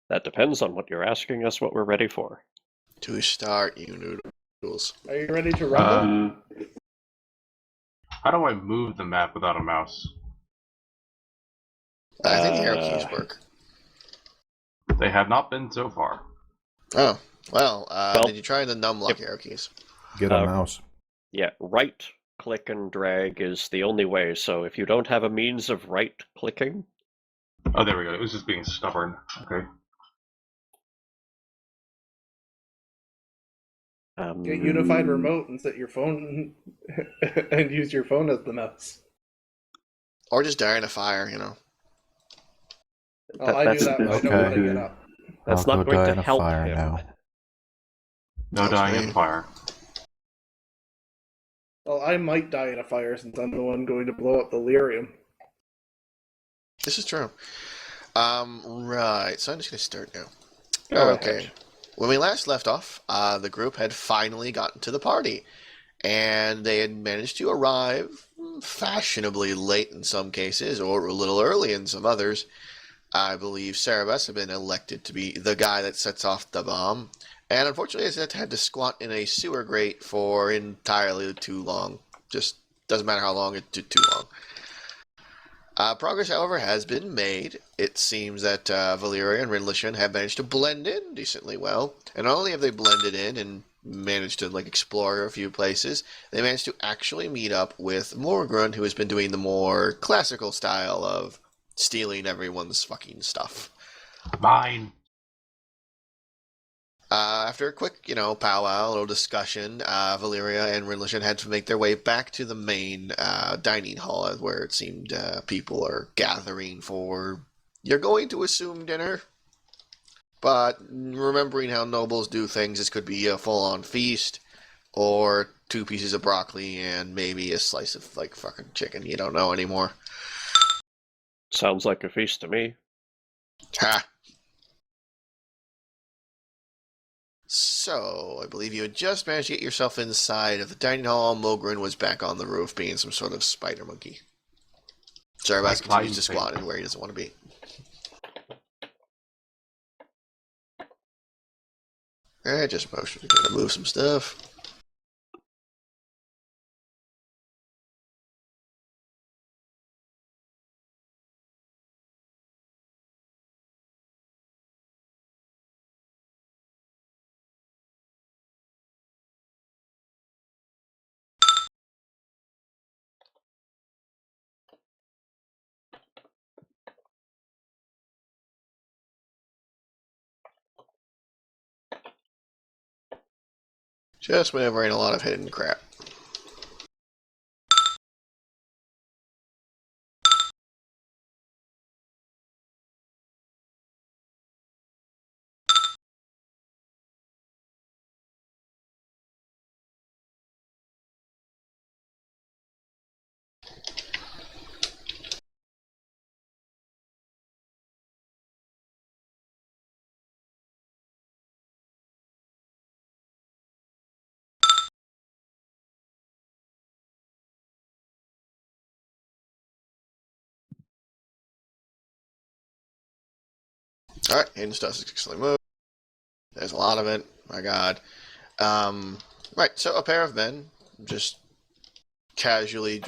That depends on what you're asking us what we're ready for. To start, you noodles. Are you ready to rumble? How do I move the map without a mouse? I think the arrow keys work. They have not been so far. Oh, well, did you try the numlock arrow keys? Get a mouse. Yeah, right click and drag is the only way, so if you don't have a means of right clicking... Oh, there we go. It was just being stubborn. Okay. Get unified remote and set your phone and use your phone as the mouse. Or just die in a fire, you know. Oh, I do that when I don't want to get up. That's I'll not go going die to in a help fire him. now. No dying in fire. Well, I might die in a fire since I'm the one going to blow up the lyrium. This is true. Right, so I'm just going to start now. Go Okay. ahead. When we last left off, the group had finally gotten to the party, and they had managed to arrive fashionably late in some cases, or a little early in some others. I believe Cerebus had been elected to be the guy that sets off the bomb, and unfortunately has had to squat in a sewer grate for entirely too long. Just doesn't matter how long, it took too long. Progress, however, has been made. It seems that Valyria and Rinlishan have managed to blend in decently well. And not only have they blended in and managed to explore a few places, they managed to actually meet up with Morgrun, who has been doing the more classical style of stealing everyone's fucking stuff. Mine. After a quick, powwow, a little discussion, Valyria and Rinlishan had to make their way back to the main dining hall, where it seemed people are gathering for, you're going to assume, dinner. But remembering how nobles do things, this could be a full-on feast, or 2 pieces of broccoli and maybe a slice of, fucking chicken. You don't know anymore. Sounds like a feast to me. Ha! So, I believe you had just managed to get yourself inside of the dining hall. Mogren was back on the roof being some sort of spider monkey. Cerebus continues to squat in where he doesn't want to be. Alright, just motion to move some stuff. Just maneuvering a lot of hidden crap. Alright, hidden stuff successfully moved. There's a lot of it. My god. Right, so a pair of men, just casually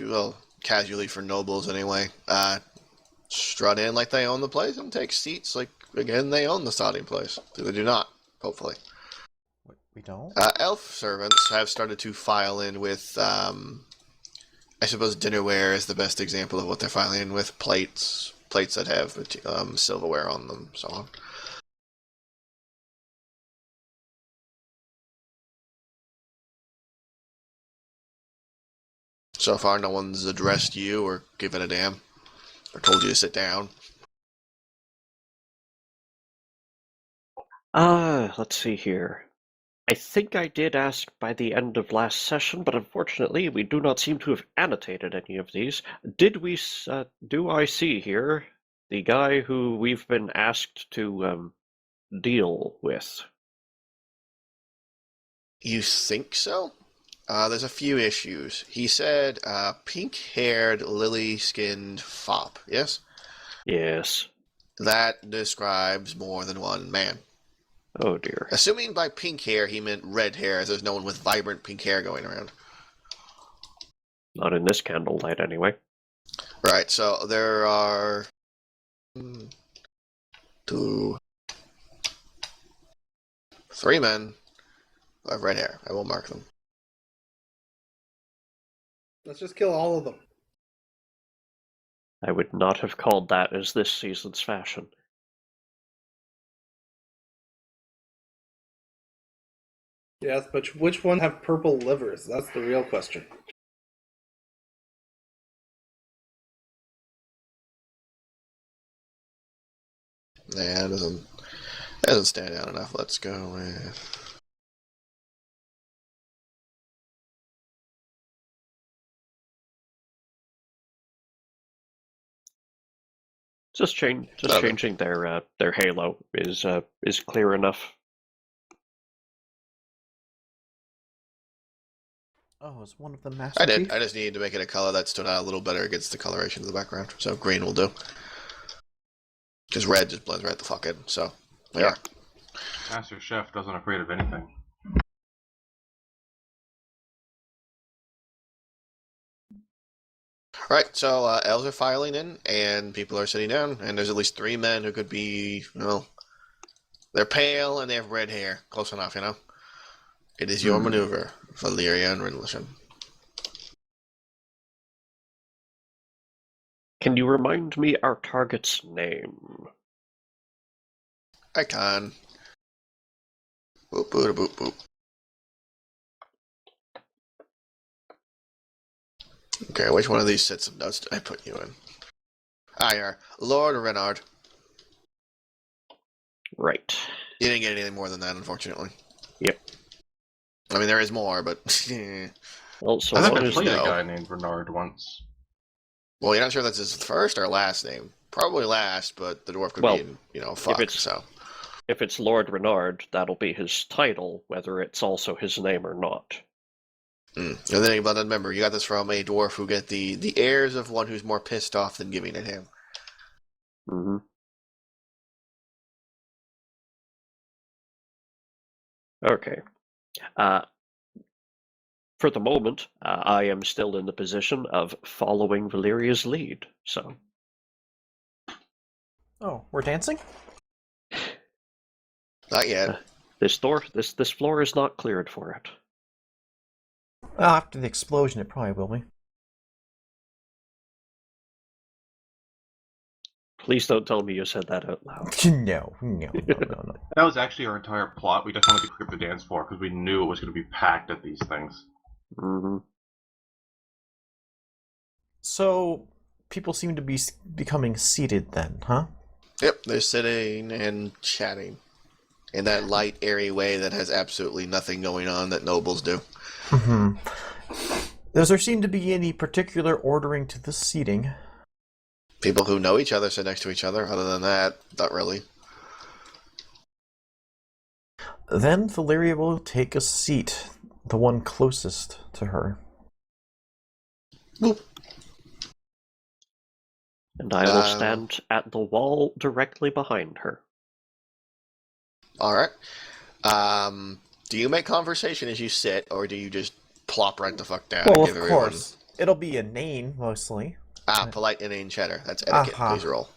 for nobles anyway, strut in like they own the place and take seats like, again, they own the starting place. They do not, hopefully. We don't? Elf servants have started to file in with, I suppose dinnerware is the best example of what they're filing in with. Plates that have silverware on them, so on. So far, no one's addressed you or given a damn, or told you to sit down. Let's see here. I think I did ask by the end of last session, but unfortunately we do not seem to have annotated any of these. Do I see here the guy who we've been asked to deal with? You think so? There's a few issues. He said, pink-haired, lily-skinned fop, yes? Yes. That describes more than one man. Oh dear. Assuming by pink hair he meant red hair, as there's no one with vibrant pink hair going around. Not in this candlelight, anyway. Right, so there are 2, 3 men who have red hair. I will mark them. Let's just kill all of them. I would not have called that as this season's fashion. Yes, but which one have purple livers? That's the real question. Yeah, it doesn't stand out enough. Let's go with... Just changing their halo is clear enough. Oh, is one of them Master I did. Chief? I just needed to make it a color that stood out a little better against the coloration of the background. So green will do. Because red just blends right the fuck in. So, yeah. Master Chef doesn't afraid of anything. Right, so elves are filing in, and people are sitting down, and there's at least 3 men who could be, well, they're pale and they have red hair. Close enough, you know? It is your maneuver, Valeria and Rinlishan. Can you remind me our target's name? I can. Boop, boop, boop, boop. Okay, which one of these sets of notes did I put you in? Ah, you are. Lord Renard. Right. You didn't get anything more than that, unfortunately. Yep. I mean, there is more, but... Well, so I think long I as played a no. guy named Bernard once. Well, you're not sure if that's his first or last name. Probably last, but the dwarf could Well, be, fuck, so... if it's Lord Renard, that'll be his title, whether it's also his name or not. And then, but remember, you got this from a dwarf who get the airs of one who's more pissed off than giving it him. Mm-hmm. Okay. For the moment, I am still in the position of following Valeria's lead, so... Oh, we're dancing? Not yet. This floor is not cleared for it. Well, after the explosion, it probably will be. Please don't tell me you said that out loud. No. That was actually our entire plot. We just wanted to clear the dance floor because we knew it was going to be packed at these things. Mm-hmm. So, people seem to be becoming seated then, huh? Yep, they're sitting and chatting in that light, airy way that has absolutely nothing going on that nobles do. Mm-hmm. Does there seem to be any particular ordering to the seating? People who know each other sit next to each other. Other than that, not really. Then Valeria will take a seat, the one closest to her. Boop. And I will stand at the wall directly behind her. All right. Do you make conversation as you sit, or do you just plop right the fuck down? Well, and of give course. It'll be inane, mostly. Polite inane chatter. That's etiquette. Please roll.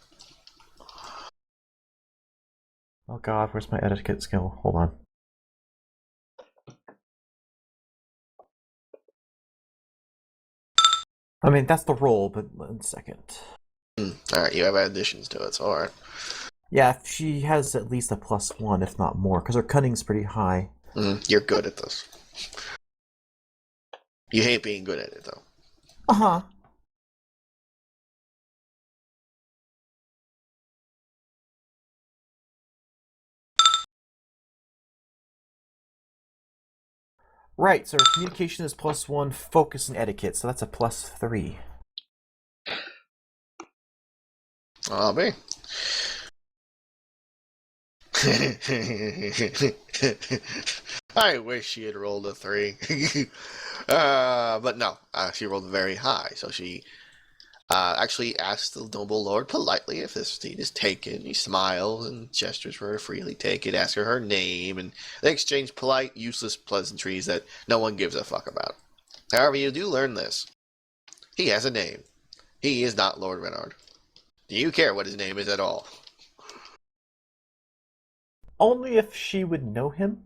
Oh god, where's my etiquette skill? Hold on. I mean, that's the roll, but 1 second. Alright, you have additions to it, so alright. Yeah, she has at least a +1, if not more, because her cunning's pretty high. You're good at this. You hate being good at it, though. Uh-huh. Right, so her communication is +1, focus and etiquette, so that's a +3. I'll be. I wish she had rolled a 3. But no, she rolled very high, so she actually asks the noble lord politely if this seat is taken. He smiles and gestures for her to freely take it, asks her name, and they exchange polite, useless pleasantries that no one gives a fuck about. However, you do learn this. He has a name. He is not Lord Renard. Do you care what his name is at all? Only if she would know him?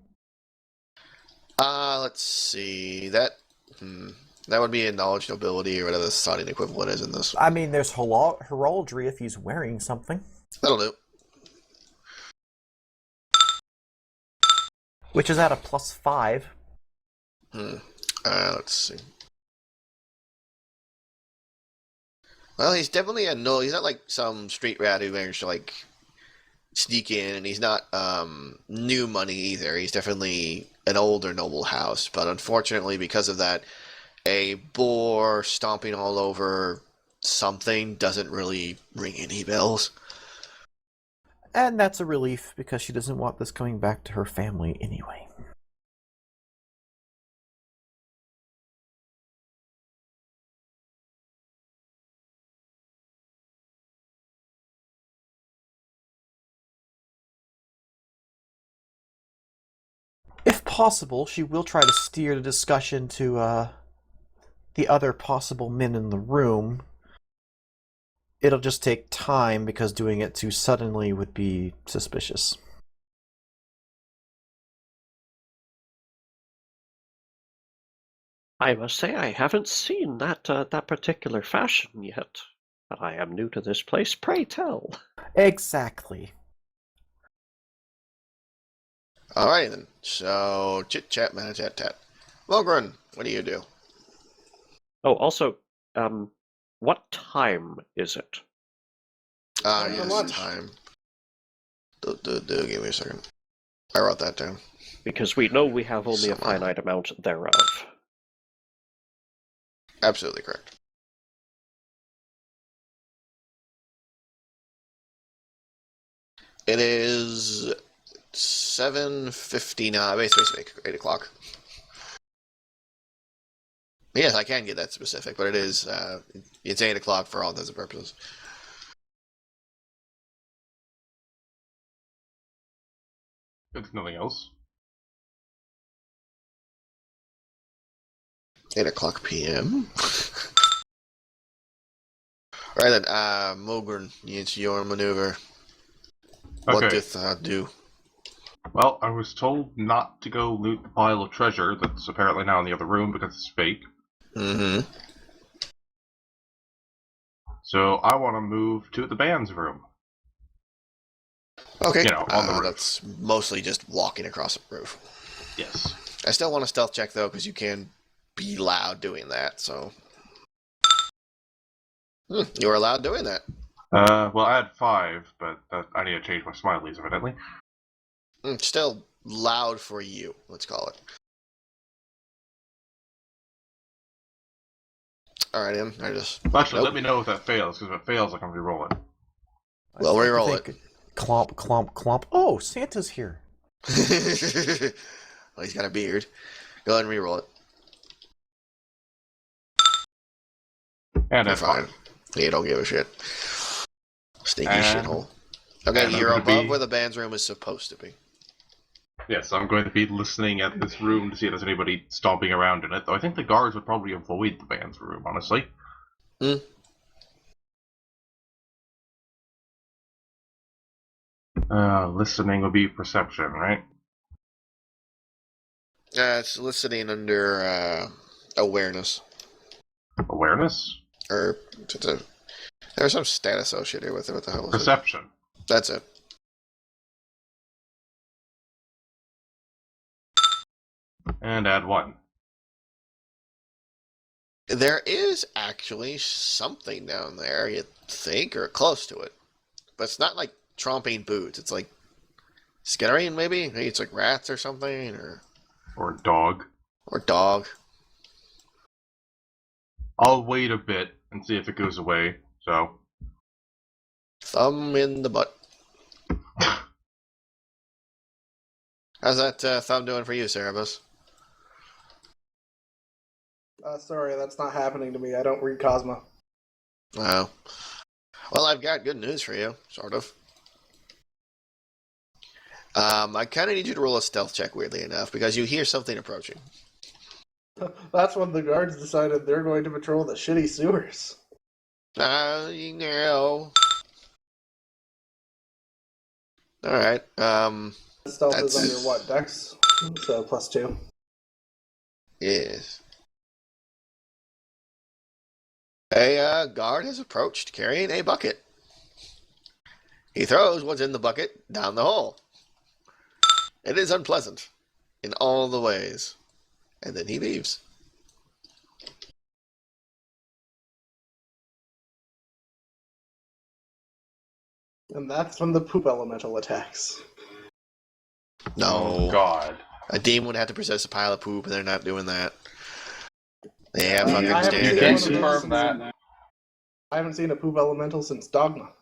Let's see. That would be a knowledge nobility or whatever the Sonian equivalent is in this. I mean, there's heraldry if he's wearing something. That'll do. Which is at a +5. Let's see. Well, he's definitely a no. He's not like some street rat who managed to like sneak in, and he's not new money either. He's definitely an older noble house, but unfortunately, because of that, a boar stomping all over something doesn't really ring any bells. And that's a relief, because she doesn't want this coming back to her family anyway. If possible, she will try to steer the discussion to the other possible men in the room. It'll just take time, because doing it too suddenly would be suspicious. I must say I haven't seen that particular fashion yet. But I am new to this place, pray tell. Exactly. Alright then. So, chit-chat, man-a-tat-tat. Logren, what do you do? Oh, also, what time is it? Time for Yes, lunch. time. Give me a second. I wrote that down. Because we know we have only a Somewhere. finite amount thereof. Absolutely correct. It is 7:59, basically 8 o'clock. Yes, I can get that specific, but it is, it's 8 o'clock for all intents and purposes. If nothing else. 8 o'clock p.m. Right then, Mogren, it's your maneuver. What Okay. doth thou do? Well, I was told not to go loot the pile of treasure that's apparently now in the other room because it's fake. Mm-hmm. So I want to move to the band's room. Okay. You know, on the roof. That's mostly just walking across the roof. Yes. I still want a stealth check, though, because you can be loud doing that, so... you were allowed doing that. Well, I had 5, but I need to change my smileys, evidently. Still loud for you, let's call it. Alright, Em, I just... Actually, Nope. let me know if that fails, because if it fails, I can re-roll it. Well, re-roll it. Clomp, clomp, clomp. Oh, Santa's here. Well, he's got a beard. Go ahead and re-roll it. And You're that's fine. fine. You don't give a shit. Sneaky And- shithole. Okay, and I'm you're gonna above be- where the band's room is supposed to be. Yes, I'm going to be listening at this room to see if there's anybody stomping around in it, though I think the guards would probably avoid the band's room, honestly. Listening would be perception, right? It's listening under awareness. Awareness? Or there's some stat associated with it. What the hell is Perception. it? That's it. And add 1. There is actually something down there, you think, or close to it. But it's not like tromping boots. It's like skittering, maybe? Maybe it's like rats or something, Or dog. or dog. I'll wait a bit and see if it goes away, so... Thumb in the butt. How's that thumb doing for you, Cerebus? Sorry, that's not happening to me. I don't read Cosmo. Wow. Well, I've got good news for you, sort of. I kind of need you to roll a stealth check, weirdly enough, because you hear something approaching. That's when the guards decided they're going to patrol the shitty sewers. You know. Alright, Stealth is That's- under what, Dex? So +2. yes. A guard has approached, carrying a bucket. He throws what's in the bucket down the hole. It is unpleasant in all the ways. And then he leaves. And that's when the poop elemental attacks. No. Oh, God. A demon would have to possess a pile of poop, and they're not doing that. They have I fucking haven't seen You one can't of standards. those confirm since- that. I haven't seen a poop elemental since Dogma.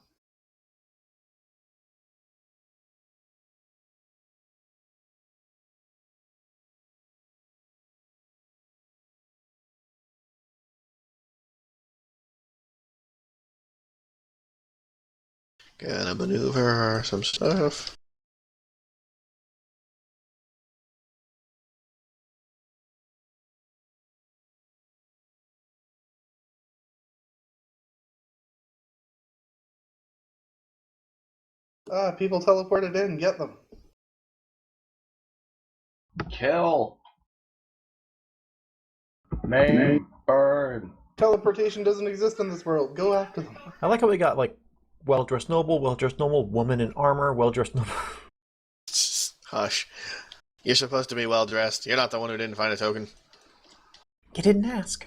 Gotta maneuver some stuff. People teleported in, get them. Kill. Maim. Burn. Teleportation doesn't exist in this world. Go after them. I like how we got like well-dressed noble, woman in armor, well-dressed noble. Hush. You're supposed to be well dressed. You're not the one who didn't find a token. You didn't ask.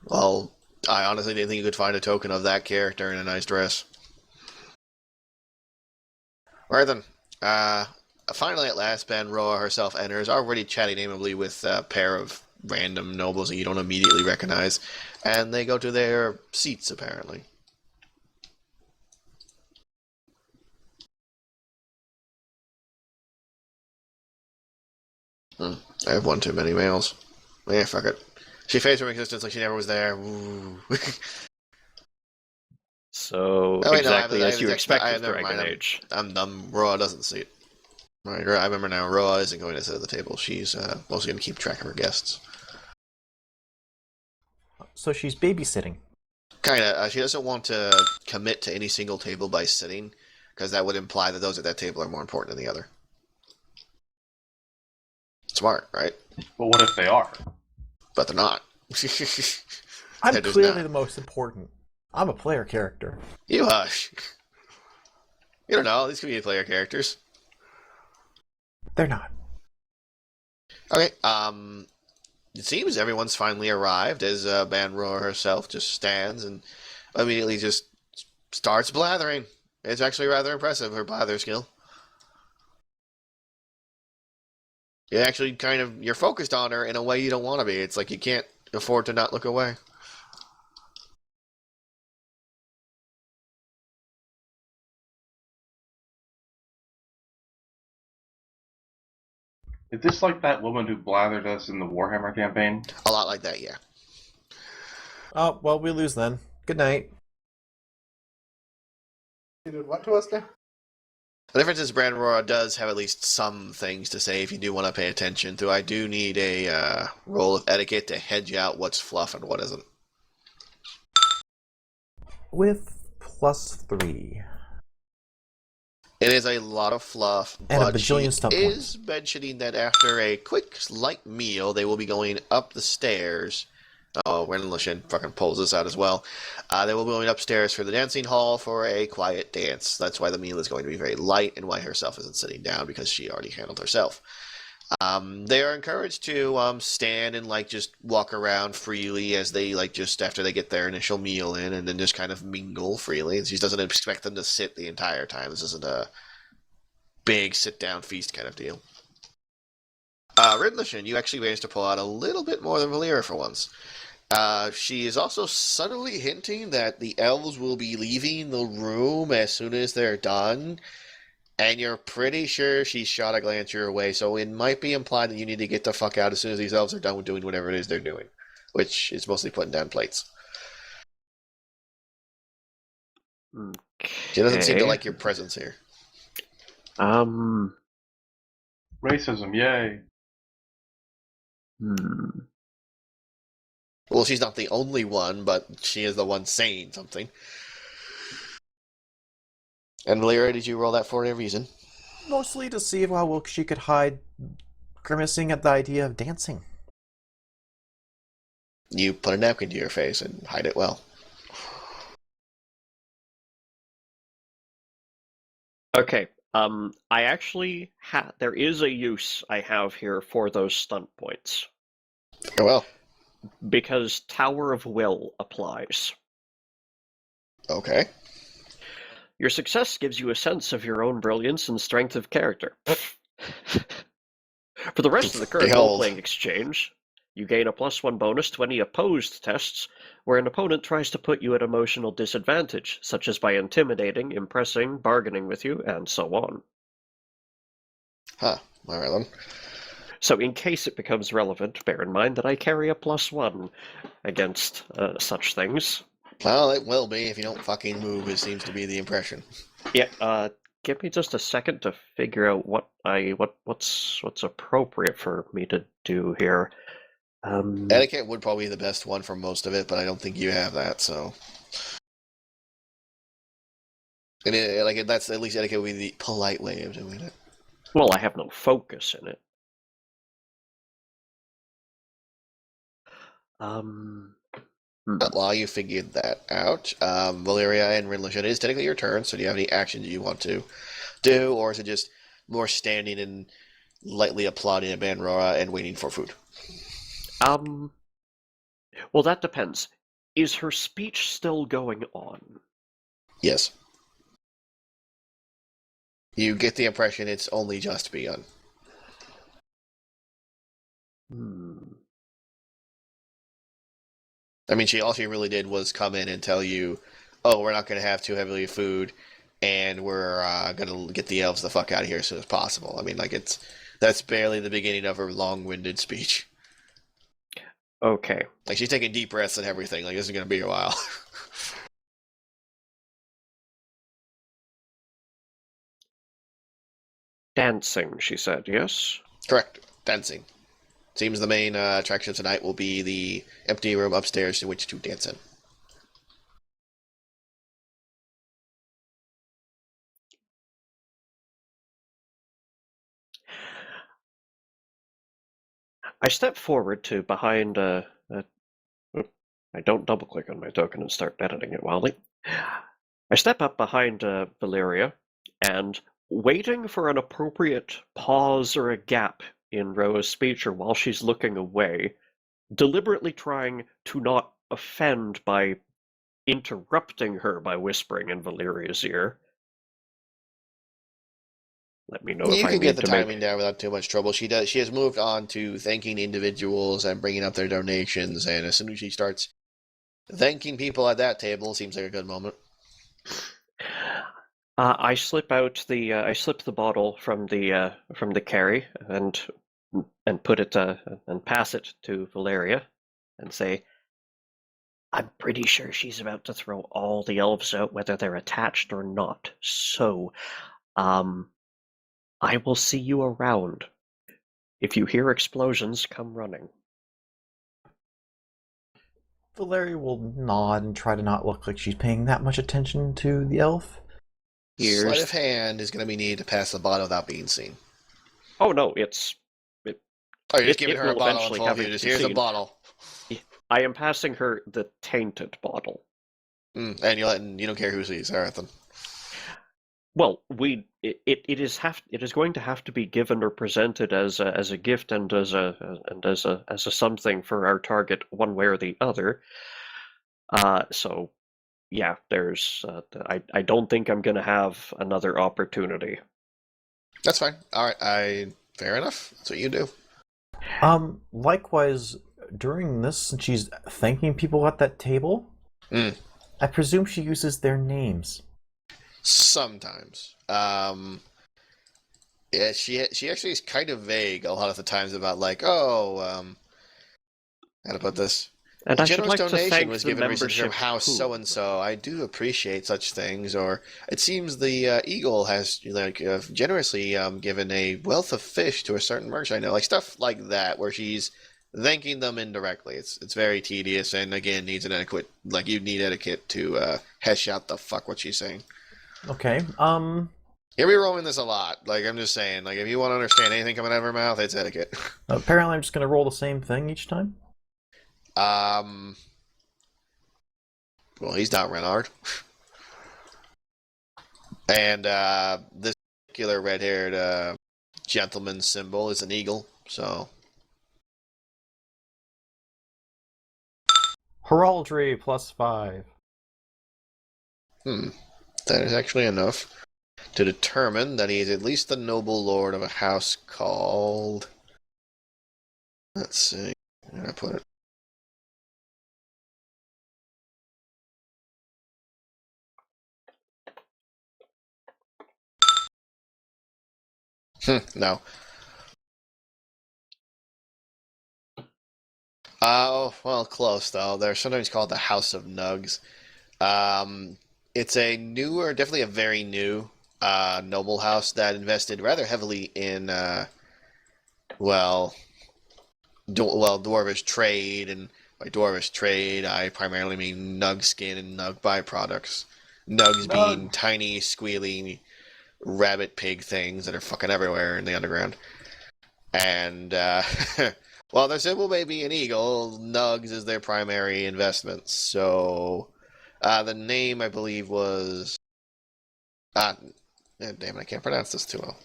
Well, I honestly didn't think you could find a token of that character in a nice dress. Right then. Finally, at last, Ben Roa herself enters, already chatting amiably with a pair of random nobles that you don't immediately recognize, and they go to their seats, apparently. I have one too many males. Yeah, fuck it. She faced from existence like she never was there. Ooh. So, Oh, wait, no, exactly I as you I expect with never Dragon mind. Age. I'm dumb. Roa doesn't see it. Right, I remember now. Roa isn't going to sit at the table. She's mostly going to keep track of her guests. So she's babysitting. Kind of. She doesn't want to commit to any single table by sitting, because that would imply that those at that table are more important than the other. Smart, right? But what if they are? But they're not. I'm They're just clearly not. the most important. I'm a player character. You hush. You don't know. These could be player characters. They're not. Okay. It seems everyone's finally arrived as Banroar herself just stands and immediately just starts blathering. It's actually rather impressive, her blather skill. You actually you're focused on her in a way you don't want to be. It's like you can't afford to not look away. Is this like that woman who blathered us in the Warhammer campaign? A lot like that, yeah. Oh, well, we lose then. Good night. You did what to us now? The difference is Brandrora does have at least some things to say if you do want to pay attention, though I do need a roll of etiquette to hedge out what's fluff and what isn't. With +3. It is a lot of fluff, And a but bajillion she stump is mentioning that after a quick, light meal, they will be going up the stairs. Oh, Wenlishin fucking pulls this out as well. They will be going upstairs for the dancing hall for a quiet dance. That's why the meal is going to be very light and why herself isn't sitting down, because she already handled herself. They are encouraged to stand and just walk around freely as they just after they get their initial meal in, and then just kind of mingle freely. She doesn't expect them to sit the entire time. This isn't a big sit-down feast kind of deal. Ridlishin, you actually managed to pull out a little bit more than Valyra for once. She is also subtly hinting that the elves will be leaving the room as soon as they're done, and you're pretty sure she shot a glance your way, so it might be implied that you need to get the fuck out as soon as these elves are done with doing whatever it is they're doing, which is mostly putting down plates. She doesn't seem to Okay. like your presence here. Racism, yay. Hmm. Well, she's not the only one, but she is the one saying something. And Lyra, did you roll that for any reason? Mostly to see how well she could hide grimacing at the idea of dancing. You put a napkin to your face and hide it well. Okay. I actually there is a use I have here for those stunt points. Oh, well. Because Tower of Will applies. Okay. Your success gives you a sense of your own brilliance and strength of character. For the rest of the current Behold. role-playing exchange, you gain a +1 bonus to any opposed tests where an opponent tries to put you at emotional disadvantage, such as by intimidating, impressing, bargaining with you, and so on. Huh. All right, then. So in case it becomes relevant, bear in mind that I carry a +1 against such things. Well, it will be if you don't fucking move, it seems to be the impression. Yeah, give me just a second to figure out what's appropriate for me to do here. Etiquette would probably be the best one for most of it, but I don't think you have that, so. And that's at least etiquette would be the polite way of doing it. Well, I have no focus in it. But while you figured that out, Valeria and Rinlish, it is technically your turn, so do you have any actions you want to do, or is it just more standing and lightly applauding at Banrora and waiting for food? Well, that depends. Is her speech still going on? Yes. You get the impression it's only just begun. I mean, all she really did was come in and tell you, oh, we're not going to have too heavily food, and we're going to get the elves the fuck out of here as soon as possible. I mean, that's barely the beginning of her long-winded speech. Okay. Like, she's taking deep breaths and everything. Like, this is going to be a while. Dancing, she said, yes? Correct. Dancing. Seems the main attraction tonight will be the empty room upstairs in which to dance in. I step forward to behind I don't double-click on my token and start editing it wildly. I step up behind Valeria, and waiting for an appropriate pause or a gap in Roa's speech or while she's looking away, deliberately trying to not offend by interrupting her by whispering in Valeria's ear. Let me know if You I can need get the to timing make... down without too much trouble. She has moved on to thanking individuals and bringing up their donations, and as soon as she starts thanking people at that table, seems like a good moment. I slip the bottle from the carry and put it and pass it to Valeria and say, I'm pretty sure she's about to throw all the elves out, whether they're attached or not. So, I will see you around. If you hear explosions, come running. Valeria will nod and try to not look like she's paying that much attention to the elf. Sleight of hand is going to be needed to pass the bottle without being seen. Oh no, Oh, you're just giving her a bottle and told you, here's a bottle. I am passing her the tainted bottle. And you don't care who sees. All right, then. Well, it is going to have to be given or presented as a gift and as a something for our target one way or the other. So yeah, there's I don't think I'm gonna have another opportunity. That's fine. All right, fair enough. That's what you do. Likewise, during this, since she's thanking people at that table, I presume she uses their names. Sometimes. Yeah, she actually is kind of vague a lot of the times about how to put this. And I should Generous like to donation thank was the given recently from membership House pool. so and so. I do appreciate such things. Or it seems the Eagle has generously given a wealth of fish to a certain merchant. I know, like stuff like that, where she's thanking them indirectly. It's very tedious, and again needs an etiquette. Like you need etiquette to hesh out the fuck what she's saying. Okay. Hear me rolling this a lot. Like I'm just saying. Like if you want to understand anything coming out of her mouth, it's etiquette. Apparently, I'm just gonna roll the same thing each time. Well, he's not Renard. And this particular red-haired gentleman's symbol is an eagle, so... Heraldry +5. That is actually enough to determine that he is at least the noble lord of a house called... Let's see, where did I put it? No. Oh, well, close, though. They're sometimes called the House of Nugs. It's a newer, definitely a very new noble house that invested rather heavily in, dwarvish trade, and by dwarvish trade, I primarily mean nug skin and nug byproducts. Nugs being tiny, squealy, rabbit pig things that are fucking everywhere in the underground. And, while their symbol may be an eagle, nugs is their primary investment. So, the name, I believe, was... damn it, I can't pronounce this too well.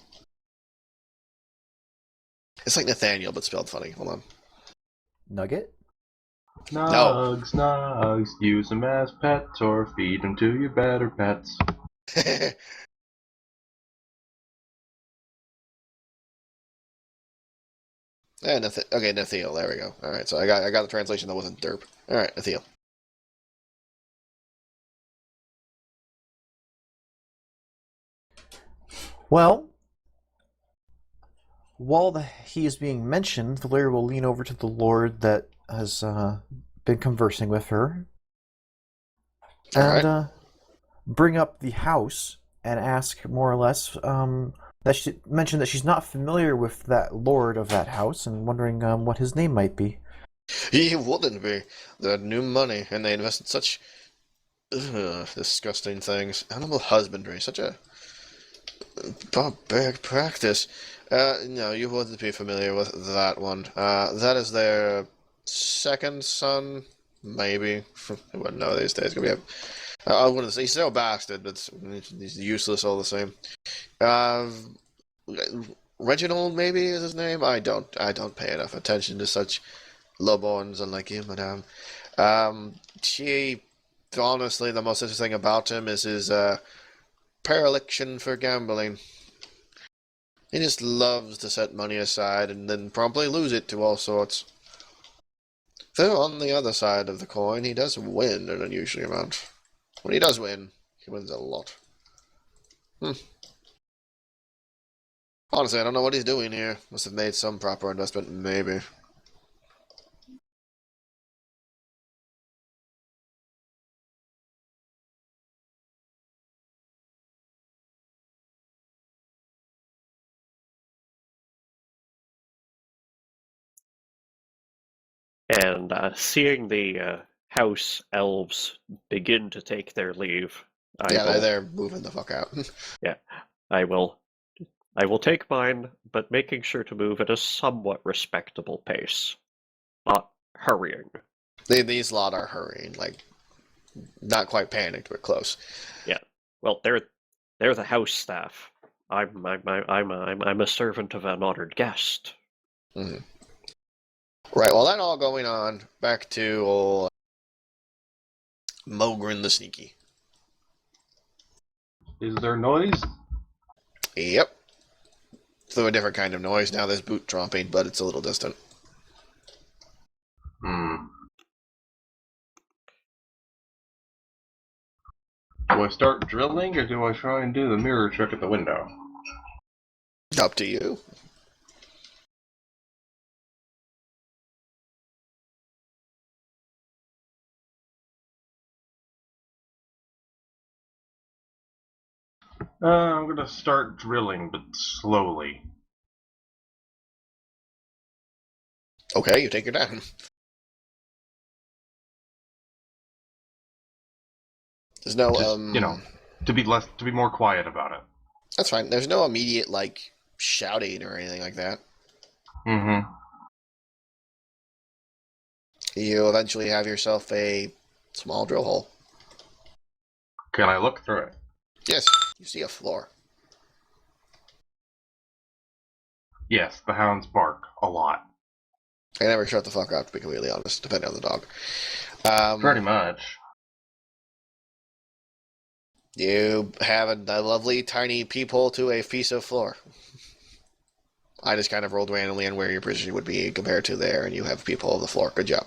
It's like Nathaniel, but spelled funny. Hold on. Nugget? Nugs, nugs, use them as pets or feed them to your better pets. Okay, Nathiel. There we go. All right, so I got the translation that wasn't derp. All right, Nathiel. Well, while he is being mentioned, Valeria will lean over to the lord that has been conversing with her and bring up the house and ask more or less that she mentioned that she's not familiar with that lord of that house and wondering what his name might be. He wouldn't be. They had new money, and they invested such disgusting things. Animal husbandry, such a barbaric practice. No, you wouldn't be familiar with that one. That is their second son, maybe. I wouldn't know these days. I wouldn't say he's still a bastard, but he's useless all the same. Reginald, maybe is his name. I don't pay enough attention to such lowborns unlike you, madame. Honestly, the most interesting about him is his predilection for gambling. He just loves to set money aside and then promptly lose it to all sorts. Though on the other side of the coin, he does win an unusual amount. When he does win, he wins a lot. Honestly, I don't know what he's doing here. Must have made some proper investment, maybe. And seeing the house elves begin to take their leave, They're moving the fuck out. I will take mine, but making sure to move at a somewhat respectable pace, not hurrying. These lot are hurrying, like not quite panicked, but close. Yeah, well, they're the house staff. I'm a servant of an honored guest. Mm-hmm. Right, well, that all going on, back to old Mogren the Sneaky. Is there noise? Yep. Through a different kind of noise. Now there's boot tromping, but it's a little distant. Do I start drilling, or do I try and do the mirror trick at the window? Up to you. I'm gonna start drilling, but slowly. Okay, you take your time. There's no Just, to be more quiet about it. That's fine. There's no immediate like shouting or anything like that. Mm-hmm. You eventually have yourself a small drill hole. Can I look through it? Yes, you see a floor. Yes, the hounds bark a lot. They never shut the fuck up, to be completely honest, depending on the dog. Pretty much. You have a lovely tiny peephole to a piece of floor. I just kind of rolled randomly on where your position would be compared to there, and you have a peephole of the floor. Good job.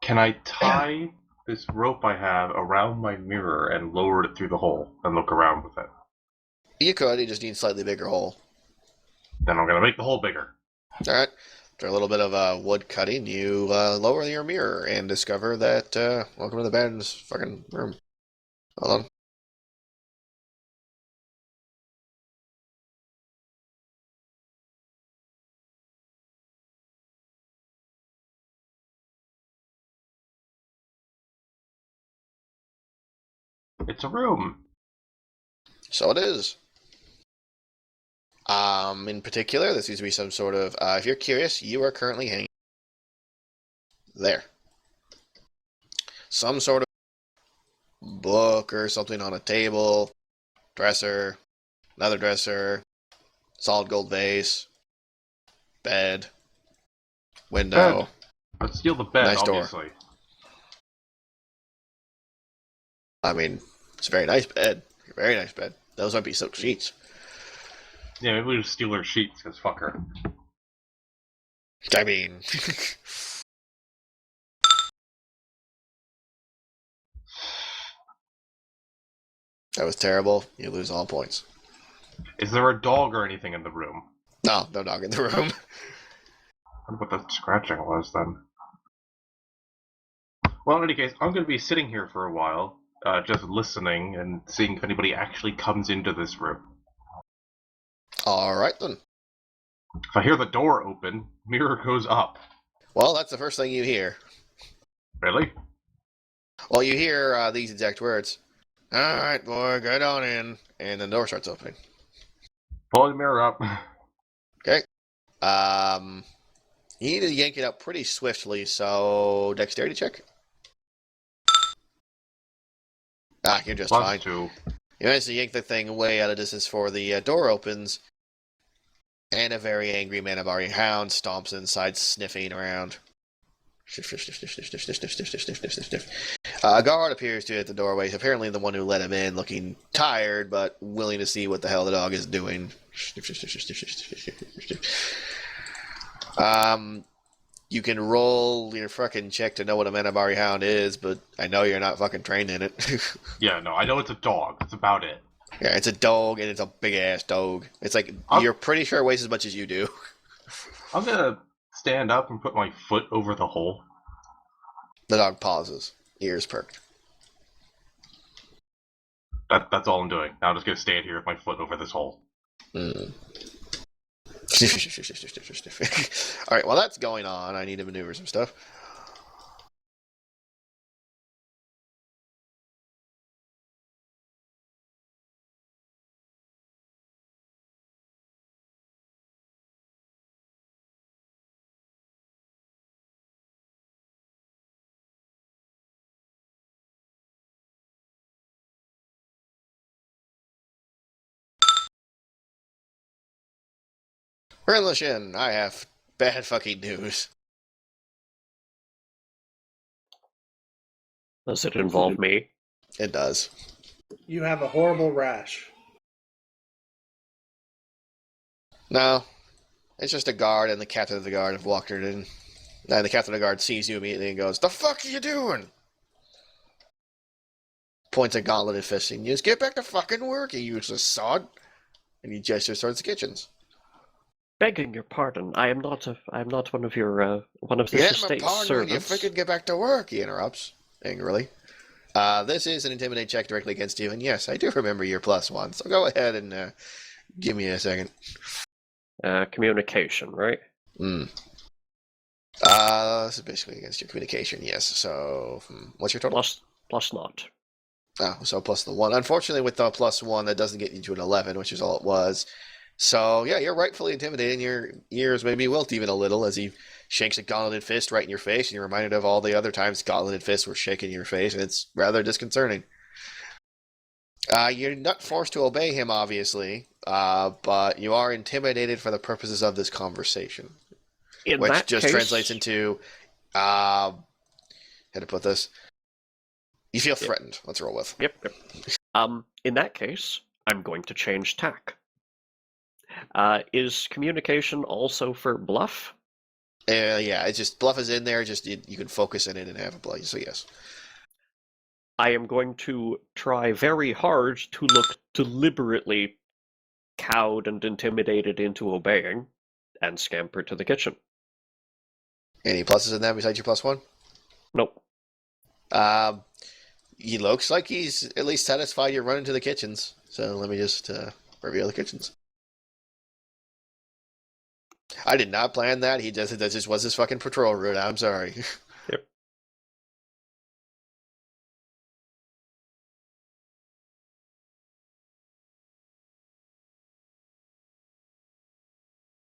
Can I tie this rope I have around my mirror and lower it through the hole and look around with it? You could, you just need a slightly bigger hole. Then I'm gonna make the hole bigger. Alright. After a little bit of wood cutting, you lower your mirror and discover that, welcome to the band's fucking room. Hold on. It's a room. So it is. In particular, there seems to be some sort of, if you're curious, you are currently hanging there. Some sort of book or something on a table, dresser, another dresser, solid gold vase, bed, window. Bed. Let's steal the bed, Nice door. obviously. I mean, it's a very nice bed. Very nice bed. Those might be silk sheets. Yeah, maybe we just steal her sheets, because fuck her. I mean, that was terrible. You lose all points. Is there a dog or anything in the room? No dog in the room. I wonder what that scratching was, then. Well, in any case, I'm going to be sitting here for a while, just listening and seeing if anybody actually comes into this room. All right, then. If I hear the door open, mirror goes up. Well, that's the first thing you hear. Really? Well, you hear these exact words. All right, boy, get on in. And the door starts opening. Pull the mirror up. Okay. You need to yank it up pretty swiftly, so dexterity check. You're just fine. +2. You manage to yank the thing away out of distance before the door opens, and a very angry Manabari hound stomps inside, sniffing around. Sniff, sniff, sniff, sniff, sniff, sniff, sniff, sniff, sniff, sniff, sniff, sniff. A guard appears to at the doorway, apparently the one who let him in, looking tired, but willing to see what the hell the dog is doing. Sniff, sniff, sniff, sniff, sniff, sniff, sniff, sniff. You can roll your fucking check to know what a Manabari hound is, but I know you're not fucking trained in it. Yeah, no, I know it's a dog. That's about it. Yeah, it's a dog, and it's a big-ass dog. It's like, you're pretty sure it weighs as much as you do. I'm gonna stand up and put my foot over the hole. The dog pauses, ears perked. That's all I'm doing. Now I'm just gonna stand here with my foot over this hole. Alright, while that's going on, I need to maneuver some stuff. Rinlishin, I have bad fucking news. Does it involve me? It does. You have a horrible rash. No. It's just a guard, and the captain of the guard have walked her in. And the captain of the guard sees you immediately and goes, "The fuck are you doing?" Points a gauntleted fist and you just get back to fucking work, you useless sod. And he gestures towards the kitchens. Begging your pardon, I am not one of your one of this Yeah, my estate's pardon, you servants. freaking get back to work, he interrupts, angrily. This is an intimidate check directly against you, and yes, I do remember your +1, so go ahead and give me a second. Communication, right? This is basically against your communication, yes. So, what's your total? Plus not. Oh, so plus the 1. Unfortunately, with the +1, that doesn't get you to an 11, which is all it was. So, yeah, you're rightfully intimidated, and your ears maybe wilt even a little as he shakes a gauntleted fist right in your face, and you're reminded of all the other times gauntleted fists were shaken in your face, and it's rather disconcerting. You're not forced to obey him, obviously, but you are intimidated for the purposes of this conversation. Which just translates into, how to put this? You feel threatened. Let's roll with. Yep. In that case, I'm going to change tack. Is communication also for bluff? Yeah, it's just bluff is in there. Just you can focus in it and have a bluff. So yes. I am going to try very hard to look deliberately cowed and intimidated into obeying, and scamper to the kitchen. Any pluses in that besides your +1? Nope. He looks like he's at least satisfied you're running to the kitchens. So let me just reveal the kitchens. I did not plan that. That just was his fucking patrol route. I'm sorry. Yep.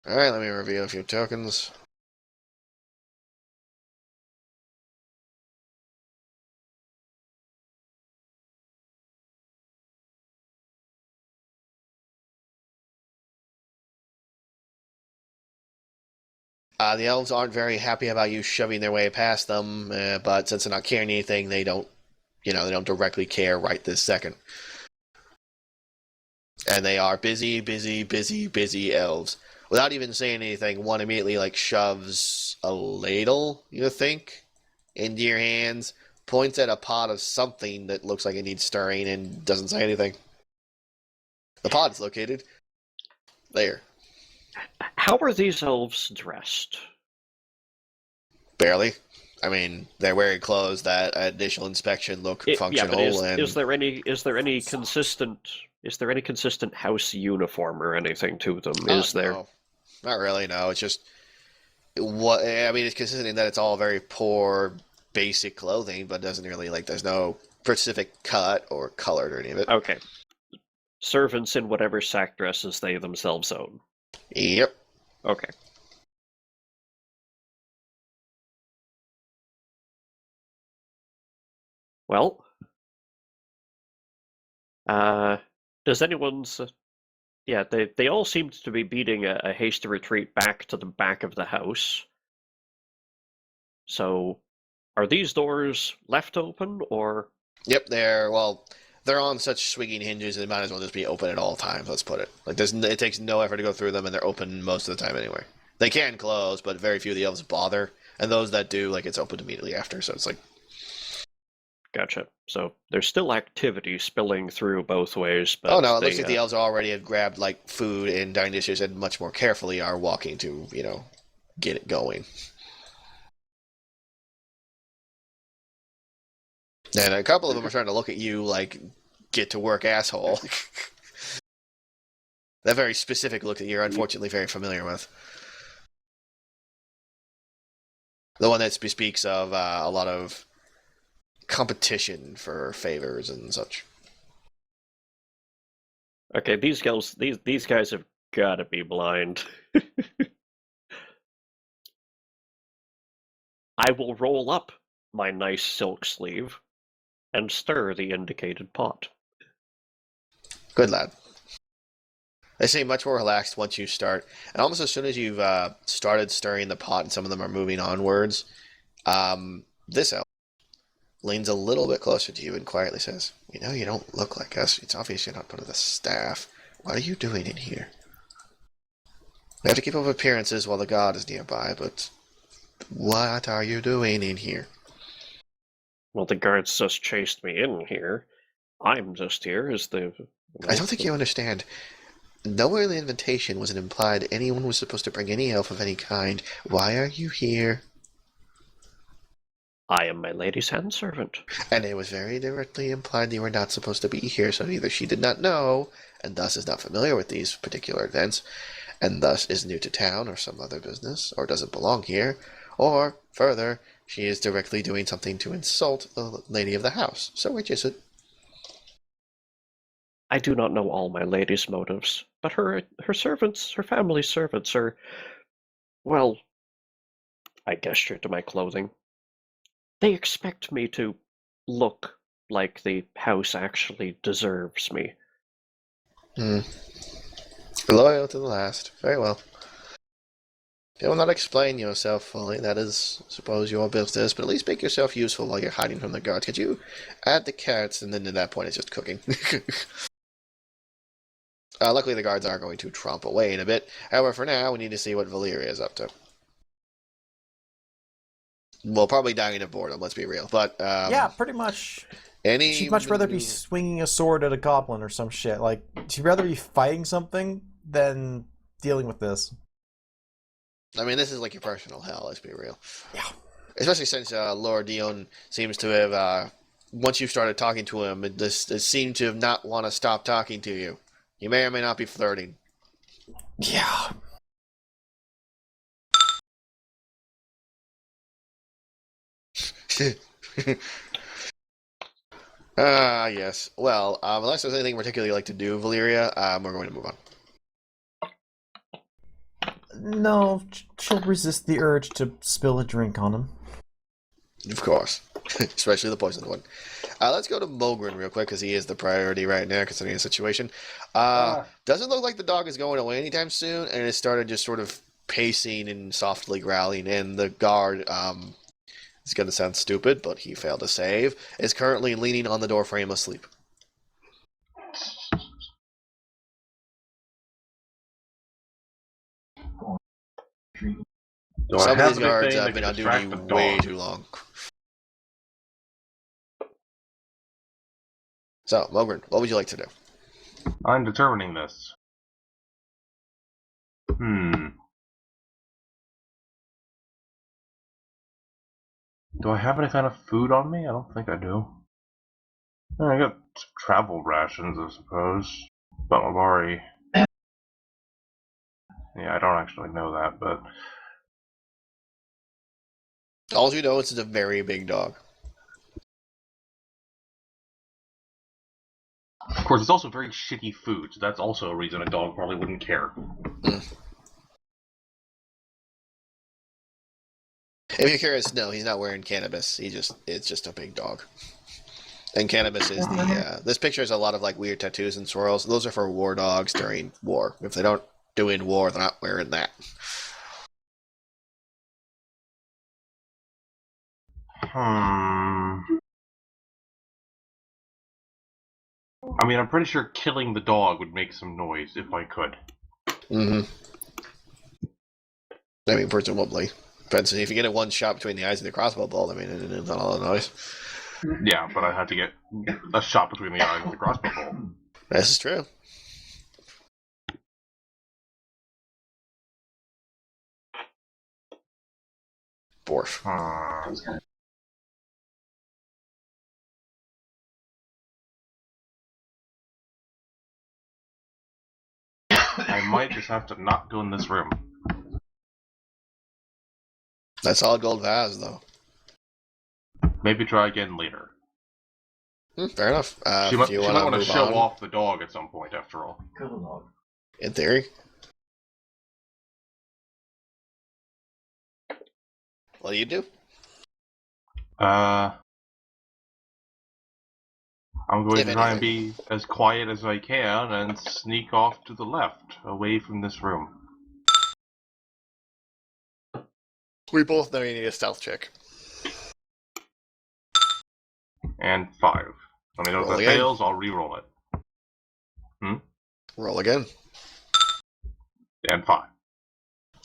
Alright, let me reveal a few tokens. The elves aren't very happy about you shoving their way past them, but since they're not carrying anything, they don't directly care right this second. And they are busy elves. Without even saying anything, one immediately shoves a ladle, you think, into your hands, points at a pot of something that looks like it needs stirring, and doesn't say anything. The pot is located there. How are these elves dressed? Barely. I mean, they're wearing clothes that at initial inspection look functional. Yeah, but is there any consistent house uniform or anything to them? Is there? No, not really. No, it's just it's consistent in that it's all very poor, basic clothing, but doesn't really there's no specific cut or colored or any of it. Okay. Servants in whatever sack dresses they themselves own. Yep. Okay. Well, does anyone's... Yeah, they all seemed to be beating a hasty retreat back to the back of the house. So, are these doors left open, or...? Yep, they're on such swinging hinges, they might as well just be open at all times, let's put it. It takes no effort to go through them, and they're open most of the time anyway. They can close, but very few of the elves bother, and those that do, it's open immediately after, so it's Gotcha. So there's still activity spilling through both ways, but... Oh no, it looks like the elves already have grabbed, food and dining dishes and much more carefully are walking to, get it going. And a couple of them are trying to look at you get to work, asshole. That very specific look that you're unfortunately very familiar with. The one that speaks of a lot of competition for favors and such. Okay, these guys have got to be blind. I will roll up my nice silk sleeve and stir the indicated pot. Good lad. They seem much more relaxed once you start. And almost as soon as you've started stirring the pot and some of them are moving onwards, this elf leans a little bit closer to you and quietly says, "You know, you don't look like us. It's obvious you're not part of the staff. What are you doing in here? We have to keep up appearances while the god is nearby, but what are you doing in here?" Well, the guards just chased me in here. I'm just here as the... I don't think you understand. Nowhere in the invitation was it implied anyone was supposed to bring any elf of any kind. Why are you here? I am my lady's handservant. And it was very directly implied you were not supposed to be here, so either she did not know, and thus is not familiar with these particular events, and thus is new to town or some other business, or doesn't belong here, or, further, she is directly doing something to insult the lady of the house. So which is it? I do not know all my lady's motives, but her servants, her family servants are, well, I gestured to my clothing. They expect me to look like the house actually deserves me. Loyal to the last. Very well. You will not explain yourself fully. That is, I suppose, your business, but at least make yourself useful while you're hiding from the guards. Could you add the carrots, and then at that point it's just cooking. Luckily, the guards are going to tromp away in a bit. However, for now, we need to see what Valeria is up to. Well, probably dying of boredom, let's be real. But yeah, pretty much. Any She'd much rather be swinging a sword at a goblin or some shit. Like, she'd rather be fighting something than dealing with this. I mean, this is like your personal hell, let's be real. Yeah. Especially since Lord Dion seems to have, once you started talking to him, it seemed to have not want to stop talking to you. You may or may not be flirting. Yeah. Yes. Well, unless there's anything particularly you like to do, Valeria, we're going to move on. No, she'll resist the urge to spill a drink on him. Of course. Especially the poisoned one. Let's go to Mogren real quick, because he is the priority right now, considering the situation. Doesn't look like the dog is going away anytime soon, and it started just sort of pacing and softly growling, and the guard, it's going to sound stupid, but he failed to save, is currently leaning on the doorframe asleep. Do Some I of have these guards anything have that been can on distract duty the way dog? too long. So, Mogren, what would you like to do? I'm determining this. Do I have any kind of food on me? I don't think I do. I got travel rations, I suppose. But I've already... Yeah, I don't actually know that, but... All you know is it's a very big dog. Of course, it's also very shitty food, so that's also a reason a dog probably wouldn't care. If you're curious, no, he's not wearing cannabis. It's just a big dog. And cannabis is this picture has a lot of like weird tattoos and swirls. Those are for war dogs during war. If they don't do in war, they're not wearing that. I mean, I'm pretty sure killing the dog would make some noise if I could. I mean, presumably. Depends if you get it one shot between the eyes and the crossbow bolt. I mean, it's not all the noise. Yeah, but I had to get a shot between the eyes with the crossbow bolt. This is true. Borf. I might just have to not go in this room. That's all gold vase, though. Maybe try again later. Fair enough. She might want to show on, off the dog at some point, after all. in theory. What do you do? I'm going to try and be as quiet as I can and sneak off to the left, away from this room. We both know you need a stealth check. And 5. Let me know if Roll that again. fails, I'll re-roll it. Roll again. And 5.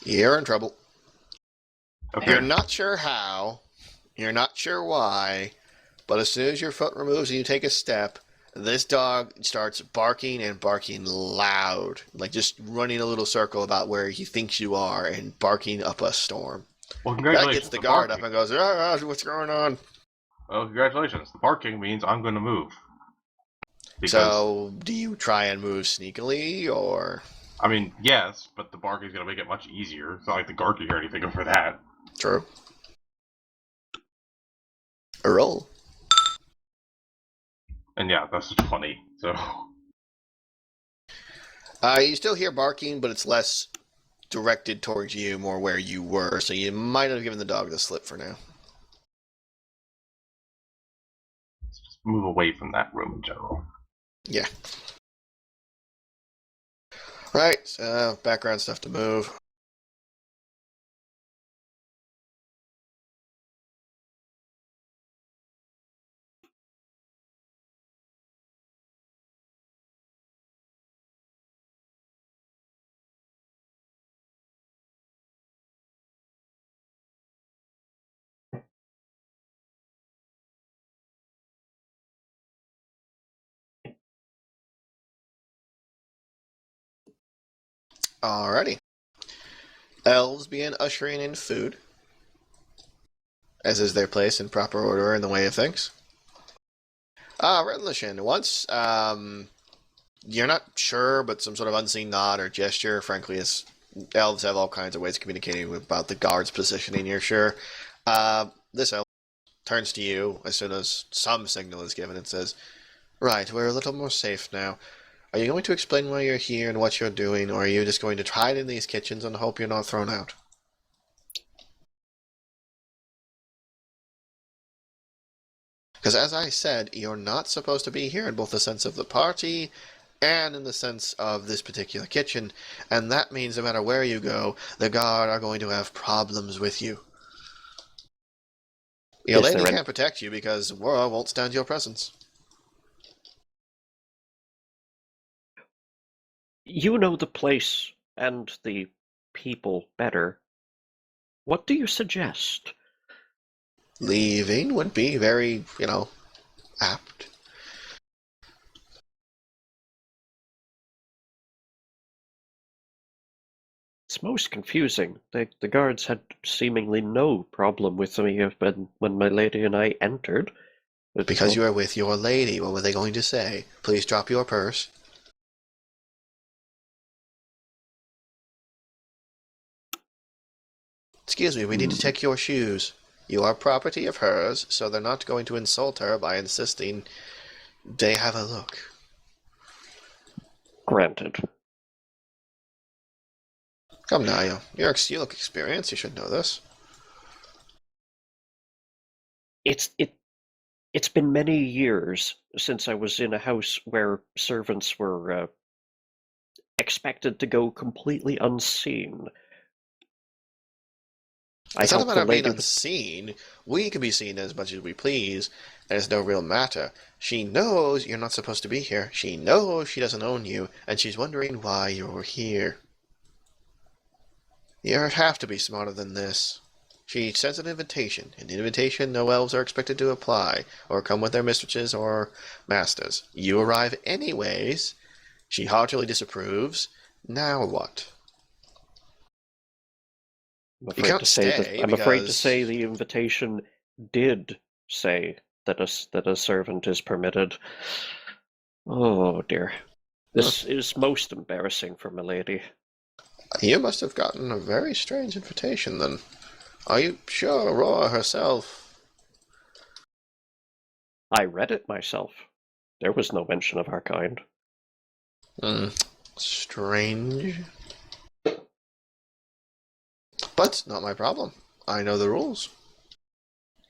You're in trouble. Okay. You're not sure how. You're not sure why. But as soon as your foot removes and you take a step, this dog starts barking and barking loud. Like just running a little circle about where he thinks you are and barking up a storm. Well, That congratulations. gets the guard up and goes, what's going on? Well, congratulations. The barking means I'm going to move. Because, So, do you try and move sneakily, or? I mean, yes, but the barking's going to make it much easier. It's not like the garking or anything for that. True. A roll. And yeah, that's 20. So, You still hear barking, but it's less directed towards you, more where you were, so you might have given the dog the slip for now. let's just move away from that room in general. Yeah. Right, background stuff to move. Alrighty. Elves begin ushering in food, as is their place in proper order in the way of things. Revolution. Once, you're not sure, but some sort of unseen nod or gesture, frankly, is elves have all kinds of ways of communicating about the guard's positioning, you're sure. This elf turns to you as soon as some signal is given and says, right, we're a little more safe now. Are you going to explain why you're here and what you're doing, or are you just going to hide in these kitchens and hope you're not thrown out? Because as I said, you're not supposed to be here in both the sense of the party and in the sense of this particular kitchen, and that means no matter where you go, the guard are going to have problems with you. Your Is lady there can't protect you because Wara won't stand your presence. You know the place and the people better. What do you suggest? Leaving would be very, apt. It's most confusing. The guards had seemingly no problem with me when my lady and I entered. Because you are with your lady, what were they going to say? Please drop your purse. Excuse me, we need to take your shoes. You are property of hers, so they're not going to insult her by insisting they have a look. Granted. Come now, you look experienced, you should know this. It's been many years since I was in a house where servants were expected to go completely unseen. It's not a matter of being unseen. We can be seen as much as we please, and it's no real matter. She knows you're not supposed to be here. She knows she doesn't own you, and she's wondering why you're here. You have to be smarter than this. She sends an invitation. An invitation no elves are expected to apply, or come with their mistresses or masters. You arrive anyways. She heartily disapproves. Now what? I'm afraid to say the invitation did say that a servant is permitted. Oh dear. This is most embarrassing for milady. You must have gotten a very strange invitation, then. Are you sure Aurora herself? I read it myself. There was no mention of our kind. Strange. But not my problem. I know the rules.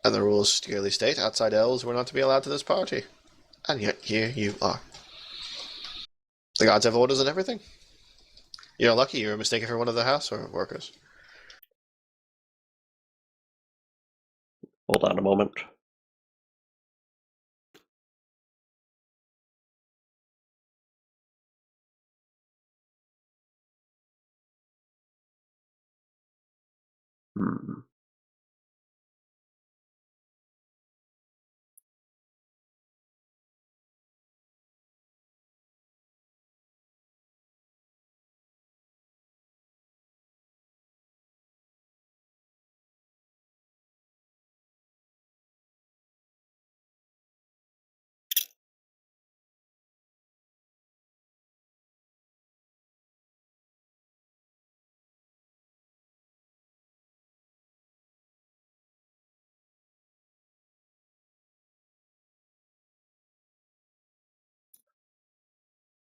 And the rules clearly state outside elves were not to be allowed to this party. And yet here you are. The gods have orders and everything. You're lucky you were mistaken for one of the house workers. Hold on a moment.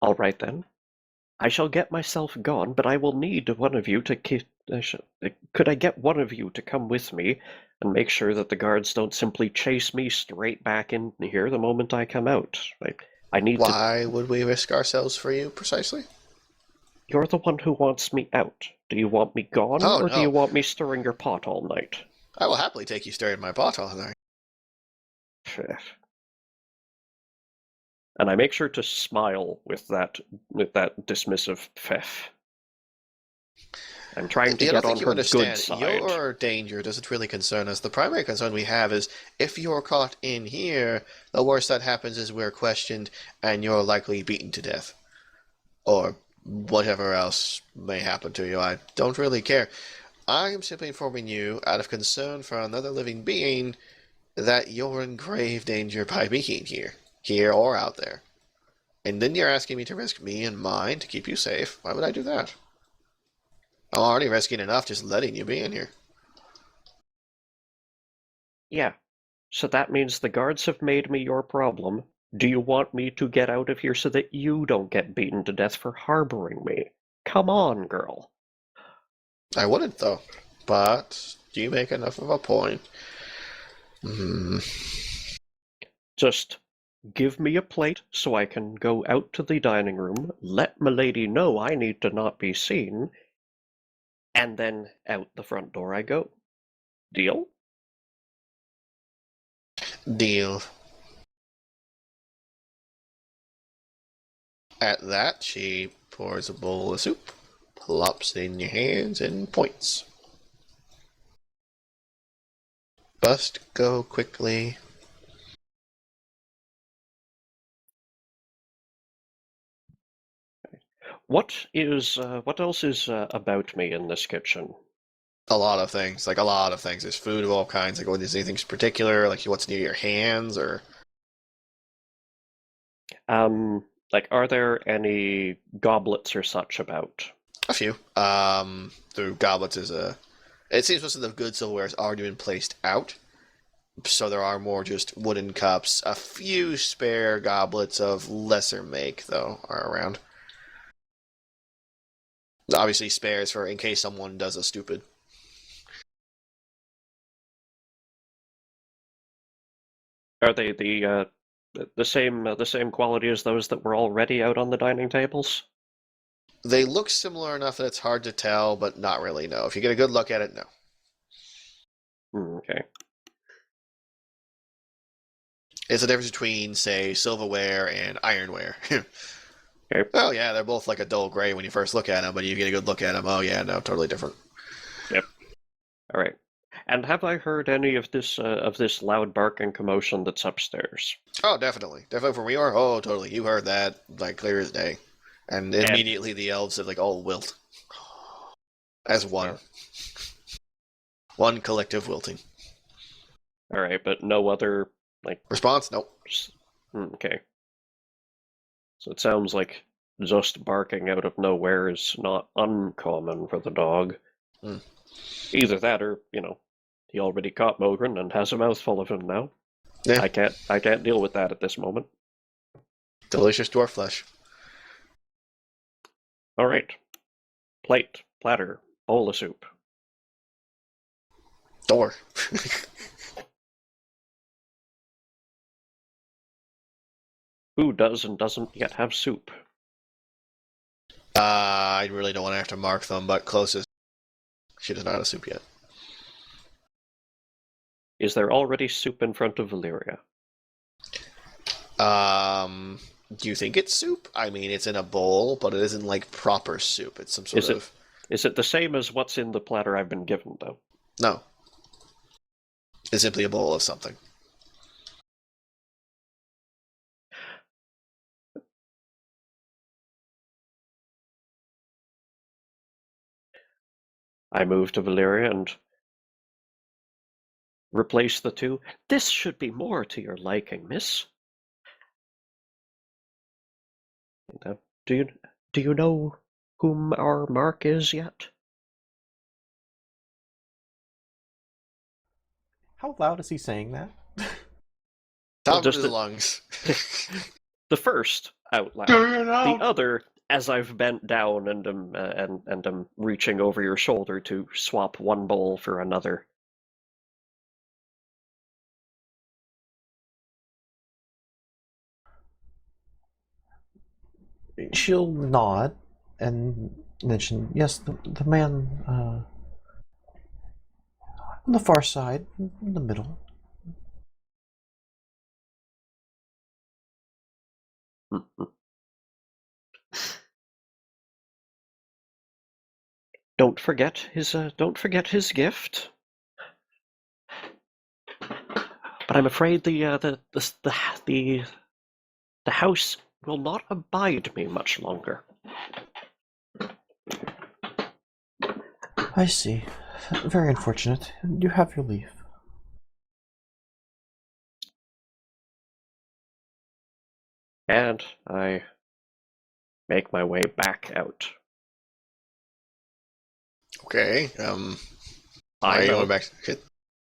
All right then. I shall get myself gone, but I will need one of you to could I get one of you to come with me and make sure that the guards don't simply chase me straight back in here the moment I come out? I need to. Why would we risk ourselves for you, precisely? You're the one who wants me out. Do you want me gone, Oh, or do you no. want me stirring your pot all night? I will happily take you stirring my pot all night. And I make sure to smile with that dismissive pfeff. I'm trying to I get don't on think you her understand. good side. Your danger doesn't really concern us. The primary concern we have is if you're caught in here, the worst that happens is we're questioned and you're likely beaten to death. Or whatever else may happen to you. I don't really care. I am simply informing you, out of concern for another living being, that you're in grave danger by being here or out there. And then you're asking me to risk me and mine to keep you safe. Why would I do that? I'm already risking enough just letting you be in here. Yeah, so that means the guards have made me your problem. Do you want me to get out of here so that you don't get beaten to death for harboring me? Come on, girl. I wouldn't, though. But you make enough of a point. Just give me a plate so I can go out to the dining room, let milady know I need to not be seen, and then out the front door I go. Deal? Deal. At that, she pours a bowl of soup, plops it in your hands, and points. Must go quickly. What else is about me in this kitchen? A lot of things. Like, a lot of things. There's food of all kinds. Like, is anything particular? Like, what's near your hands? Or Are there any goblets or such about? a few. The goblets is a... It seems most of the good silverware has already been placed out. So there are more just wooden cups. A few spare goblets of lesser make, though, are around. Obviously spares for in case someone does a stupid. Are they the same quality as those that were already out on the dining tables? They look similar enough that it's hard to tell, but not really, no. If you get a good look at it, no. Okay. It's the difference between, say, silverware and ironware. Okay. Oh, yeah, they're both like a dull gray when you first look at them, but you get a good look at them. Oh, yeah, no, totally different. Yep. All right. And have I heard any of this loud barking commotion that's upstairs? Oh, definitely. Definitely from where you are. Oh, totally. You heard that, like, clear as day. And immediately the elves have, like, all wilt. As one. Yeah. One collective wilting. All right, but no other, Response? Nope. Okay. So it sounds like just barking out of nowhere is not uncommon for the dog. Hmm. Either that or, he already caught Mogren and has a mouthful of him now. Yeah. I can't deal with that at this moment. Delicious dwarf flesh. All right. Plate, platter, bowl of soup. Door. Who does and doesn't yet have soup? I really don't want to have to mark them, but closest. She does not have soup yet. Is there already soup in front of Valyria? Do you think it's soup? I mean, it's in a bowl, but it isn't like proper soup. It's some sort of... Is it the same as what's in the platter I've been given, though? No. It's simply a bowl of something. I move to Valyria and replace the two. This should be more to your liking, miss. Do you know whom our mark is yet? How loud is he saying that? Top just of his a- lungs. The first out loud. Do you know? The other, as I've bent down and am reaching over your shoulder to swap one bowl for another. She'll nod and mention, yes, the man on the far side, in the middle. Don't forget his gift. But I'm afraid the house will not abide me much longer. I see. Very unfortunate. You have your leave. And I make my way back out. Okay. I are you know. going back? Okay.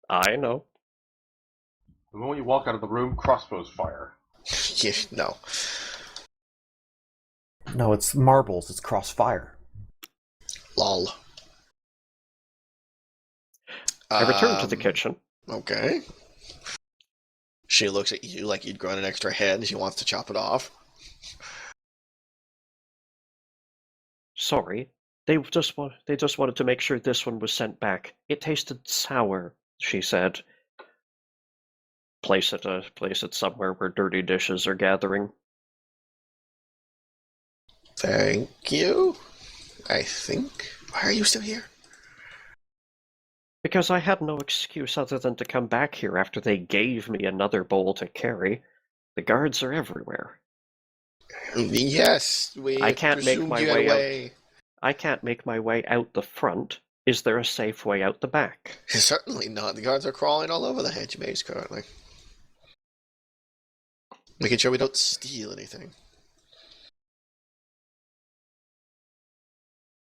I know. The moment you walk out of the room, crossbows fire. Yeah, no. No, it's marbles. It's crossfire. Lol. I return to the kitchen. Okay. She looks at you like you'd grown an extra head and she wants to chop it off. Sorry. They just wanted to make sure this one was sent back. It tasted sour, she said. Place it somewhere where dirty dishes are gathering. Thank you. I think. Why are you still here? Because I had no excuse other than to come back here after they gave me another bowl to carry. The guards are everywhere. Yes, we I can't make presumed my you had way a out. way. I can't make my way out the front. Is there a safe way out the back? Certainly not. The guards are crawling all over the hedge maze currently. Making sure we don't steal anything.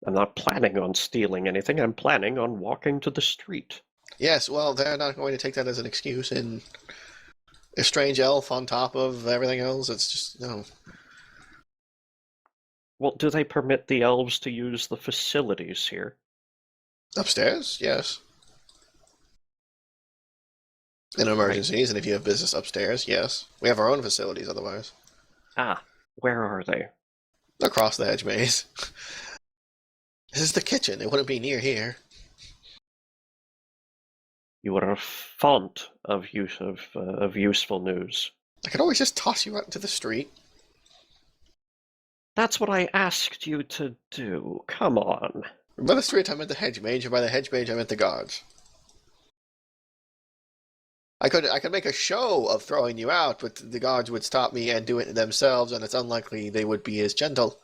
I'm not planning on stealing anything. I'm planning on walking to the street. Yes, well, they're not going to take that as an excuse. And a strange elf on top of everything else, it's just, no. Well, do they permit the elves to use the facilities here? Upstairs, yes. In emergencies, and if you have business upstairs, yes. We have our own facilities otherwise. Ah, where are they? Across the hedge maze. This is the kitchen. It wouldn't be near here. You are a font of useful news. I could always just toss you out into the street. That's what I asked you to do. Come on. By the street, I meant the hedge mage, and by the hedge mage, I meant the guards. I could make a show of throwing you out, but the guards would stop me and do it themselves, and it's unlikely they would be as gentle.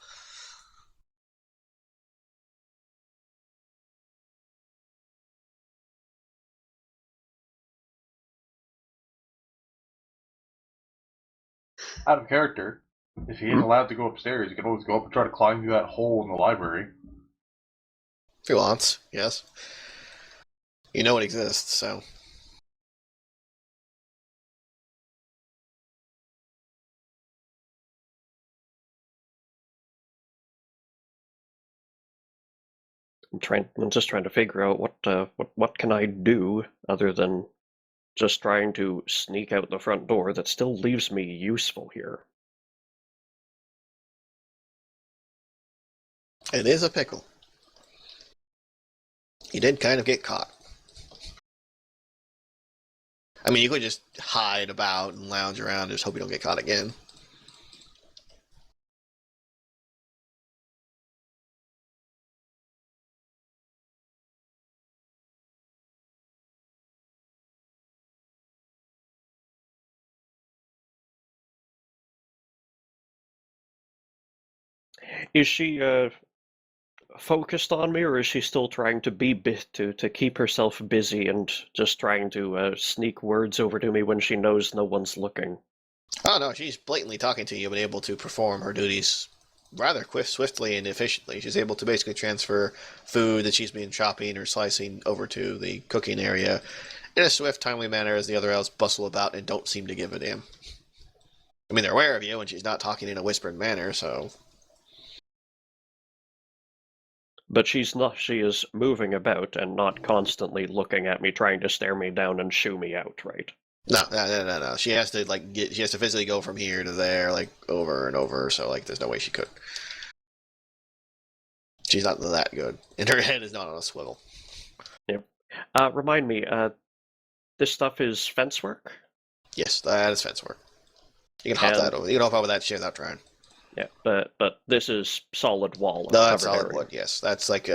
Out of character, if he is allowed to go upstairs, he can always go up and try to climb through that hole in the library. If he wants, yes. You know it exists, so. I'm just trying to figure out what can I do other than just trying to sneak out the front door that still leaves me useful here. It is a pickle. You did kind of get caught. I mean, you could just hide about and lounge around and just hope you don't get caught again. Is she focused on me, or is she still trying to to keep herself busy and just trying to sneak words over to me when she knows no one's looking? Oh no, she's blatantly talking to you, but able to perform her duties rather swiftly and efficiently. She's able to basically transfer food that she's been chopping or slicing over to the cooking area in a swift, timely manner as the other elves bustle about and don't seem to give a damn. I mean, they're aware of you, and she's not talking in a whispered manner, so... But she is moving about and not constantly looking at me, trying to stare me down and shoo me out, right? No. She has to, like, she has to physically go from here to there, like, over and over, so, like, there's no way she could. She's not that good. And her head is not on a swivel. Yep. Remind me, this stuff is fence work? Yes, that is fence work. You can hop that over. You can hop over that shit without trying. Yeah, but this is solid wall. No, that's solid area. wood, yes. That's like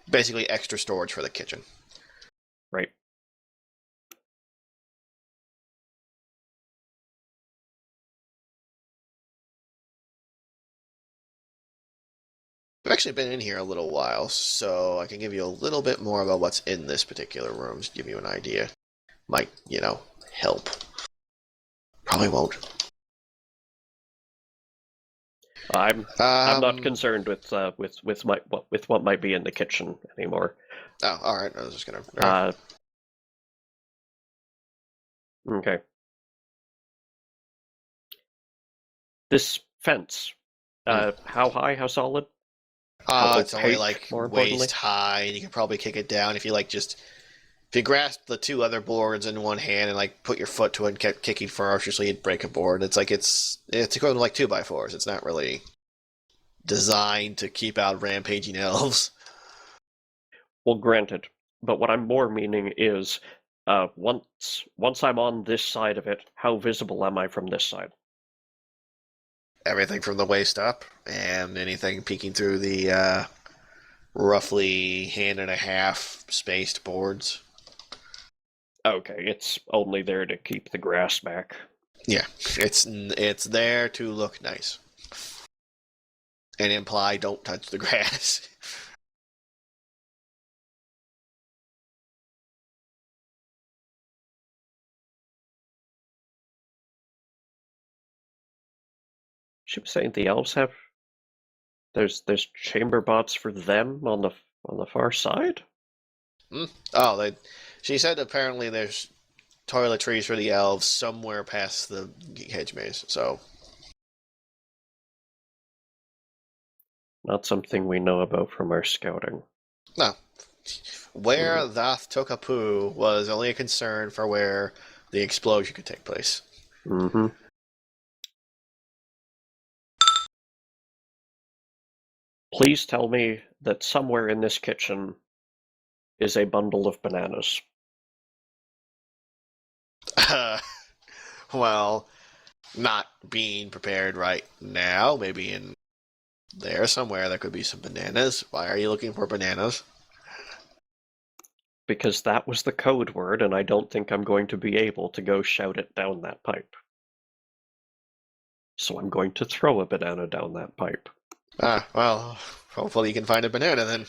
basically extra storage for the kitchen. Right. I've actually been in here a little while, so I can give you a little bit more about what's in this particular room to give you an idea. Might, help. Probably won't. I'm not concerned with what might be in the kitchen anymore. Oh, all right. I was just gonna. Okay. This fence, how high? How solid? It's only like waist high, and you can probably kick it down if you if you grasp the two other boards in one hand and like put your foot to it and kept kicking ferociously, you'd break a board. It's equivalent to like 2x4s. It's not really designed to keep out rampaging elves. Well, granted, but what I'm more meaning is, once I'm on this side of it, how visible am I from this side? Everything from the waist up, and anything peeking through the roughly hand and a half spaced boards. Okay, it's only there to keep the grass back. Yeah, it's there to look nice. And imply don't touch the grass. She was saying the elves have there's chamber bots for them on the far side? Oh, she said apparently there's toiletries for the elves somewhere past the hedge maze, so Not something we know about from our scouting. no. Where Thath took a poo was only a concern for where the explosion could take place. Mm-hmm. Please tell me that somewhere in this kitchen is a bundle of bananas. Well, not being prepared right now. Maybe in there somewhere there could be some bananas. Why are you looking for bananas? Because that was the code word, and I don't think I'm going to be able to go shout it down that pipe. So I'm going to throw a banana down that pipe. Well, hopefully you can find a banana then.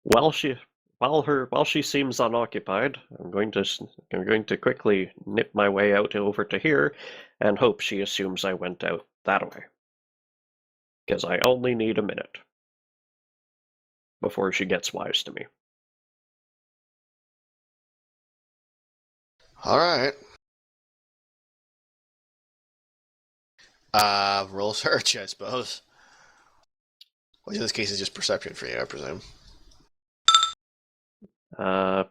While she seems unoccupied, I'm going to quickly nip my way out over to here, and hope she assumes I went out that way. Because I only need a minute before she gets wise to me. All right. Roll search, I suppose. Which in this case is just perception for you, I presume. +0,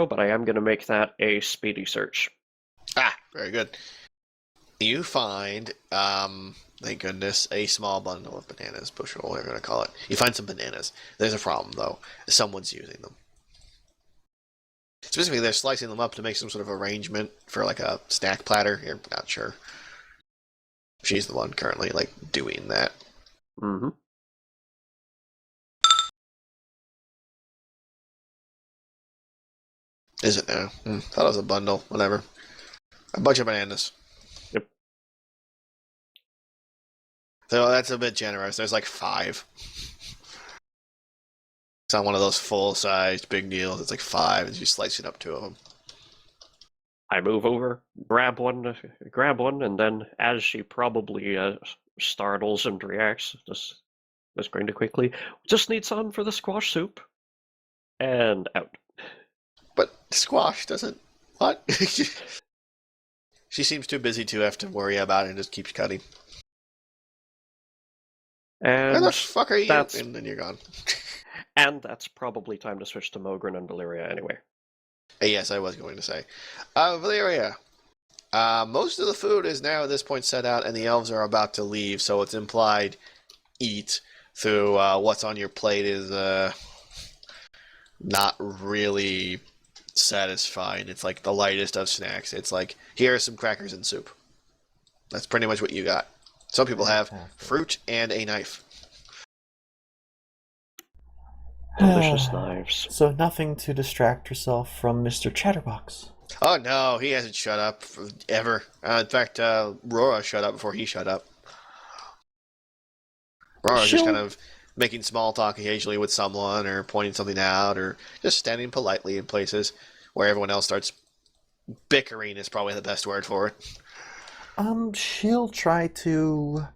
but I am going to make that a speedy search. Very good. You find, thank goodness, a small bundle of bananas, bushel, whatever you're going to call it. You find some bananas. There's a problem, though. Someone's using them. Specifically, they're slicing them up to make some sort of arrangement for, like, a snack platter. You're not sure. She's the one currently, doing that. Mm-hmm. Is it now? Thought it was a bundle. Whatever. A bunch of bananas. Yep. So that's a bit generous. There's 5. It's not one of those full-sized big deals. It's 5, and she's slicing up 2 of them. I move over, grab one, and then as she probably startles and reacts, just going to quickly, just need some for the squash soup, and out. But squash doesn't... What? She seems too busy to have to worry about it and just keeps cutting. Where And the fuck are you? that's- And then you're gone. and that's probably time to switch to Mogren and Valyria anyway. Yes, I was going to say. Valyria. Most of the food is now at this point set out, and the elves are about to leave, so it's implied eat through what's on your plate is not really satisfying. It's like the lightest of snacks. It's like, here are some crackers and soup. That's pretty much what you got. Some people have fruit and a knife. Delicious knives. So nothing to distract herself from Mr. Chatterbox. Oh no, he hasn't shut up ever. In fact, Rora shut up before he shut up. Rora's just kind of making small talk occasionally with someone, or pointing something out, or just standing politely in places where everyone else starts bickering is probably the best word for it. She'll try to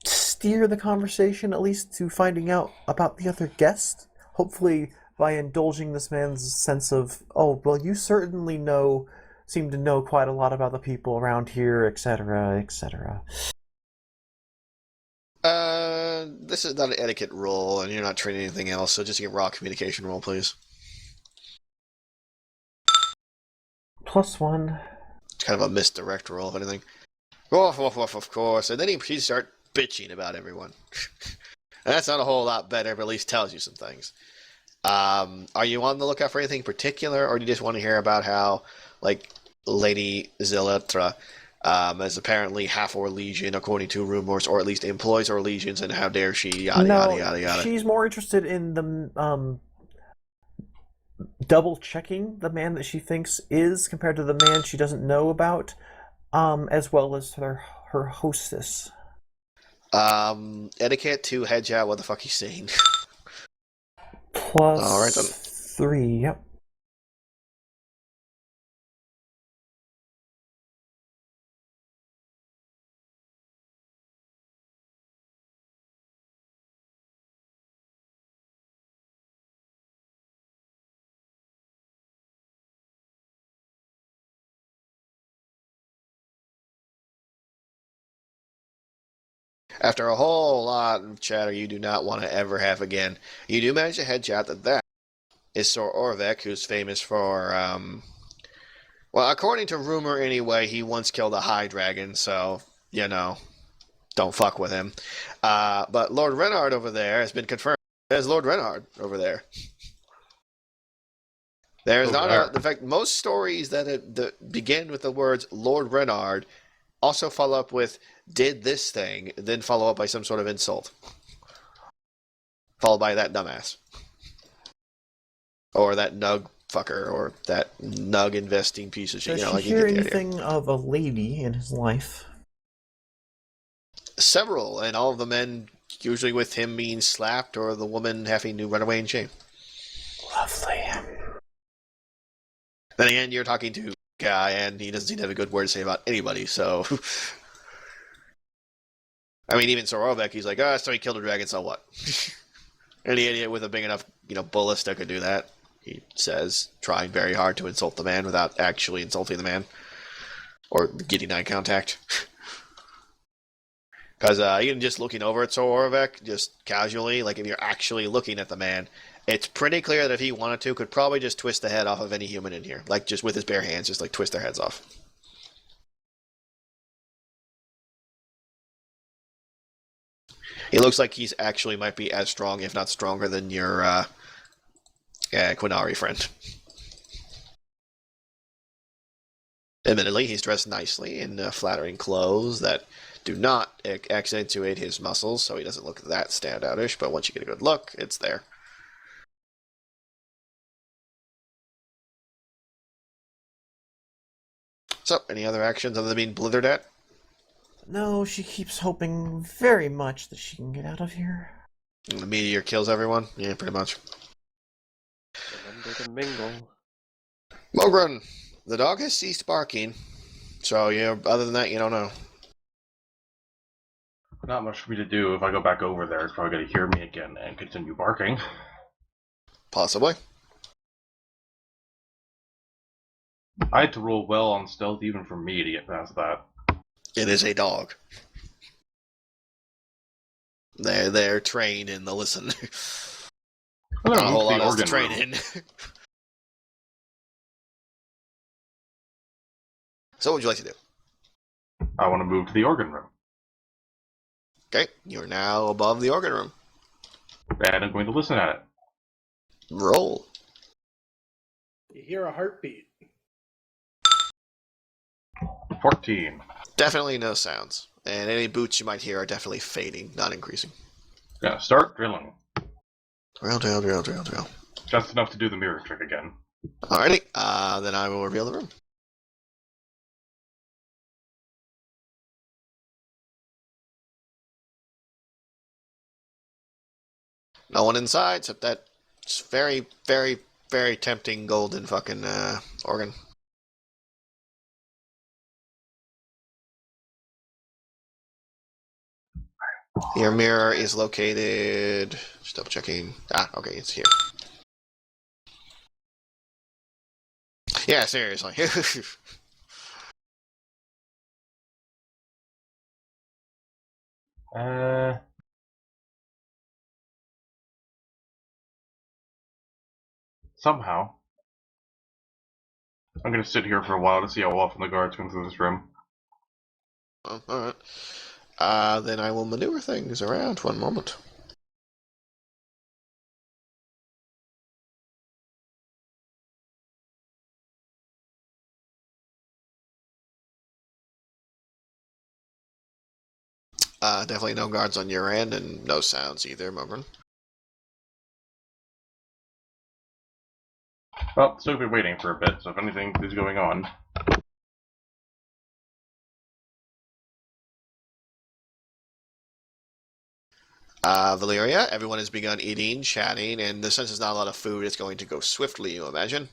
steer the conversation, at least to finding out about the other guest. Hopefully by indulging this man's sense of, oh, well, you certainly seem to know quite a lot about the people around here, etc., etc. This is not an etiquette roll, and you're not training anything else, so just get raw communication roll, please. +1. It's kind of a misdirect roll, if anything. Of course. And then he start bitching about everyone. And that's not a whole lot better, but at least tells you some things. Are you on the lookout for anything particular, or do you just want to hear about how, like, Lady Zilatra is apparently half Orlesian, according to rumors, or at least employs Orlesians, and how dare she, yada, yada, yada, yada. She's more interested in the double-checking the man that she thinks is compared to the man she doesn't know about, as well as her hostess. Etiquette to hedge out what the fuck he's saying. All right, then. +3, yep. After a whole lot of chatter you do not want to ever have again, you do manage to hedge out that is Sir Orvek, who's famous for, well, according to rumor anyway, he once killed a high dragon, so, don't fuck with him. But Lord Renard over there has been confirmed as Lord Renard over there. There's in fact, most stories that begin with the words Lord Renard also follow up with did this thing, then follow up by some sort of insult. Followed by that dumbass. Or that nug fucker, or that nug investing piece of shit. Does she hear anything of a lady in his life? Several, and all of the men usually with him being slapped, or the woman having to run away in shame. Lovely. Then again, you're talking to a guy, and he doesn't seem to have a good word to say about anybody, so... I mean, even Sir Orvek, he's like, so he killed a dragon, so what? Any idiot with a big enough, ballista could do that, he says, trying very hard to insult the man without actually insulting the man. Or getting eye contact. Because even just looking over at Sir Orvek, just casually, like if you're actually looking at the man, it's pretty clear that if he wanted to, could probably just twist the head off of any human in here. Like, just with his bare hands, just like twist their heads off. He looks like he's actually might be as strong, if not stronger, than your Quinari friend. Admittedly, he's dressed nicely in flattering clothes that do not accentuate his muscles, so he doesn't look that standoutish, but once you get a good look, it's there. So, any other actions other than being blithered at? No, she keeps hoping very much that she can get out of here. The meteor kills everyone? Yeah, pretty much. Remember to mingle. Mogren, the dog has ceased barking, so, other than that, you don't know. Not much for me to do. If I go back over there, it's probably going to hear me again and continue barking. Possibly. I had to roll well on stealth even for me to get past that. It is a dog. They're trained in the listen. I'm Not gonna a move whole to lot the else to organ train room. in. So what would you like to do? I want to move to the organ room. Okay, you're now above the organ room. And I'm going to listen at it. Roll. You hear a heartbeat. 14. Definitely no sounds. And any boots you might hear are definitely fading, not increasing. Gonna start drilling. Drill. Just enough to do the mirror trick again. Alrighty, then I will reveal the room. No one inside except that very, very, very tempting golden fucking organ. Your mirror is located. Just double checking. Okay, it's here. Yeah, seriously. Somehow. I'm gonna sit here for a while to see how often the guards come through this room. Oh, alright. Then I will maneuver things around. One moment. Definitely no guards on your end, and no sounds either, Mumble. Well, still be waiting for a bit, so if anything is going on. Valyria, everyone has begun eating, chatting, and since there's not a lot of food, it's going to go swiftly, you imagine.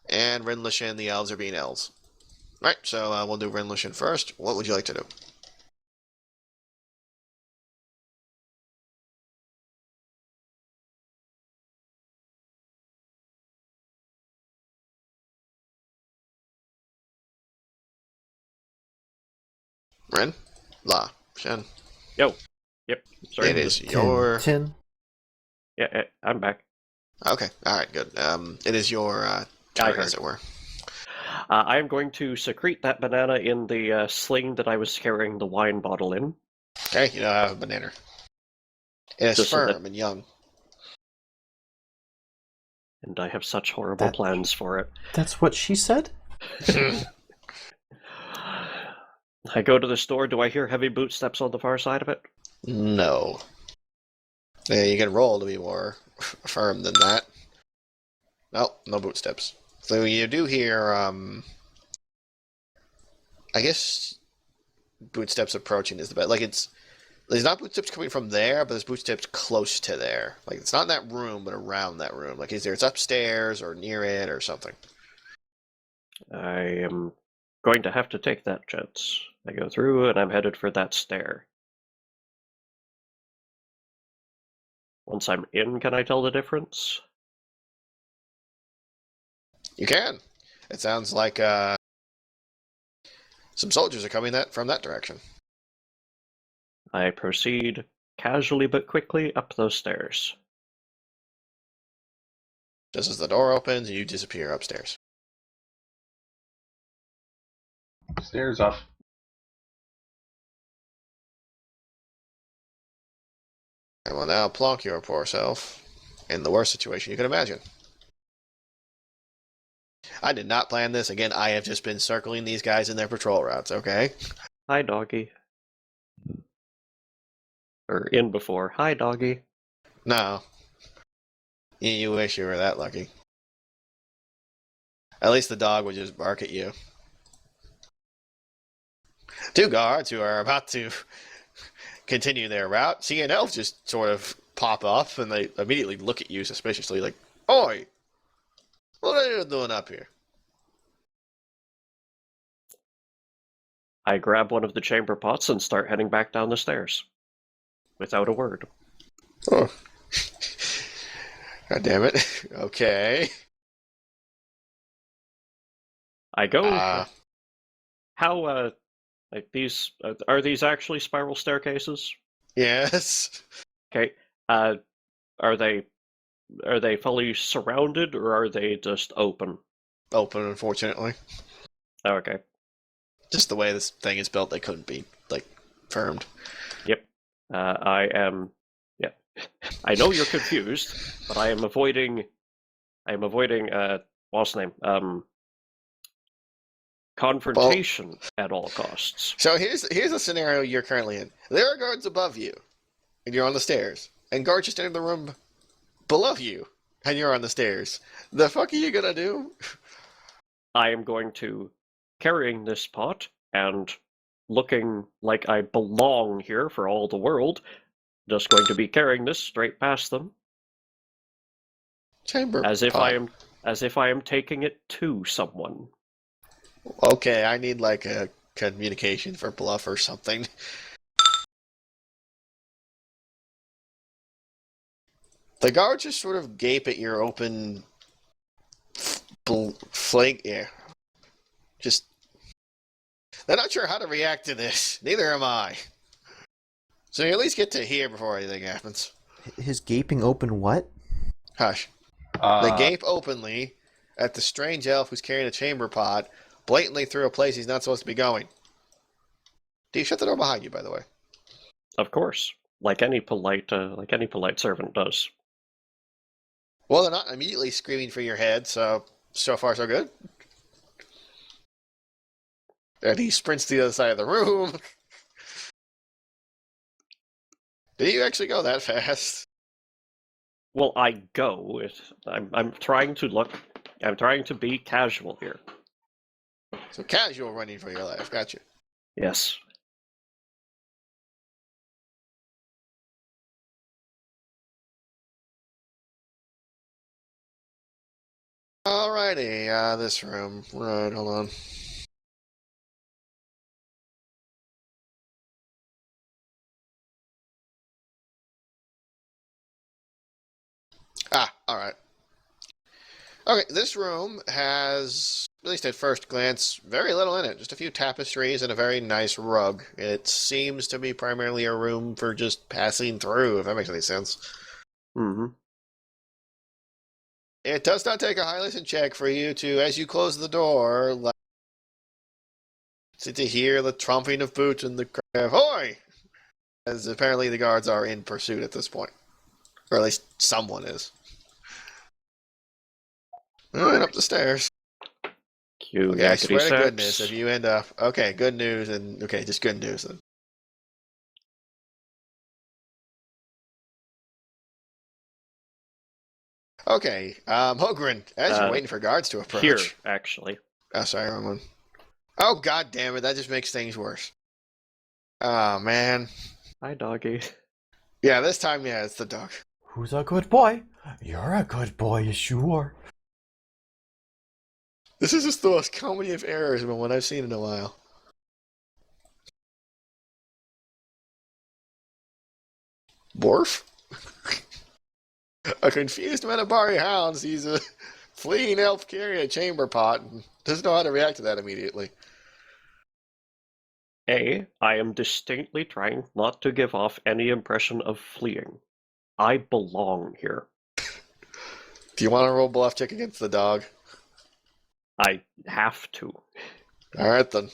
And Rinlish and the elves are being elves. Right, so we'll do Rinlish first. What would you like to do? Rin? La. Shen. Yo. Yep. Sorry. It is your... 10. Yeah, I'm back. Okay, alright, good. It is your I turn, heard. as it were. I am going to secrete that banana in the sling that I was carrying the wine bottle in. Okay, you now have a banana. It is Just so firm and young. And I have such horrible plans for it. That's what she said? I go to the store. Do I hear heavy bootsteps on the far side of it? No. Yeah, you can roll to be more firm than that. No bootsteps. So you do hear, I guess bootsteps approaching is the best. Like, there's not bootsteps coming from there, but there's bootsteps close to there. Like, it's not in that room, but around that room. Like, it's upstairs or near it or something. I am going to have to take that chance. I go through and I'm headed for that stair. Once I'm in, can I tell the difference? You can. It sounds like some soldiers are coming from that direction. I proceed casually but quickly up those stairs. Just as the door opens, and you disappear upstairs. Stairs up. And will now plonk your poor self in the worst situation you can imagine. I did not plan this. Again, I have just been circling these guys in their patrol routes, okay? Hi, doggy. Or in before. Hi, doggy. No. You wish you were that lucky. At least the dog would just bark at you. Two guards who are about to continue their route see an elf just sort of pop up, and they immediately look at you suspiciously like, "Oi! What are you doing up here?" I grab one of the chamber pots and start heading back down the stairs. Without a word. Oh. God damn it. Okay. I go. Uh, How like these are these actually spiral staircases? yes. Okay. Are they fully surrounded or are they just open? Open, unfortunately. Okay. Just the way this thing is built, they couldn't be, like, firmed. Yep. I am. Yeah. I know you're confused, but I am avoiding. What's the name? Confrontation at all costs. So here's a scenario you're currently in. There are guards above you, and you're on the stairs. And guards just entered the room below you, and you're on the stairs. The fuck are you gonna do? I am going to carrying this pot and looking like I belong here for all the world. Just going to be carrying this straight past them, Chamber as if pot. I am taking it to someone. Okay, I need like a communication for bluff or something. The guards just sort of gape at your open flank. Yeah. Just. They're not sure how to react to this. Neither am I. So you at least get to hear before anything happens. His gaping open what? Hush. They gape openly at the strange elf who's carrying a chamber pot, blatantly through a place he's not supposed to be going. Do you shut the door behind you, by the way? Of course, like any polite servant does. Well, they're not immediately screaming for your head, so far so good. And he sprints to the other side of the room. Did you actually go that fast? Well, I go. I'm trying to look. I'm trying to be casual here. So casual running for your life. Gotcha. Yes. Alrighty, this room. Right, hold on. Alright. Okay, this room has, at least at first glance, very little in it. Just a few tapestries and a very nice rug. It seems to be primarily a room for just passing through, if that makes any sense. Mm-hmm. It does not take a high listen check for you to, as you close the door, to hear the tromping of boots and the cry of "Hoy!" As apparently the guards are in pursuit at this point. Or at least someone is. Alright, up the stairs. Cue Okay, I swear to sex. goodness, if you end up... Okay, good news, and... Okay, just good news, then. Okay, Hogren, as you're waiting for guards to approach... Here, actually. Oh, sorry, wrong one. Oh, god damn it, that just makes things worse. Oh, man. Hi, doggy. Yeah, this time, yeah, it's the dog. Who's a good boy? You're a good boy, yes you are. This is just the most comedy of errors one I've seen in a while. Borf? A confused Menabari hound sees a fleeing elf carrying a chamber pot and doesn't know how to react to that immediately. I am distinctly trying not to give off any impression of fleeing. I belong here. Do you want to roll bluff check against the dog? I have to. Alright then.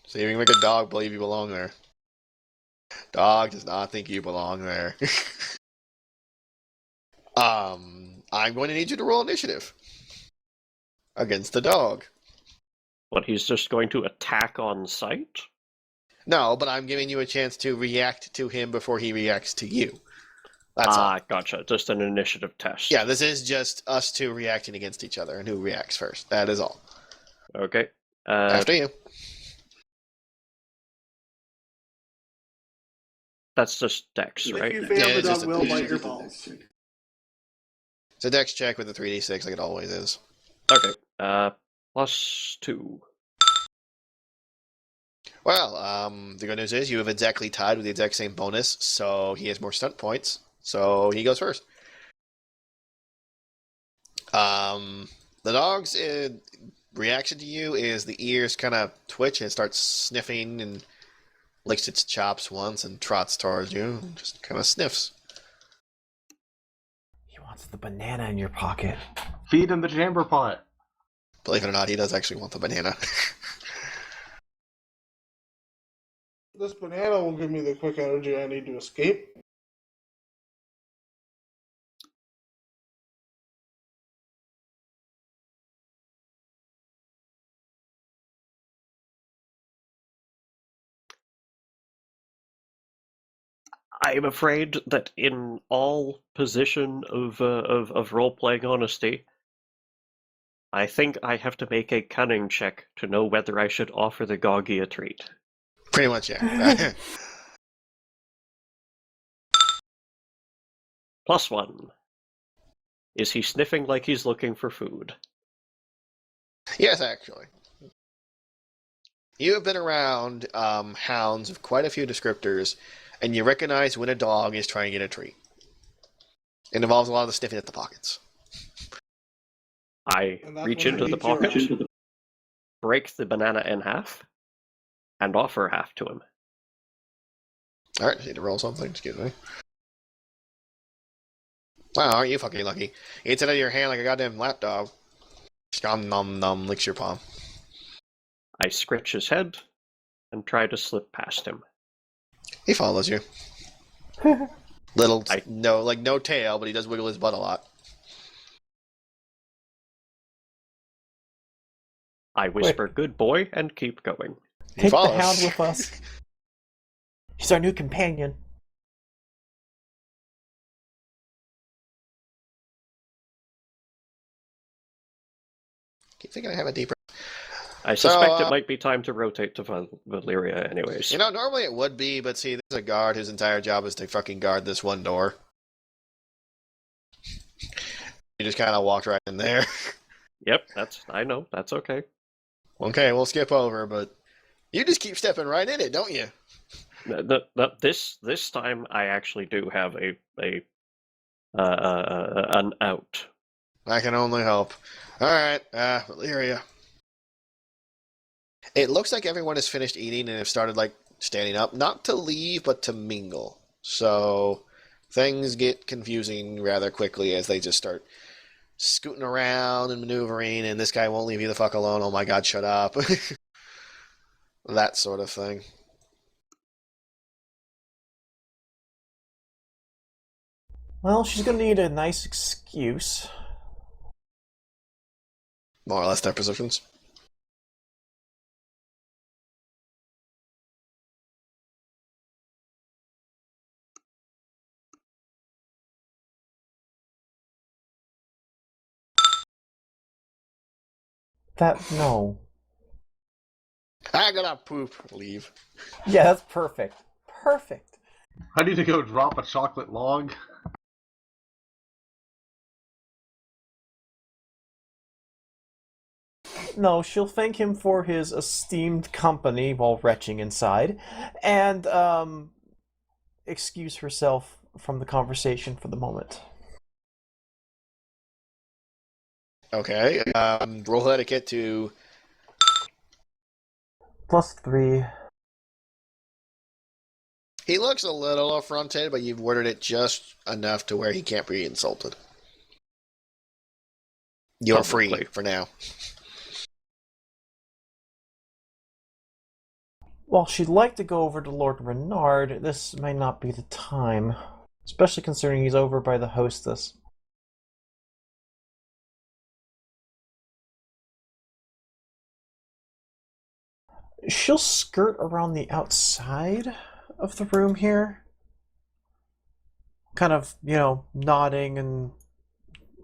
See if you can make a dog believe you belong there. Dog does not think you belong there. I'm going to need you to roll initiative. Against the dog. But he's just going to attack on sight? No, but I'm giving you a chance to react to him before he reacts to you. That's all. Gotcha. Just an initiative test. Yeah, this is just us two reacting against each other and who reacts first. That is all. Okay. After you. That's just dex, If right? you fail, Yeah, the it's just dog a will dex bite check. your balls. It's a dex check with a 3d6 like it always is. Okay. +2. Well, the good news is you have exactly tied with the exact same bonus, so he has more stunt points, so he goes first. The dogs, reaction to you is the ears kind of twitch and it starts sniffing and licks its chops once and trots towards you and just kind of sniffs. He wants the banana in your pocket. Feed him the chamber pot. Believe it or not, he does actually want the banana. This banana will give me the quick energy I need to escape. I'm afraid that in all position of role-playing honesty, I think I have to make a cunning check to know whether I should offer the Goggy a treat. Pretty much, yeah. +1. Is he sniffing like he's looking for food? Yes, actually. You have been around hounds of quite a few descriptors, and you recognize when a dog is trying to get a treat. It involves a lot of the sniffing at the pockets. I And that's reach when into I the beat you pocket, up. break the banana in half, and offer half to him. Alright, I need to roll something, excuse me. Wow, aren't you fucking lucky? He eats it out of your hand like a goddamn lapdog. Nom nom nom, licks your palm. I scratch his head and try to slip past him. He follows you. No tail, but he does wiggle his butt a lot. I whisper, "Good boy," and keep going. He Take the follows. hound with us. He's our new companion. Keep thinking I have a deeper. I suspect it might be time to rotate to Valyria anyways. You know, normally it would be, but see, there's a guard whose entire job is to fucking guard this one door. You just kind of walked right in there. Yep, I know, that's okay. Okay, we'll skip over, but you just keep stepping right in it, don't you? This time I actually do have an out. I can only hope. Alright, Valyria. It looks like everyone has finished eating and have started, standing up. Not to leave, but to mingle. So, things get confusing rather quickly as they just start scooting around and maneuvering, and this guy won't leave you the fuck alone. Oh my god, shut up. That sort of thing. Well, she's gonna need a nice excuse. More or less their positions. No. I gotta poop. Leave. Yeah, that's perfect. Perfect. I need to go drop a chocolate log. No, she'll thank him for his esteemed company while retching inside, and excuse herself from the conversation for the moment. Okay. Roll etiquette to... +3. He looks a little affronted, but you've worded it just enough to where he can't be insulted. You're Publicly. free for now. While she'd like to go over to Lord Renard, this may not be the time, especially considering he's over by the hostess. She'll skirt around the outside of the room here, kind of, nodding and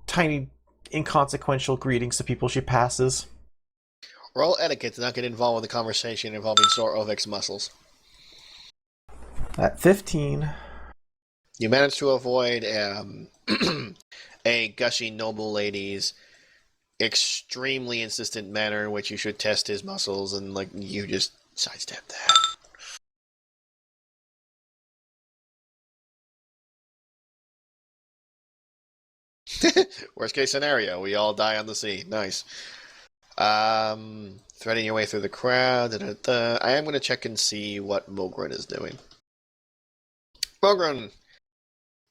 tiny inconsequential greetings to people she passes. Roll etiquette to not get involved with a conversation involving Sor Ovik's muscles. At 15. You manage to avoid a gushing noble lady's extremely insistent manner in which you should test his muscles, and you just sidestep that. Worst case scenario, we all die on the sea. Nice. Threading your way through the crowd. I am going to check and see what Mogren is doing. Mogren,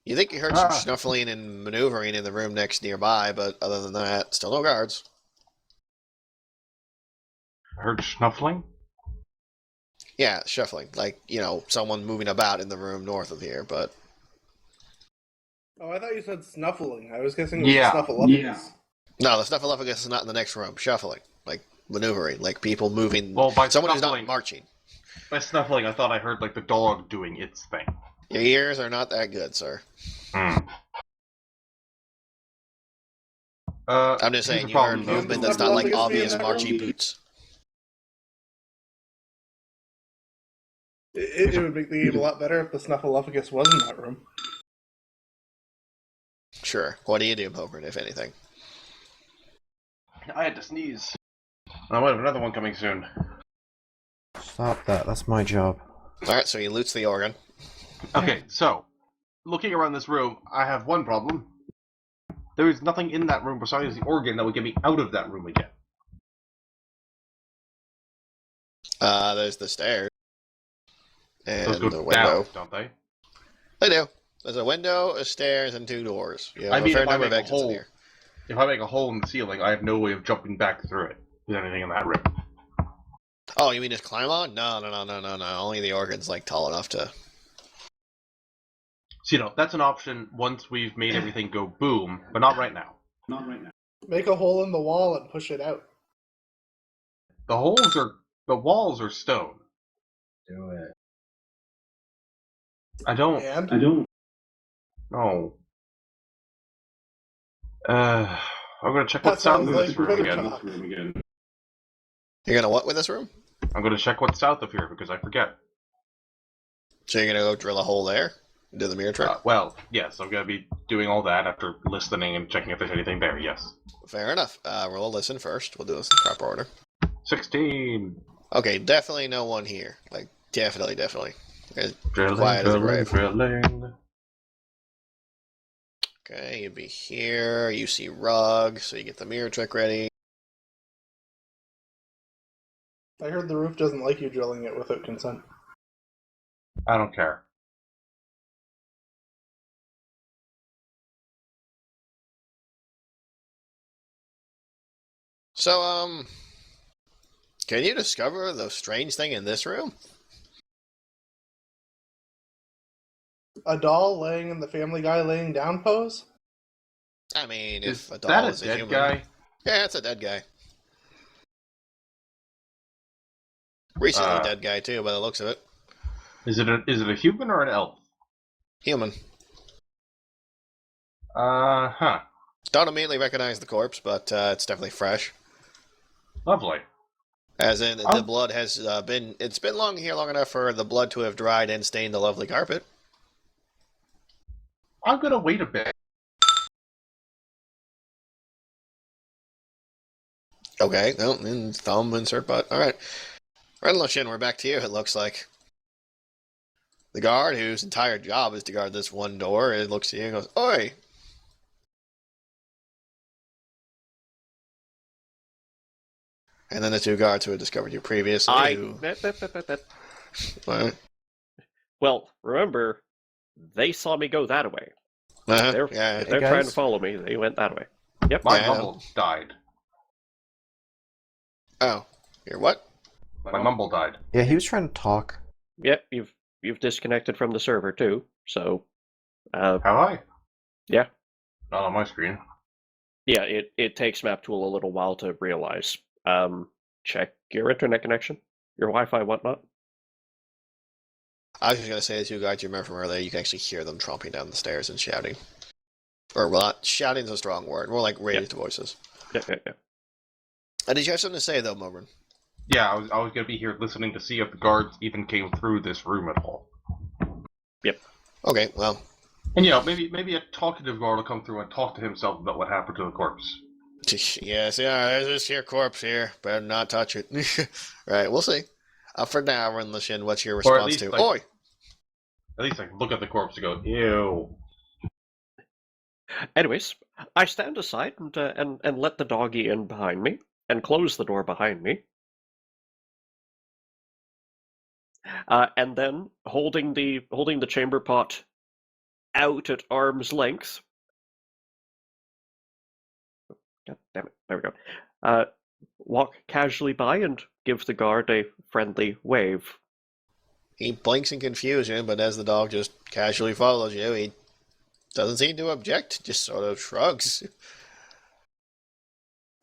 you think you heard some snuffling and maneuvering in the room nearby, but other than that, still no guards. I heard snuffling? Yeah, shuffling. Like, someone moving about in the room north of here, but... Oh, I thought you said snuffling. I was guessing it was Yeah. snuffleupagus. Yeah. No, the snuffleupagus is not in the next room. Shuffling. Like, maneuvering. Like, people moving... Well, by someone who's snuffling, not marching. by snuffling, I thought I heard, like, the dog doing its thing. Your ears are not that good, sir. I'm I'm just saying, you heard though. movement that's not like Snuffleupagus obvious being that marchy room? boots. It would make the game a lot better if the snuffleupagus was in that room. Sure. What do you do, Mogren, if anything? I had to sneeze. I might have another one coming soon. Stop that. That's my job. Alright, so he loots the organ. Okay, so, looking around this room, I have one problem. There is nothing in that room besides the organ that would get me out of that room again. There's the stairs. And Those go the window. down, don't they? They do. There's a window, a stairs, and 2 doors. You have I mean, a fair if I number of make a exits in hole, here. if I make a hole in the ceiling, I have no way of jumping back through it. Is there anything in that room? Oh, you mean just climb on? No. Only the organ's like tall enough to... So, that's an option once we've made everything go boom, but not right now. Make a hole in the wall and push it out. The walls are stone. Do it. I don't know. I'm gonna check That what's south sounds of like this room better again. talk. You're gonna what with this room? I'm gonna check what's south of here because I forget. So you're gonna go drill a hole there? Do the mirror trick? Well, yes, I'm gonna be doing all that after listening and checking if there's anything there, yes. Fair enough. We'll listen first. We'll do this in proper order. 16. Okay, definitely no one here. Like, definitely. It's Drilling, quiet as a grave. drilling. Okay, you'd be here. You see rug, so you get the mirror trick ready. I heard the roof doesn't like you drilling it without consent. I don't care. So, can you discover the strange thing in this room? A doll laying in the Family Guy laying down pose? I mean, Is if a doll that is a a dead human... guy? Yeah, it's a dead guy. Recently dead guy, too, by the looks of it. Is it a human or an elf? Human. Huh. Don't immediately recognize the corpse, but it's definitely fresh. Lovely. As in, the blood has been... It's been long enough for the blood to have dried and stained the lovely carpet. I'm gonna wait a bit. Okay, no, thumb, insert butt. Alright. Renlushin, we're back to you, it looks like. The guard, whose entire job is to guard this one door, it looks at you and goes, "Oi!" And then the 2 guards who had discovered you previously. What? Well, remember, they saw me go that way. Uh-huh. They're Hey, trying to guys. follow me. They went that way. Yep. My Yeah. mumble died. Oh. You're what? My mumble died. Yeah, he was trying to talk. Yep. You've disconnected from the server too. So, Have I? yeah. Not on my screen. Yeah. It takes MapTool a little while to realize. Check your internet connection, your Wi-Fi, whatnot. I was just going to say the 2 guards you remember from earlier, you can actually hear them tromping down the stairs and shouting. Or, well, not shouting is a strong word. More like raised voices. Yeah. Did you have something to say, though, Mobrin? Yeah, I was gonna be here listening to see if the guards even came through this room at all. Yep. Okay, well. And maybe a talkative guard will come through and talk to himself about what happened to the corpse. Yes, there's this here corpse here. Better not touch it. Right, we'll see. For now, Renlushin, what's your Or at response least, to? Oi! At least I can look at the corpse and go, ew. Anyways, I stand aside and let the doggy in behind me. and close the door behind me. And then holding the chamber pot out at arm's length. God damn it! There we go. Walk casually by and give the guard a friendly wave. He blinks in confusion, but as the dog just casually follows you, he doesn't seem to object, just sort of shrugs.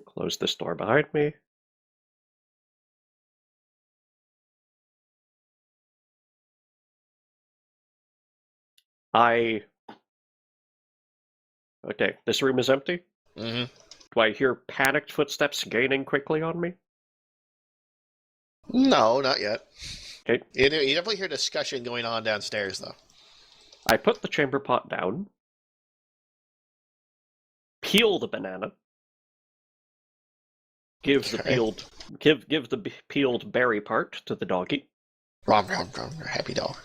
Close this door behind me. Okay, this room is empty. Mm-hmm. Do I hear panicked footsteps gaining quickly on me? No, not yet. Okay. You definitely hear discussion going on downstairs, though. I put the chamber pot down, peel the banana, give the peeled berry part to the doggy, Rom, happy dog.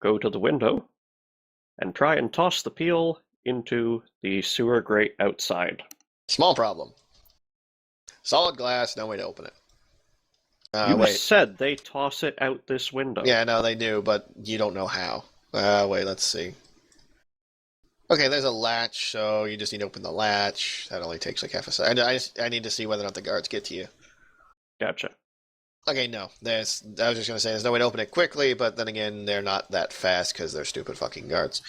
go to the window, and try and toss the peel into the sewer grate outside. Small problem. Solid glass, no way to open it. You wait. said they toss it out this window. Yeah, no, they do, but you don't know how. Wait, let's see. Okay, there's a latch, so you just need to open the latch. That only takes like half a second. I need to see whether or not the guards get to you. Gotcha. Okay, no. I was just going to say there's no way to open it quickly, but then again, they're not that fast because they're stupid fucking guards.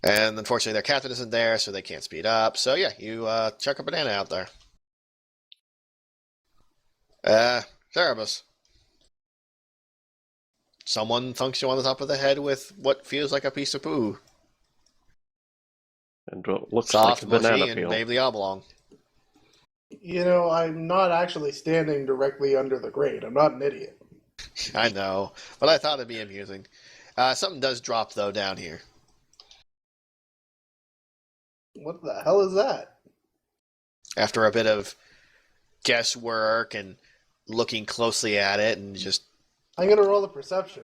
And unfortunately, their captain isn't there, so they can't speed up. So yeah, you chuck a banana out there. Cerebus. Someone thunks you on the top of the head with what feels like a piece of poo. And what looks Soft, like a banana mushy, and peel. vaguely oblong. You know, I'm not actually standing directly under the grate. I'm not an idiot. I know, but I thought it'd be amusing. Something does drop, though, down here. What the hell is that? After a bit of guesswork and looking closely at it and just... I'm gonna roll the perception.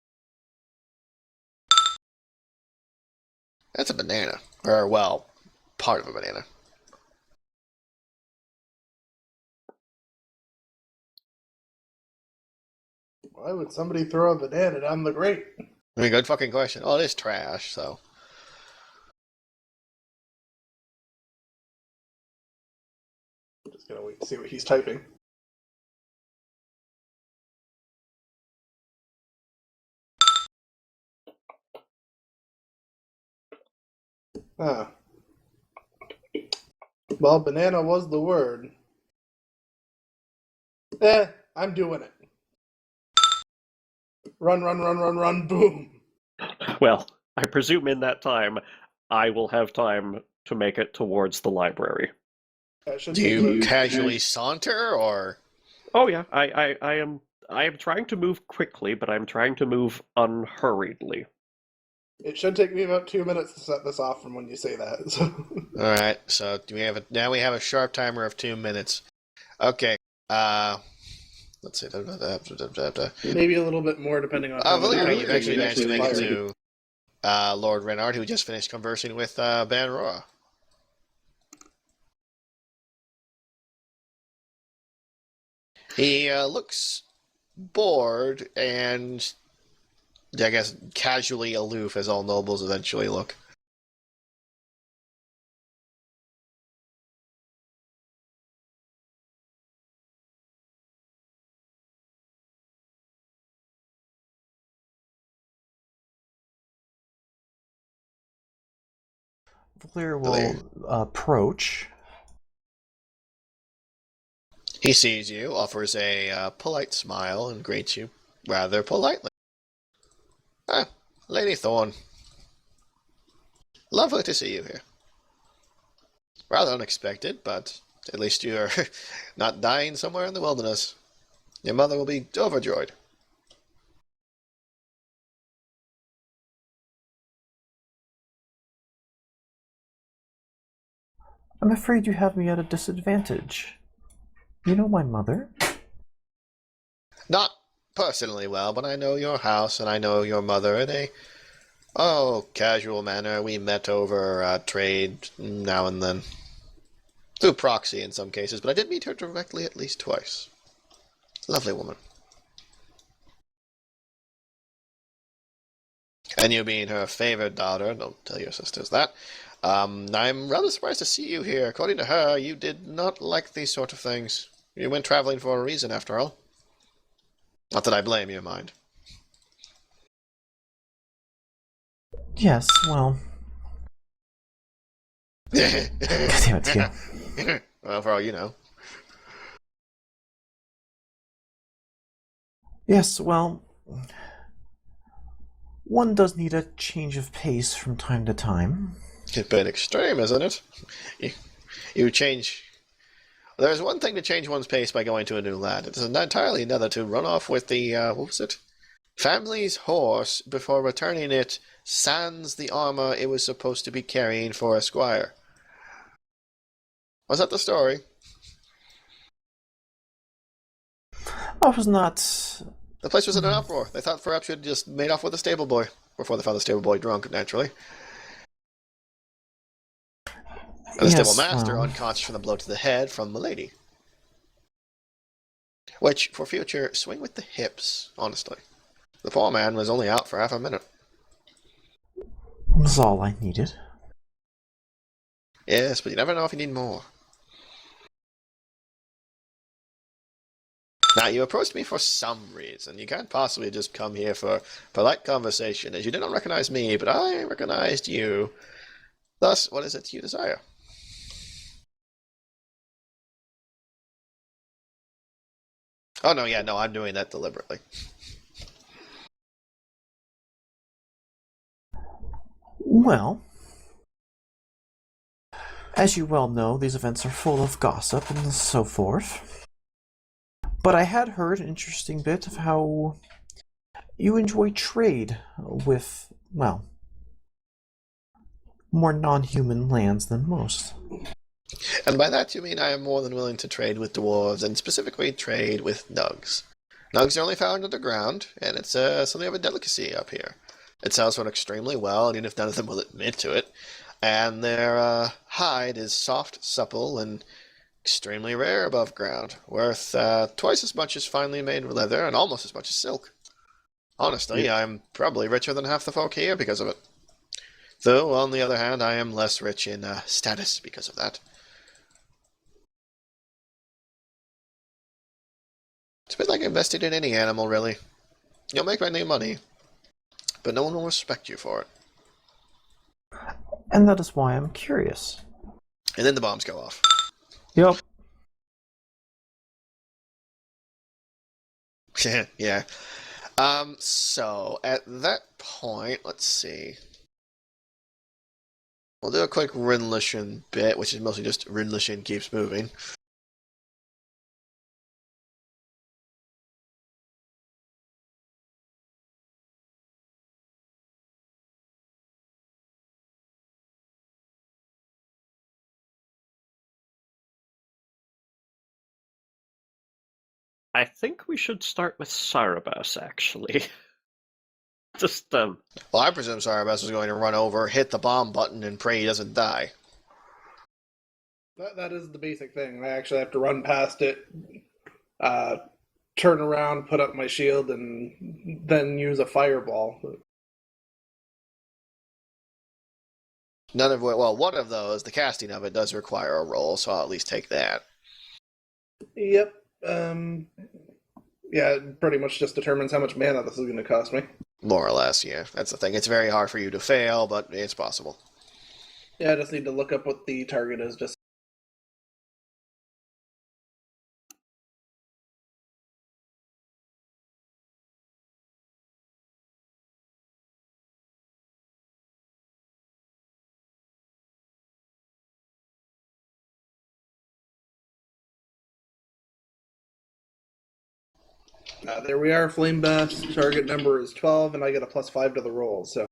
That's a banana. Or, well, part of a banana. Why would somebody throw a banana down the grate? I mean, good fucking question. Oh, it is trash, so... I'm just gonna wait to see what he's typing. Ah. Well, banana was the word. I'm doing it. Run, boom. Well, I presume in that time, I will have time to make it towards the library. Do you casually saunter, or...? Oh yeah, I am trying to move quickly, but I'm trying to move unhurriedly. It should take me about 2 minutes to set this off from when you say that. So. Alright, so now we have a sharp timer of 2 minutes. Okay, let's see. Maybe a little bit more depending on how Valeria, many you've actually managed to make it fired. to Lord Renard, who just finished conversing with Ban Roa. He looks bored and, I guess, casually aloof, as all nobles eventually look. Valir will approach. He sees you, offers a polite smile, and greets you rather politely. Ah, Lady Thorn. Lovely to see you here. Rather unexpected, but at least you are not dying somewhere in the wilderness. Your mother will be overjoyed. I'm afraid you have me at a disadvantage. You know my mother? Not personally well, but I know your house and I know your mother in a, casual manner. We met over trade now and then. Through proxy in some cases, but I did meet her directly at least twice. Lovely woman. And you being her favored daughter, don't tell your sisters that. I'm rather surprised to see you here. According to her, you did not like these sort of things. You went traveling for a reason, after all. Not that I blame you, mind. Yes, well... God damn it, Q. Well, for all you know. Yes, well... One does need a change of pace from time to time. It's a bit extreme, isn't it? You change... There's one thing to change one's pace by going to a new land. It's entirely another to run off with the, what was it? Family's horse before returning it sans the armor it was supposed to be carrying for a squire. Was that the story? I was not... The place was in an uproar. They thought perhaps you had just made off with a stable boy. Before they found the stable boy drunk, naturally. And the stable master unconscious from the blow to the head from Milady. Which, for future, swing with the hips, honestly. The poor man was only out for half a minute. Was all I needed. Yes, but you never know if you need more. Now, you approached me for some reason. You can't possibly just come here for polite conversation, as you did not recognize me, but I recognized you. Thus, what is it you desire? Oh, no, yeah, no, I'm doing that deliberately. Well, as you well know, these events are full of gossip and so forth. But I had heard an interesting bit of how you enjoy trade with, well, more non-human lands than most. And by that you mean I am more than willing to trade with dwarves, and specifically trade with nugs. Nugs are only found underground, and it's something of a delicacy up here. It sells for extremely well, even if none of them will admit to it. And their hide is soft, supple, and extremely rare above ground, worth twice as much as finely made leather, and almost as much as silk. Honestly, I'm probably richer than half the folk here because of it. Though, on the other hand, I am less rich in status because of that. It's a bit like investing in any animal, really. You'll make plenty of money, but no one will respect you for it. And that is why I'm curious. And then the bombs go off. Yep. Yeah. So, at that point, let's see. We'll do a quick Rinlishin bit, which is mostly just Rinlishin keeps moving. I think we should start with Sarabas, actually. Just, Well, I presume Sarabas is going to run over, hit the bomb button, and pray he doesn't die. That is the basic thing. I actually have to run past it, turn around, put up my shield, and then use a fireball. None of well, one of those, the casting of it, does require a roll, so I'll at least take that. Yep. Yeah, it pretty much just determines how much mana this is going to cost me. More or less, yeah. That's the thing. It's very hard for you to fail, but it's possible. Yeah, I just need to look up what the target is. Just there we are, Flame Bash. Target number is 12, and I get a +5 to the roll, so.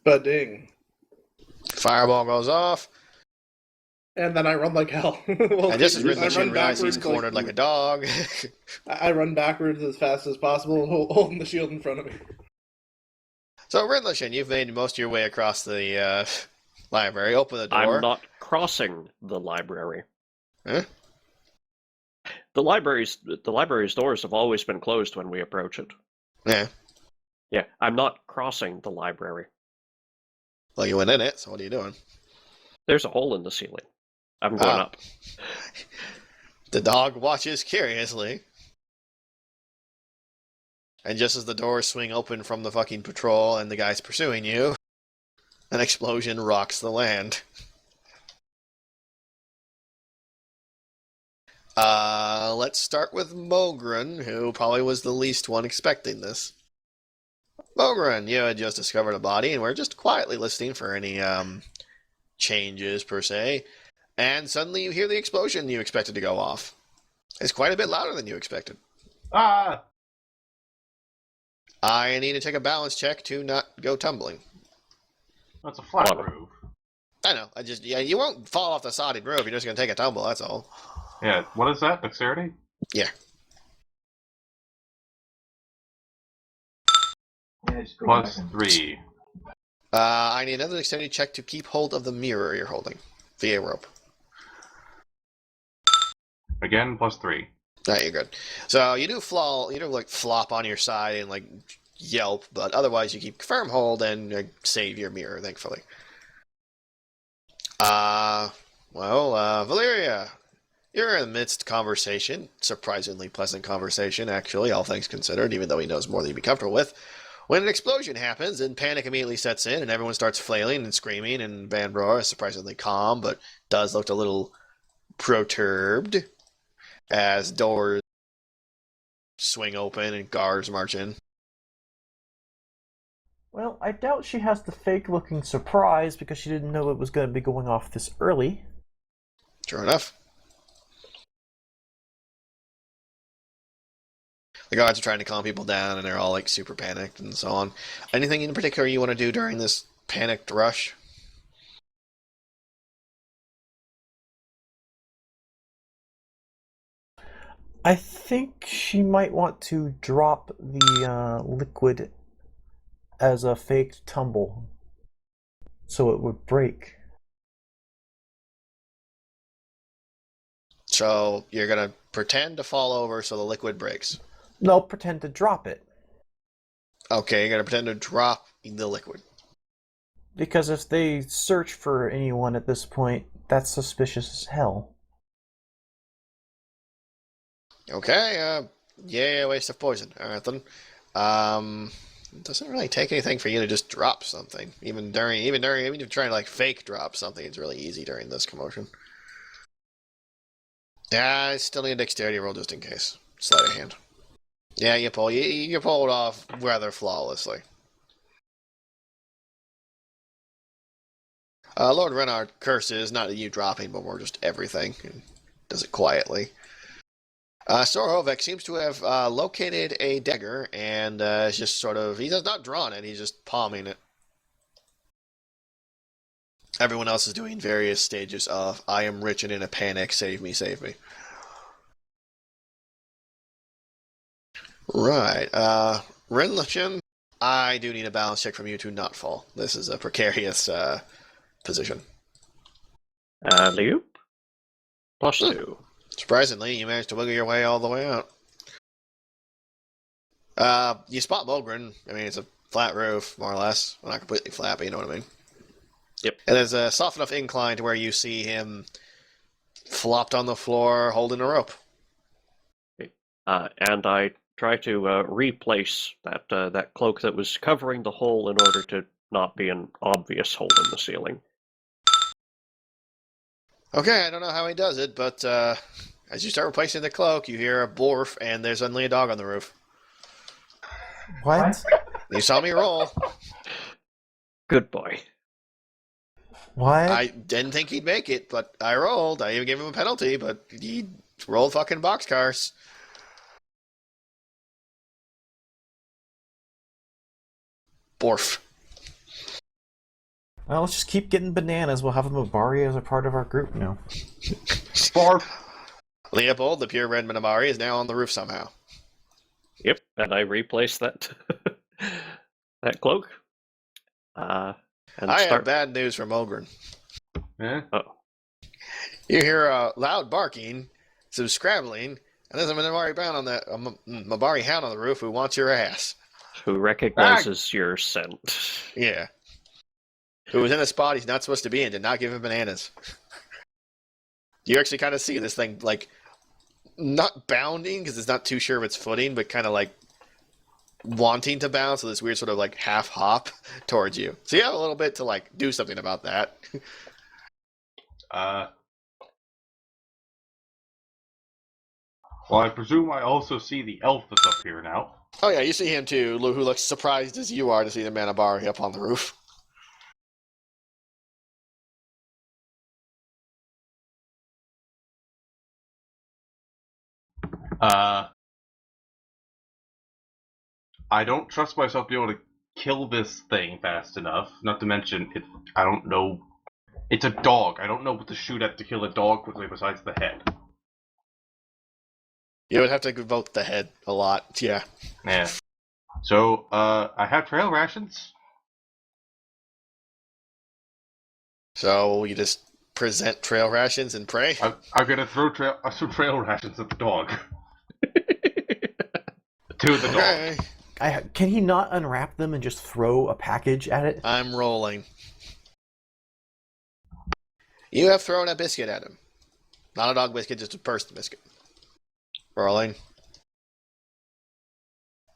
Ba-ding. Fireball goes off. And then I run like hell. Well, And just as I Rinlishin run realizes he's backwards cornered like a dog. I run backwards as fast as possible, holding the shield in front of me. So, Rinlishan, you've made most of your way across the library. Open the door. I'm not crossing the library. Huh? The library's doors have always been closed when we approach it. Yeah. Yeah, I'm not crossing the library. Well, you went in it, so what are you doing? There's a hole in the ceiling. I'm going up. The dog watches curiously. And just as the doors swing open from the fucking patrol and the guy's pursuing you, an explosion rocks the land. Let's start with Mogren, who probably was the least one expecting this. Mogren, you had just discovered a body, and we're just quietly listening for any changes, per se. And suddenly you hear the explosion you expected to go off. It's quite a bit louder than you expected. Ah! I need to take a balance check to not go tumbling. That's a flat Water. roof. I know. You won't fall off the sodded roof. You're just going to take a tumble, that's all. Yeah, what is that? Dexterity? Yeah. Plus 3. I need another dexterity check to keep hold of the mirror you're holding via rope. Again, plus 3. Alright, you're good. So you do flop on your side and yelp, but otherwise you keep firm hold and save your mirror, thankfully. Valeria, you're in the midst of conversation. Surprisingly pleasant conversation, actually, all things considered, even though he knows more than you'd be comfortable with. When an explosion happens, and panic immediately sets in, and everyone starts flailing and screaming, and Van Roar is surprisingly calm, but does look a little perturbed as doors swing open and guards march in. Well, I doubt she has the fake-looking surprise because she didn't know it was going to be going off this early. Sure enough. The guards are trying to calm people down, and they're all super panicked and so on. Anything in particular you want to do during this panicked rush? I think she might want to drop the liquid as a faked tumble so it would break. So you're going to pretend to fall over so the liquid breaks. No, pretend to drop it. Okay, you're going to pretend to drop the liquid. Because if they search for anyone at this point, that's suspicious as hell. Okay, waste of poison. Alright then. It doesn't really take anything for you to just drop something. Even if you're trying to fake drop something, it's really easy during this commotion. Yeah, I still need a dexterity roll just in case. Sleight of hand. Yeah, you pulled it off rather flawlessly. Lord Renard curses, not at you dropping, but more just everything, and does it quietly. Sorhovek seems to have located a dagger, and is just he has not drawn it, he's just palming it. Everyone else is doing various stages of, I am rich and in a panic, save me, save me. Right, Renlichin, I do need a balance check from you to not fall. This is a precarious position. Loop? Plus 2. Surprisingly, you managed to wiggle your way all the way out. You spot Mogren. I mean, it's a flat roof, more or less. Well, not completely flat, but you know what I mean. Yep. And there's a soft enough incline to where you see him flopped on the floor holding a rope. And I try to replace that cloak that was covering the hole in order to not be an obvious hole in the ceiling. Okay, I don't know how he does it, but as you start replacing the cloak, you hear a borf, and there's suddenly a dog on the roof. What? You saw me roll. Good boy. What? I didn't think he'd make it, but I rolled. I even gave him a penalty, but he rolled fucking boxcars. Borf. Well, let's just keep getting bananas. We'll have a Mabari as a part of our group now. Barf! Leopold, the purebred Minamari, is now on the roof somehow. Yep, and I replace that that cloak. And I have start. bad news from Ogren. Eh? Oh, You hear loud barking, some scrabbling, and there's a Mabari hound on the roof who wants your ass. who recognizes your scent? Yeah. Who was in a spot he's not supposed to be in, did not give him bananas. You actually kind of see this thing, like, not bounding, because it's not too sure of its footing, but kind of like wanting to bounce, so this weird sort of like half hop towards you. So you have a little bit to like do something about that. Well, I presume I also see the elf that's up here now. Oh yeah, you see him too, who looks surprised as you are to see the Manabari up on the roof. I don't trust myself to be able to kill this thing fast enough. Not to mention, I don't know. It's a dog. I don't know what to shoot at to kill a dog quickly besides the head. You would have to vote the head a lot, yeah. Yeah. So, I have trail rations. So you just present trail rations and pray? I'm gonna throw some trail rations at the dog. To the dog. Okay. Can he not unwrap them and just throw a package at it? I'm rolling. You have thrown a biscuit at him. Not a dog biscuit, just a person biscuit. Rolling.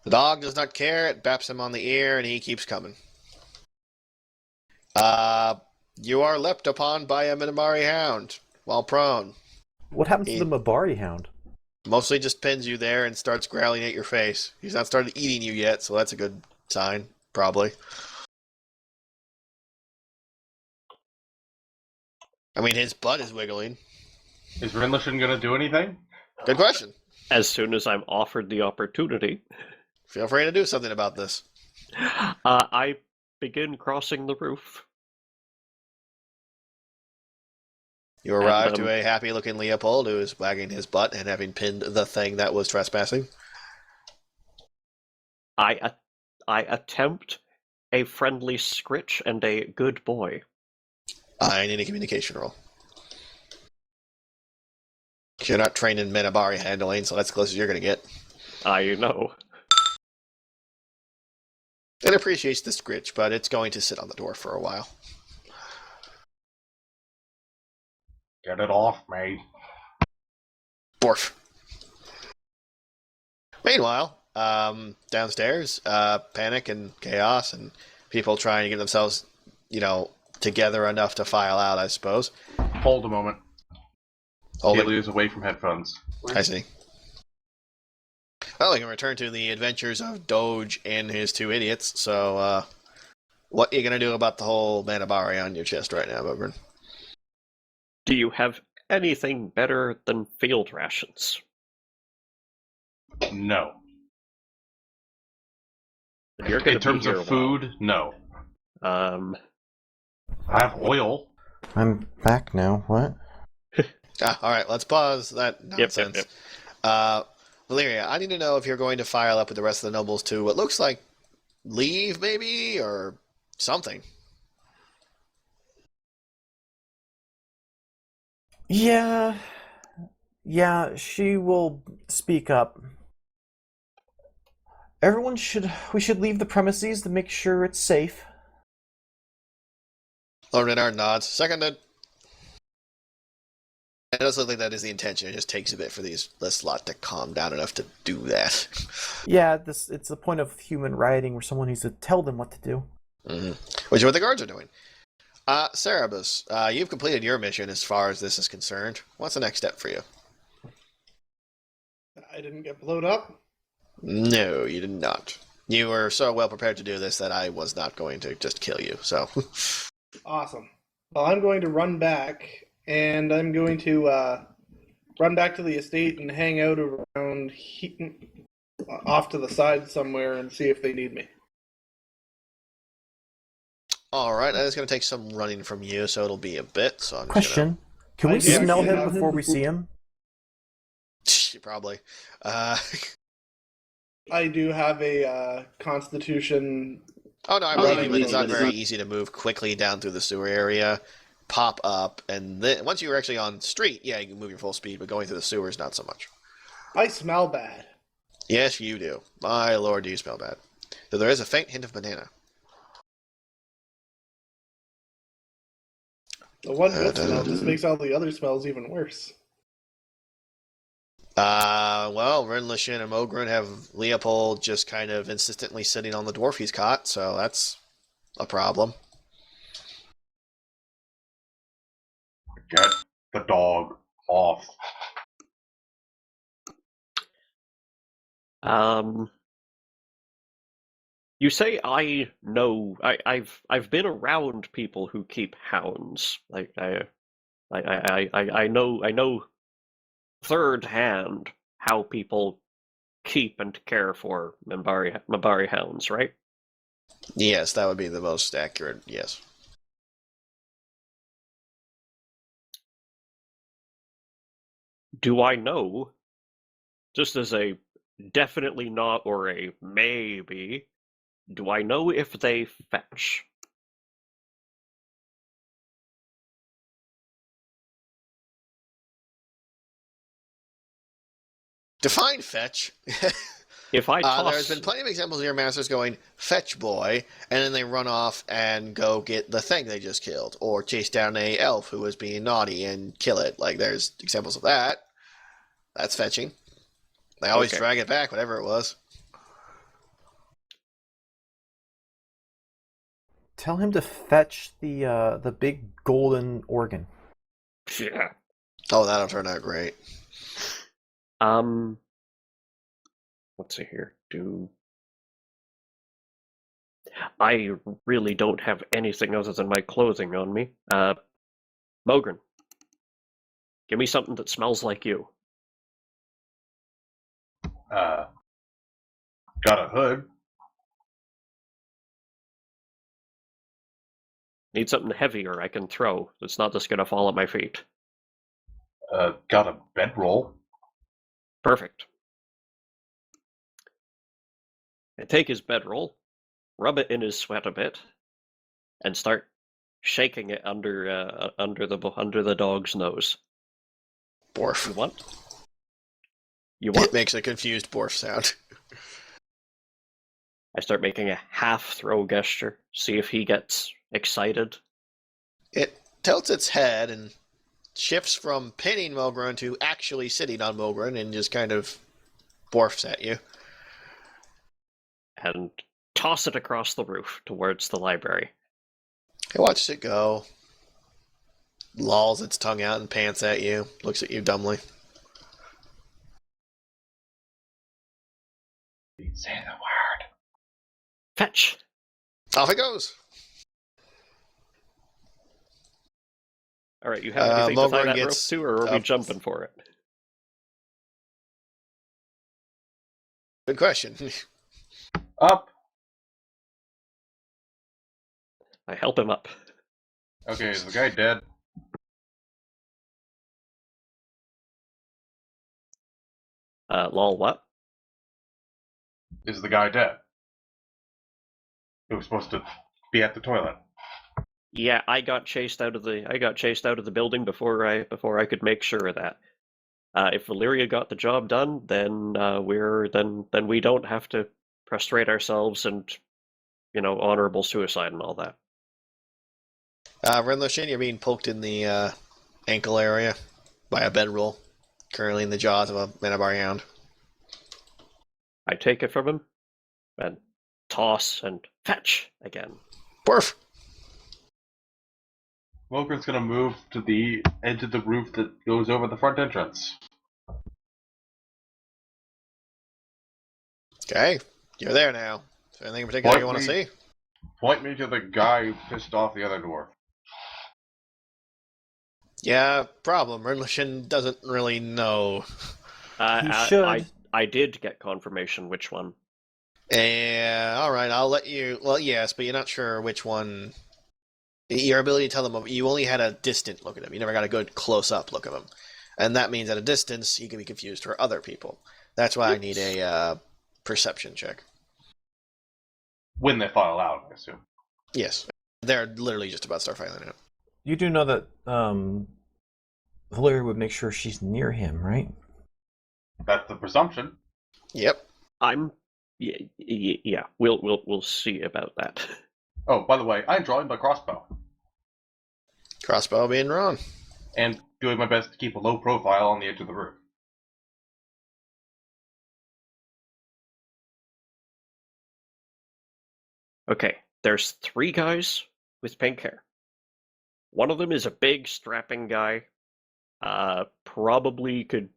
The dog does not care. It baps him on the ear, and he keeps coming. You are leapt upon by a Minamari hound while prone. What happens to the Mabari hound? Mostly just pins you there and starts growling at your face. He's not started eating you yet, so that's a good sign, probably. I mean, his butt is wiggling. Is Rinlishin gonna do anything? Good question. As soon as I'm offered the opportunity, Feel free to do something about this. I begin crossing the roof. You arrive to a happy-looking Leopold who is wagging his butt and having pinned the thing that was trespassing. I attempt a friendly scritch and a good boy. I need a communication roll. You're not trained in Minabari handling, so that's as close as you're going to get. I know. It appreciates the scritch, but it's going to sit on the door for a while. Get it off me. Borf. Meanwhile, downstairs, panic and chaos and people trying to get themselves, together enough to file out, I suppose. Hold a moment. Haley is away from headphones. I see. Well, we can return to the adventures of Doge and his two idiots. So, what are you going to do about the whole Manabari on your chest right now, Bogren? Do you have anything better than field rations? No. You're gonna In terms be here of food, no. I have oil. I'm back now. What? Alright, let's pause that nonsense. Yep. Valeria, I need to know if you're going to file up with the rest of the nobles to what looks like leave, maybe, or something. Yeah, she will speak up. We should leave the premises to make sure it's safe. Lord Renard nods. Seconded. It does look like that is the intention. It just takes a bit for this lot to calm down enough to do that. Yeah, it's the point of human rioting where someone needs to tell them what to do. Mm-hmm. Which is what the guards are doing. Cerebus, you've completed your mission as far as this is concerned. What's the next step for you? I didn't get blown up. No, you did not. You were so well prepared to do this that I was not going to just kill you, so... Awesome. Well, I'm going to run back, and I'm going to run back to the estate and hang out around off to the side somewhere and see if they need me. Alright, that is going to take some running from you, so it'll be a bit. So I'm Question. Can we smell him before we see him? Probably. I do have a Constitution Oh no, I Oh, believe yeah, you, but it's not but very easy to move quickly down through the sewer area, pop up, and then once you're actually on street, yeah, you can move your full speed, but going through the sewers, not so much. I smell bad. Yes, you do. My lord, do you smell bad. Though there is a faint hint of banana. The one good smell just makes all the other smells even worse. Well, Rinlishin and Mogren have Leopold just kind of insistently sitting on the dwarf he's caught, so that's a problem. Get the dog off. You say I know. I've been around people who keep hounds. Like I know third hand how people keep and care for Mabari hounds, right? Yes, that would be the most accurate, yes. Do I know, just as a definitely not or a maybe, do I know if they fetch? Define fetch. If I toss... There's been plenty of examples of your masters going, fetch boy, and then they run off and go get the thing they just killed, or chase down a elf who was being naughty and kill it. Like, there's examples of that. That's fetching. They always drag it back, whatever it was. Tell him to fetch the big golden organ. Yeah. Oh, that'll turn out great. Let's see here. I really don't have anything other than my clothing on me. Mogren, give me something that smells like you. Got a hood. Need something heavier I can throw that's not just gonna fall at my feet. Got a bedroll. Perfect. I take his bedroll, rub it in his sweat a bit, and start shaking it under the dog's nose. Borf. You want? You want? It makes a confused borf sound. I start making a half throw gesture, see if he gets excited. It tilts its head and shifts from pinning Mogren to actually sitting on Mogren and just kind of borfs at you. And toss it across the roof towards the library. He watches it go, lolls its tongue out and pants at you, looks at you dumbly. Say the word. Fetch! Off it goes! Alright, you have anything to tie Mogren that rope gets to, or are we up. jumping for it? Good question. Up. I help him up. Okay, is the guy dead? Lol, what? Is the guy dead? He was supposed to be at the toilet. Yeah, I got chased out of the building before I could make sure of that. If Valyria got the job done, then then we don't have to prostrate ourselves and, honorable suicide and all that. Renloshin, you're being poked in the ankle area by a bedroll, currently in the jaws of a Manabari hound. I take it from him, and toss and fetch again. Borf! Wilker's gonna move to the edge of the roof that goes over the front entrance. Okay, you're there now. Is there anything in particular you want to see? Point me to the guy who pissed off the other dwarf. Yeah, problem. Renlishin doesn't really know. He should. I did get confirmation which one. Alright, I'll let you... Well, yes, but you're not sure which one... Your ability to tell them... You only had a distant look at him. You never got a good close-up look at him. And that means at a distance, he can be confused for other people. That's why I need a perception check. when they file out, I assume. Yes. They're literally just about to start filing out. You do know that Valeria would make sure she's near him, right? That's the presumption. Yep. Yeah. We'll see about that. Oh, by the way, I'm drawing my crossbow. Crossbow being wrong. And doing my best to keep a low profile on the edge of the roof. Okay, there's 3 guys with pink hair. One of them is a big, strapping guy. Probably could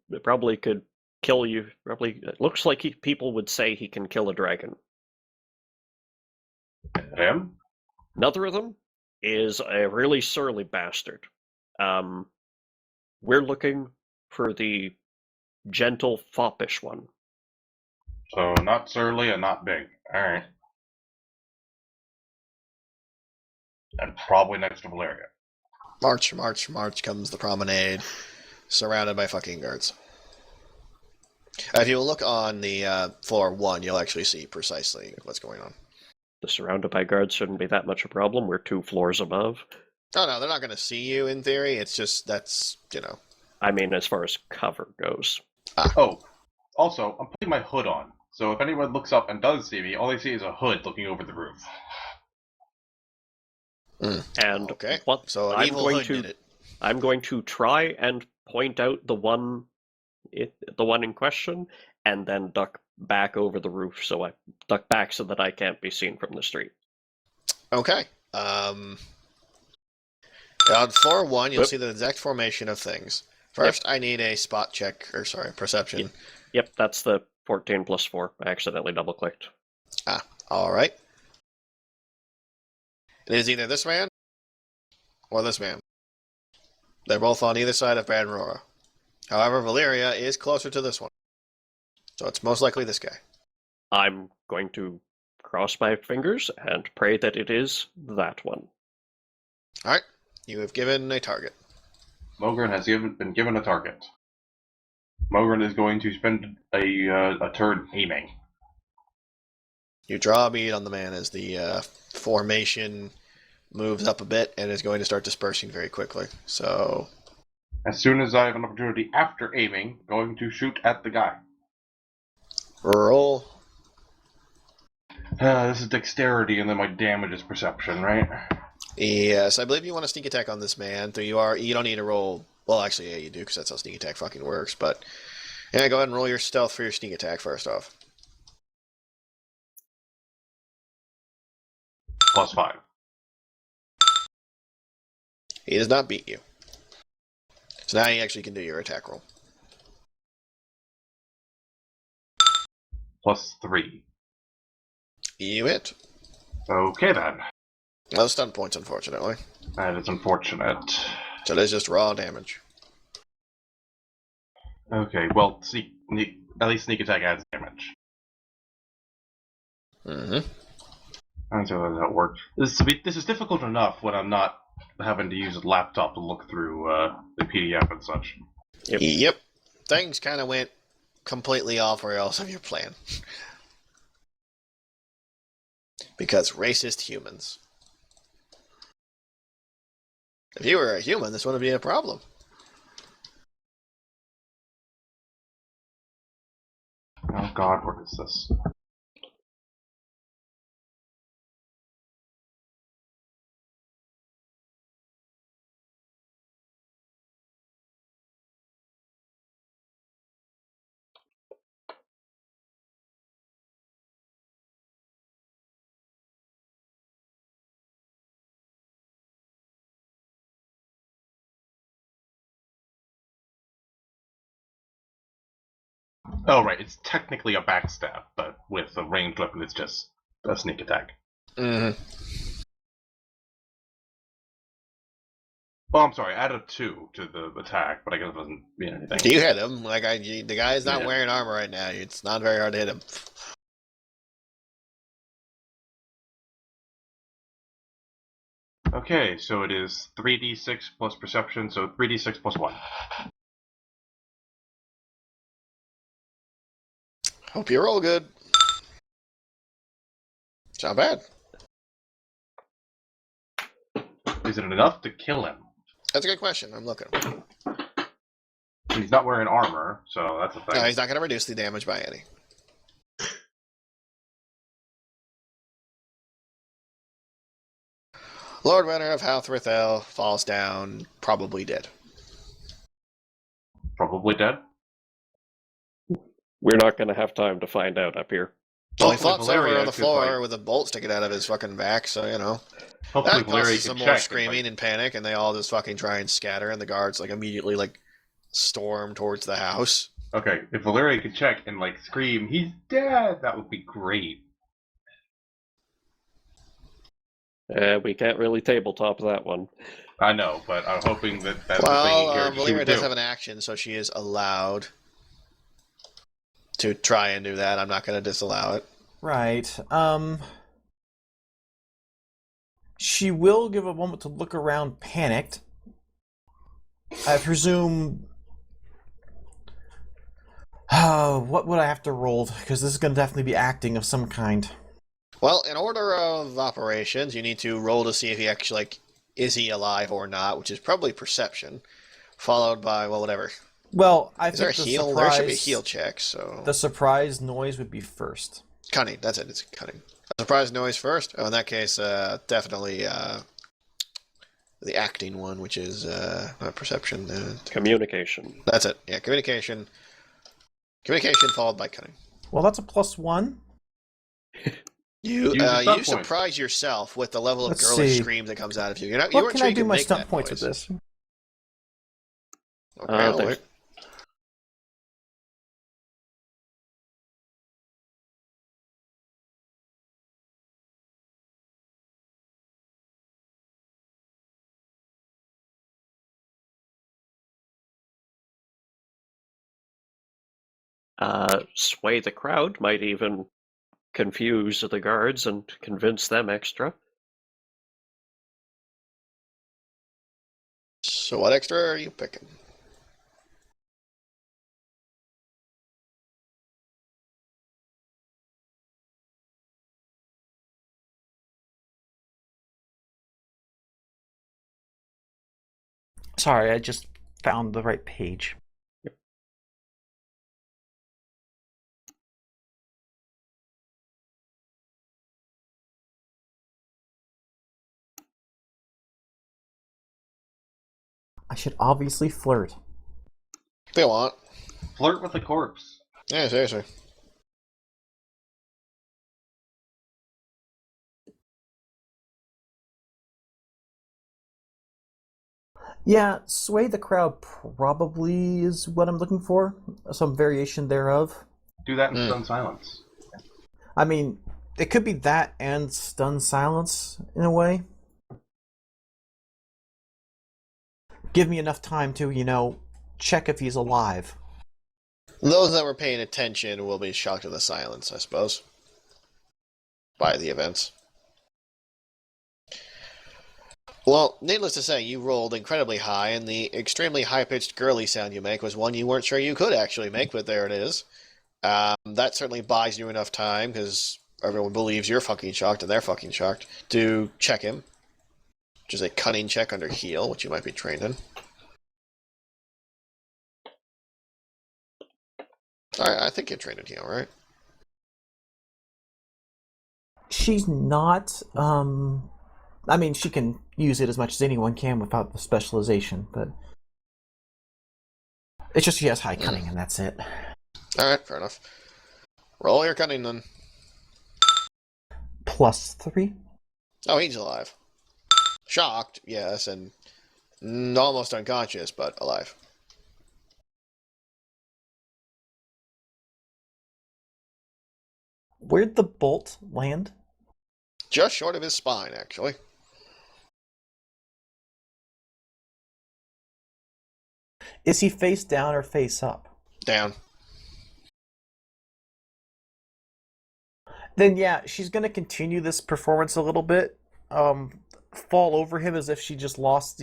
kill you. Probably it looks like people would say he can kill a dragon. Him? Another of them is a really surly bastard. We're looking for the gentle, foppish one. So not surly and not big. Alright. And probably next to Valeria. March, march, march comes the promenade, surrounded by fucking guards. If you look on the floor 1, you'll actually see precisely what's going on. The surrounded by guards shouldn't be that much a problem. We're 2 floors above. Oh, no, they're not going to see you in theory. It's just, that's, I mean, as far as cover goes. Oh, also, I'm putting my hood on. So if anyone looks up and does see me, all they see is a hood looking over the roof. And okay. what So an I'm evil going hood to did it. I'm going to try and point out the one in question, and then duck back over the roof. So I duck back so that I can't be seen from the street. Okay. On floor 1, you'll see the exact formation of things. First, I need a spot check, perception. Yep, that's the 14 plus 4. I accidentally double-clicked. All right. It is either this man or this man. They're both on either side of Brad and Aurora. However, Valeria is closer to this one. So it's most likely this guy. I'm going to cross my fingers and pray that it is that one. All right. You have given a target. Mogren has been given a target. Mogren is going to spend a turn aiming. You draw a bead on the man as the formation moves up a bit and is going to start dispersing very quickly. So, As soon as I have an opportunity after aiming, going to shoot at the guy. roll. This is dexterity, and then my damage is perception, right? Yes, I believe you want to sneak attack on this man. So you don't need to roll. Well, actually, yeah, you do, because that's how sneak attack fucking works. But yeah, go ahead and roll your stealth for your sneak attack first off. +5. He does not beat you. So now you actually can do your attack roll. +3. You hit. Okay then. No stun points, unfortunately. That is unfortunate. So that's just raw damage. Okay, well, at least sneak attack adds damage. Mm-hmm. I don't know how that works. This is difficult enough when I'm not having to use a laptop to look through the PDF and such. Yep. Things kind of went completely off rails of your plan. Because racist humans. If you were a human, this wouldn't be a problem. Oh god, what is this? Oh right, it's technically a backstab, but with a ranged weapon it's just a sneak attack. Mm-hmm. Well, I'm sorry, I added 2 to the attack, but I guess it doesn't mean anything. You hit him. The guy's not wearing armor right now. It's not very hard to hit him. Okay, so it is 3d6 plus perception, so 3d6 plus 1. Hope you're all good. It's not bad. Is it enough to kill him? That's a good question. I'm looking. He's not wearing armor, so that's a thing. No, he's not going to reduce the damage by any. Lord Renner of Halthrithel falls down, probably dead. Probably dead. We're not going to have time to find out up here. Well, he Hopefully flops Valeria over on the could, floor like- with a bolt sticking out of his fucking back, so, you know. Hopefully That Valeria causes can some check. more and, screaming and panic, and they all just fucking try and scatter, and the guards, like, immediately, like, storm towards the house. okay, if Valeria could check and, like, scream, he's dead, that would be great. We can't really tabletop that one. I know, but I'm hoping that that's the Well, thing here. She Valeria would does do. have an action, so she is allowed to try and do that. I'm not going to disallow it. Right. She will give a moment to look around panicked. I presume... Oh, what would I have to roll? Because this is going to definitely be acting of some kind. Well, in order of operations, you need to roll to see if he actually, like, is he alive or not, which is probably perception, followed by, well, whatever. Well, I Is there a think the heal? surprise... There should be a heal check, so... The surprise noise would be first. Cunning, that's it, it's cunning. A surprise noise first? Oh, in that case, definitely the acting one, which is not perception. Communication. That's it, yeah, communication. Communication followed by cunning. Well, that's a +1. You Use your stunt point. surprise yourself with the level of Let's girlish see. scream that comes out of you. You're not. You What weren't can sure I you do could my make stunt that points with noise. this? Okay, I'll thanks. wait. Sway the crowd might even confuse the guards and convince them extra. So what extra are you picking? Sorry, I just found the right page. I should obviously flirt. If they want. Flirt with a corpse. Yeah, seriously. Yeah, sway the crowd probably is what I'm looking for. Some variation thereof. Do that in stun silence. I mean, it could be that and stun silence in a way. Give me enough time to, check if he's alive. Those that were paying attention will be shocked at the silence, I suppose. By the events. Well, needless to say, you rolled incredibly high, and the extremely high-pitched girly sound you make was one you weren't sure you could actually make, but there it is. That certainly buys you enough time, because everyone believes you're fucking shocked, and they're fucking shocked, to check him. Which is a cunning check under heal, which you might be trained in. I think you're trained in heal, right? She's not, I mean, she can use it as much as anyone can without the specialization, but... It's just she has high cunning, and that's it. Alright, fair enough. Roll your cunning, then. +3? Oh, he's alive. Shocked, yes, and almost unconscious, but alive. Where'd the bolt land? Just short of his spine, actually. Is he face down or face up? Down. Then yeah, she's gonna continue this performance a little bit. Fall over him as if she just lost,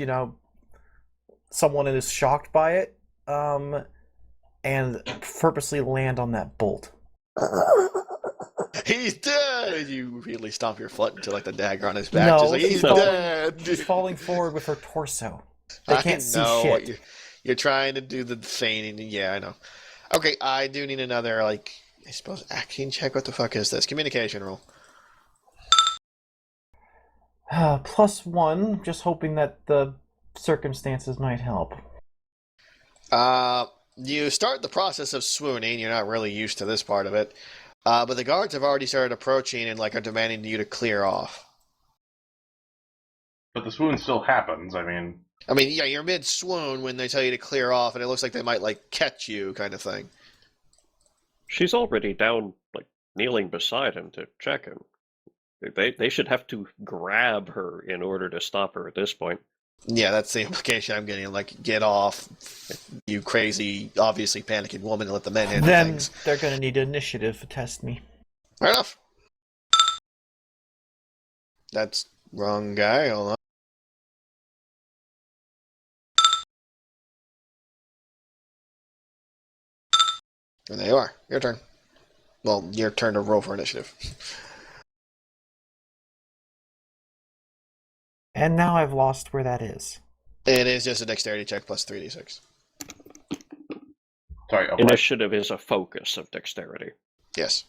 someone and is shocked by it. And purposely land on that bolt. He's dead! And you really stomp your foot into like the dagger on his back. No, just like, she's he's falling- dead! She's falling forward with her torso. They I can't see know what shit. you're trying to do the feigning. Yeah, I know. Okay, I do need another, like, I suppose, acting check. What the fuck is this? Communication roll. +1, just hoping that the circumstances might help. You start the process of swooning. You're not really used to this part of it. But the guards have already started approaching and, like, are demanding you to clear off. But the swoon still happens. I mean, yeah, you're mid-swoon when they tell you to clear off, and it looks like they might, like, catch you, kind of thing. She's already down, like, kneeling beside him to check him. They should have to grab her in order to stop her at this point. Yeah, that's the implication I'm getting. Like, get off, you crazy, obviously panicking woman, and let the men handle Then things. they're going to need initiative to test me. Fair enough. That's wrong guy. Hold on. And there you are. Your turn. Well, your turn to roll for initiative. And now I've lost where that is. It is just a dexterity check plus 3d6. sorry. Oh, Initiative is a focus of dexterity. Yes.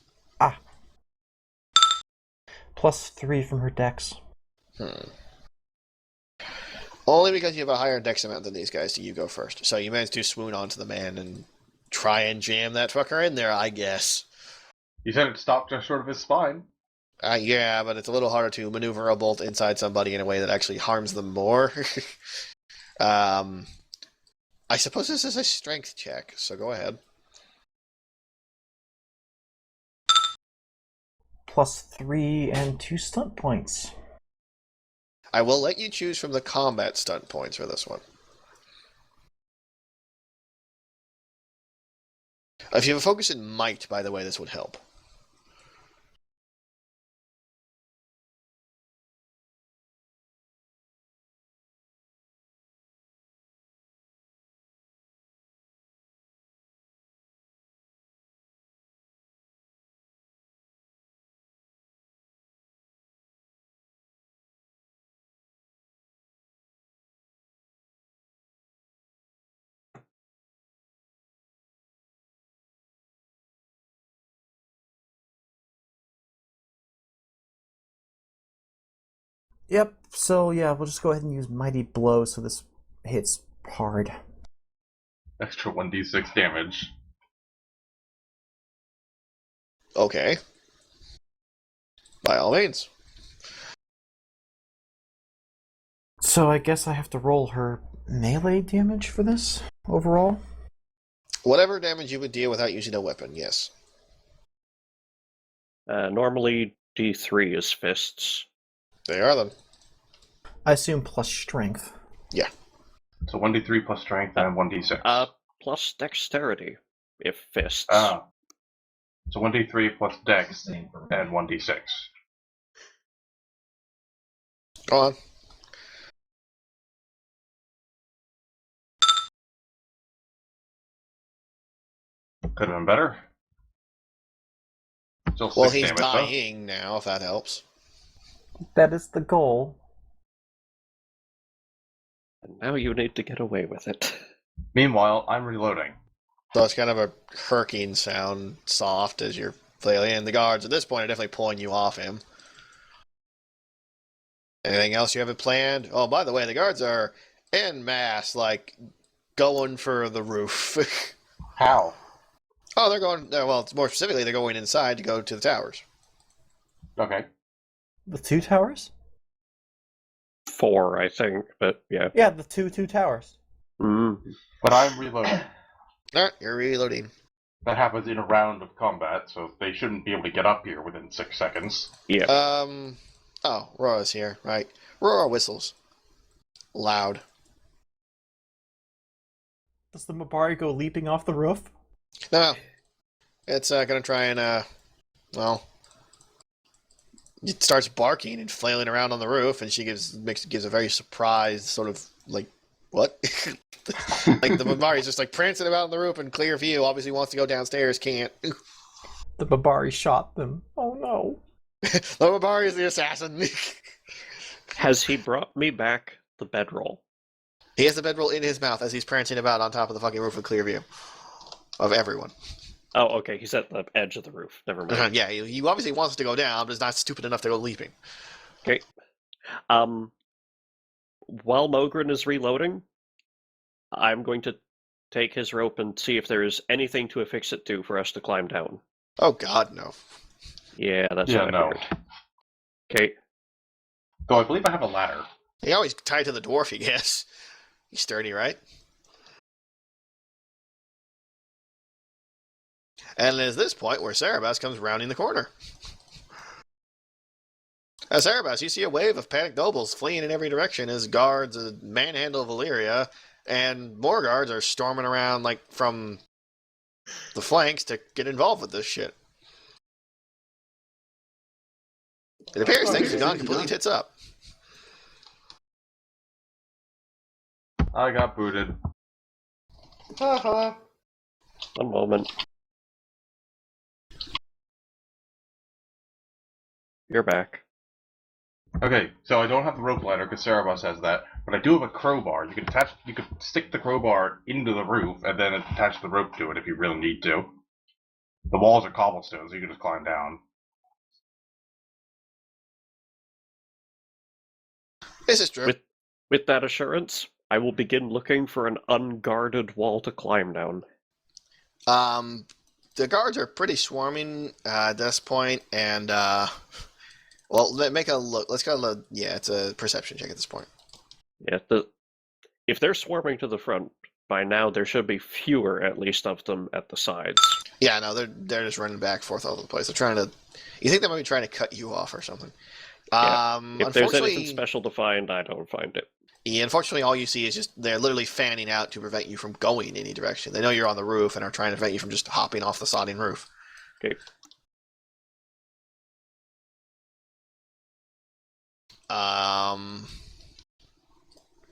+3 from her dex. Only because you have a higher dex amount than these guys do you go first. So you managed to swoon onto the man and try and jam that fucker in there, I guess. You said it stopped just short of his spine. Yeah, but it's a little harder to maneuver a bolt inside somebody in a way that actually harms them more. I suppose this is a strength check, so go ahead. +3 and 2 stunt points. I will let you choose from the combat stunt points for this one. If you have a focus in might, by the way, this would help. Yep, so yeah, we'll just go ahead and use Mighty Blow so this hits hard. Extra 1d6 damage. Okay. By all means. So I guess I have to roll her melee damage for this, overall? Whatever damage you would deal without using a weapon, yes. Normally, D3 is fists. They are them. I assume plus strength. Yeah. So 1d3 plus strength and 1d6. Plus dexterity, if fists. So 1d3 plus dex and 1d6. Go on. Could have been better. Still Well, 6 he's damage, dying now, if that helps. That is the goal. And now you need to get away with it. though. Meanwhile, I'm reloading. So it's kind of a herking sound, soft as you're flailing. And the guards at this point are definitely pulling you off him. Anything else you have planned? Oh, by the way, the guards are en masse, like, going for the roof. How? Oh, they're going, well, more specifically, they're going inside to go to the towers. Okay. The 2 towers? 4, I think, but yeah. Yeah, the two towers. But I'm reloading. Alright, you're reloading. That happens in a round of combat, so they shouldn't be able to get up here within 6 seconds. Yeah. Oh, Rora's here, right. Rora whistles. Loud. Does the Mabari go leaping off the roof? No. It's gonna try and, well... It starts barking and flailing around on the roof, and she gives a very surprised sort of, like, what? Like, the Mabari's just, like, prancing about on the roof in clear view, obviously wants to go downstairs, can't. The Mabari shot them. Oh no. Lomabari is the assassin. Has he brought me back the bedroll? He has the bedroll in his mouth as he's prancing about on top of the fucking roof with clear view of everyone. Oh, okay. He's at the edge of the roof. Never mind. Yeah, he obviously wants to go down, but is not stupid enough to go leaping. Okay. While Mogren is reloading, I'm going to take his rope and see if there's anything to affix it to for us to climb down. Oh God, no. Yeah, that's Yeah, what I no. figured. Okay. Though I believe I have a ladder. He always tied to the dwarf, I guess. He's sturdy, right? And it is this point where Cerebus comes rounding the corner. As Cerebus, you see a wave of panicked nobles fleeing in every direction as guards manhandle Valyria, and more guards are storming around like from the flanks to get involved with this shit. It appears things have gone completely tits up. I got booted. Haha. One moment. You're back. Okay, so I don't have the rope ladder because Cerebus has that, but I do have a crowbar. You could stick the crowbar into the roof and then attach the rope to it if you really need to. The walls are cobblestone, so you can just climb down. This is true. With that assurance, I will begin looking for an unguarded wall to climb down. The guards are pretty swarming at this point, and well, make a look. Let's go look. Yeah, it's a perception check at this point. Yeah, if they're swarming to the front, by now there should be fewer, at least, of them at the sides. Yeah, no, they're just running back forth all over the place. They're trying to. You think they might be trying to cut you off or something? Yeah. If there's Unfortunately, anything special to find, I don't find it. yeah, unfortunately, all you see is just they're literally fanning out to prevent you from going in any direction. They know you're on the roof and are trying to prevent you from just hopping off the sodding roof. Okay.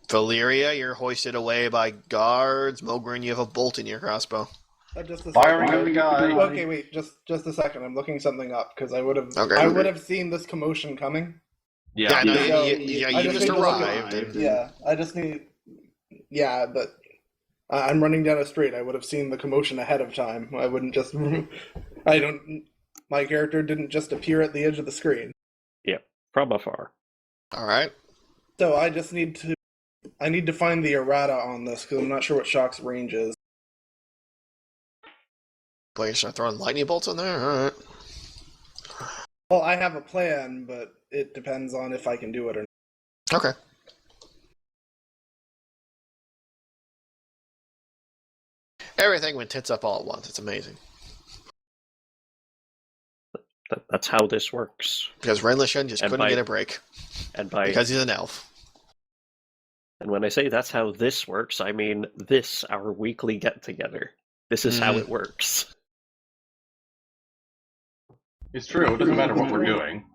Valyria, you're hoisted away by guards. Mogren, you have a bolt in your crossbow. Just a Firing second. at the guy. Okay, wait, just a second. I'm looking something up because I would have Okay. seen this commotion coming. Yeah, no, So, you I just need to look arrived. at- And, Yeah, I just need. Yeah, but I'm running down a street. I would have seen the commotion ahead of time. I wouldn't just. I don't. My character didn't just appear at the edge of the screen. Yeah, from afar. all right. So I just need to. I need to find the errata on this because I'm not sure what Shock's range is. Well, you're start throwing lightning bolts in there? All right. Well, I have a plan, but it depends on if I can do it or not. Okay. Everything went tits up all at once. It's amazing. That's how this works. Because Renlishan just And couldn't by- get a break. And by Because he's an elf. and when I say that's how this works, I mean this, our weekly get-together. This is how Mhm. it works. It's true, it doesn't matter what we're doing.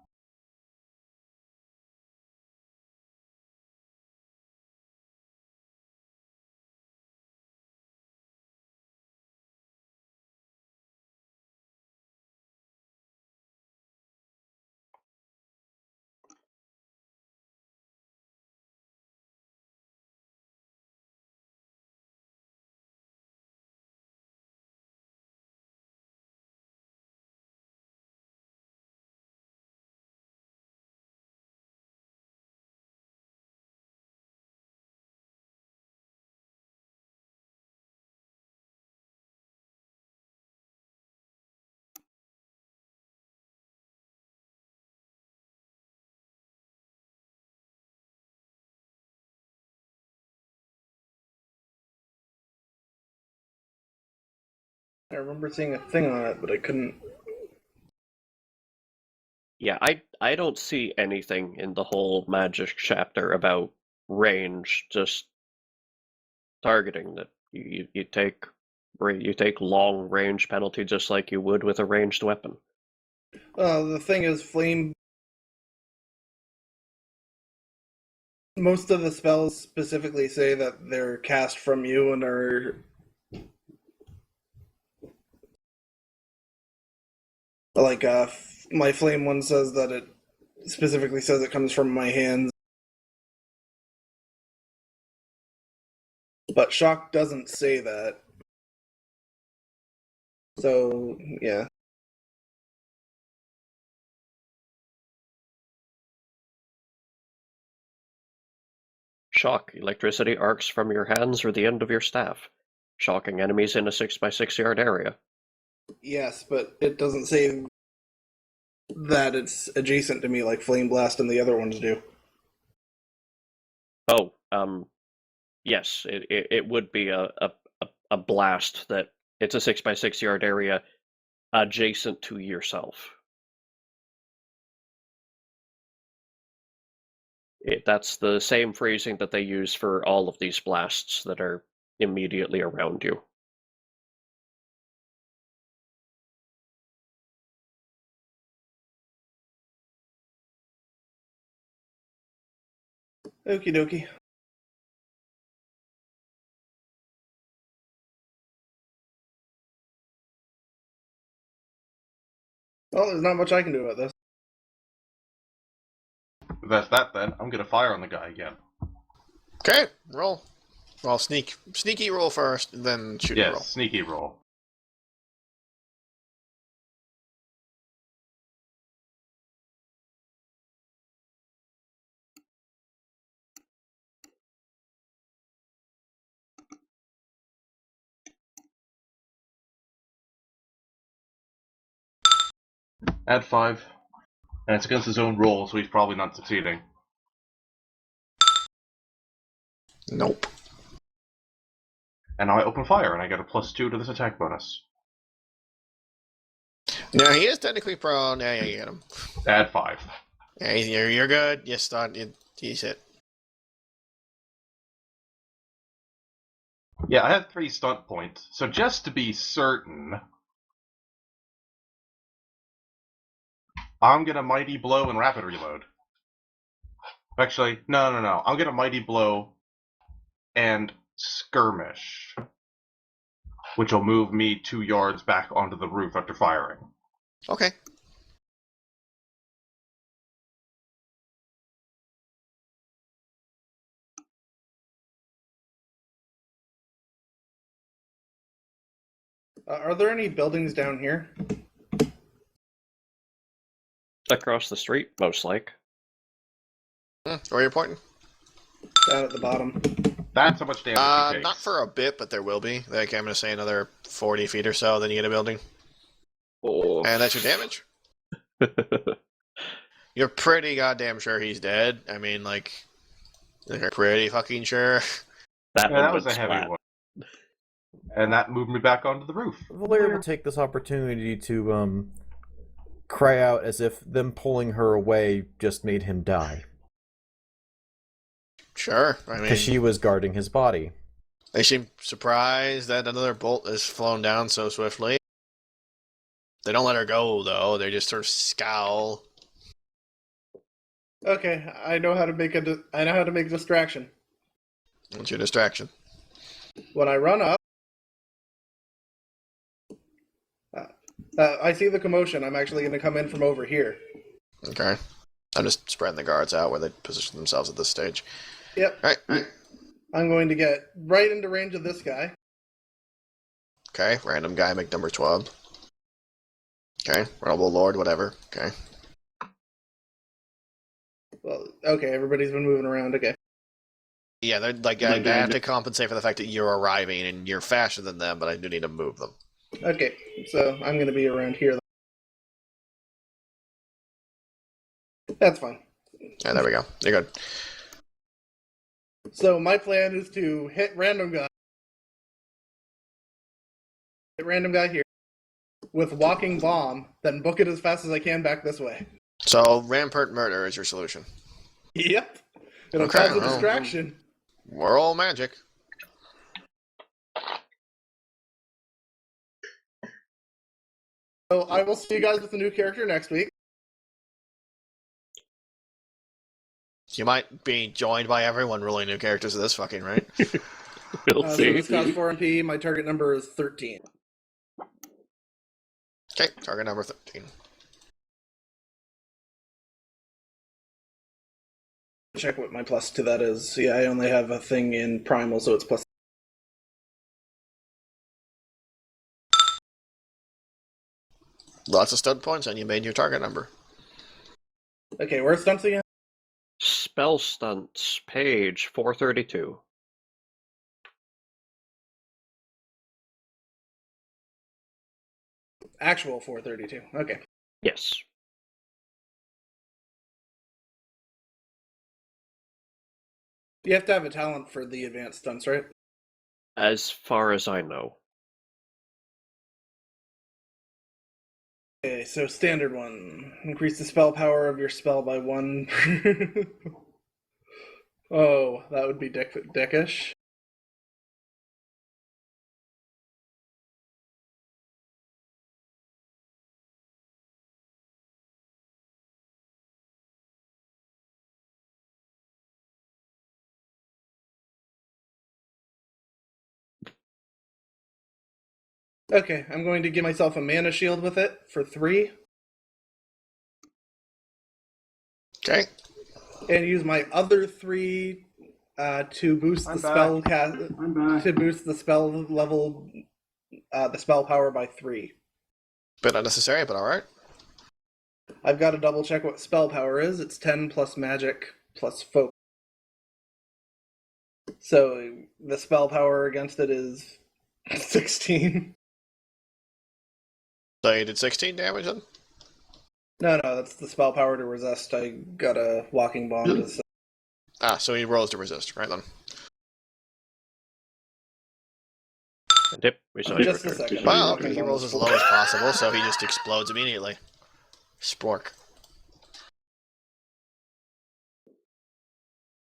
I remember seeing a thing on it, but I couldn't. Yeah, I don't see anything in the whole magic chapter about range, just targeting that you take long range penalty just like you would with a ranged weapon. The thing is, flame. Most of the spells specifically say that they're cast from you and are like my flame one says that it specifically says it comes from my hands. But shock doesn't say that. So, yeah. Shock. Electricity arcs from your hands or the end of your staff, shocking enemies in a 6x6 yard area. Yes, but it doesn't say that it's adjacent to me like Flame Blast and the other ones do. Oh, yes, it would be a blast that it's a 6x6 yard area adjacent to yourself. That's the same phrasing that they use for all of these blasts that are immediately around you. Okie dokie. Well, there's not much I can do about this. If that's that, then I'm gonna fire on the guy again. Okay, roll. Well, sneaky roll first, then shooting Yes, roll. sneaky roll. Add 5. And it's against his own roll, so he's probably not succeeding. Nope. And now I open fire, and I get a +2 to this attack bonus. No, he is technically prone. Yeah, you get him. Add 5. Yeah, you're good. You start. He's hit. Yeah, I have 3 stunt points, so just to be certain, I'm gonna Mighty Blow and Rapid Reload. Actually, no. I'm gonna Mighty Blow and Skirmish, which will move me 2 yards back onto the roof after firing. Okay. Are there any buildings down here? Across the street, most like. Where are you pointing? Down at the bottom. That's how much damage he takes. Not for a bit, but there will be. Like, I'm gonna say another 40 feet or so, then you get a building. Oh. And that's your damage. You're pretty goddamn sure he's dead. I mean, like, you're pretty fucking sure. That was a heavy one. And that moved me back onto the roof. Valeria will take this opportunity to cry out as if them pulling her away just made him die. Sure. I mean, Because she was guarding his body. they seem surprised that another bolt has flown down so swiftly. They don't let her go, though. They just sort of scowl. Okay, I know how to make I know how to make a distraction. What's your distraction? When I run up, I see the commotion. I'm actually going to come in from over here. Okay. I'm just spreading the guards out where they position themselves at this stage. Yep. All right. I'm going to get right into range of this guy. Okay. Random guy, make number 12. Okay. Rebel Lord, whatever. Okay. Well, okay, everybody's been moving around. Okay. Yeah, they're like I have to compensate for the fact that you're arriving and you're faster than them, but I do need to move them. Okay, so I'm going to be around here. That's fine. Yeah, there we go. You're good. So my plan is to hit random guy. Hit random guy here with walking bomb, then book it as fast as I can back this way. So rampart murder is your solution. Yep. It'll Okay, cause a well. distraction. We're all magic. So I will see you guys with a new character next week. You might be joined by everyone ruling new characters at this fucking rate. We'll So see. this costs 4 MP. My target number is 13. Okay, target number 13. Check what my plus to that is. Yeah, I only have a thing in primal, so it's plus. Lots of stud points, and you made your target number. Okay, where's stunts again? Spell stunts, page 432. Actual 432. Okay. Yes. You have to have a talent for the advanced stunts, right? As far as I know. Okay, so standard one. Increase the spell power of your spell by 1. Oh, that would be dickish. Okay, I'm going to give myself a mana shield with it for 3. Okay. And use my other 3 to boost the spell to boost the spell level, the spell power by 3. Bit unnecessary, but alright. I've got to double check what spell power is. It's 10 plus magic plus focus. So the spell power against it is 16. So you did 16 damage then? No, that's the spell power to resist. I got a walking bomb to. Ah, so he rolls to resist, right then. Yep, we saw Just you a second. Well, he rolls as low as possible, so he just explodes immediately. Spork.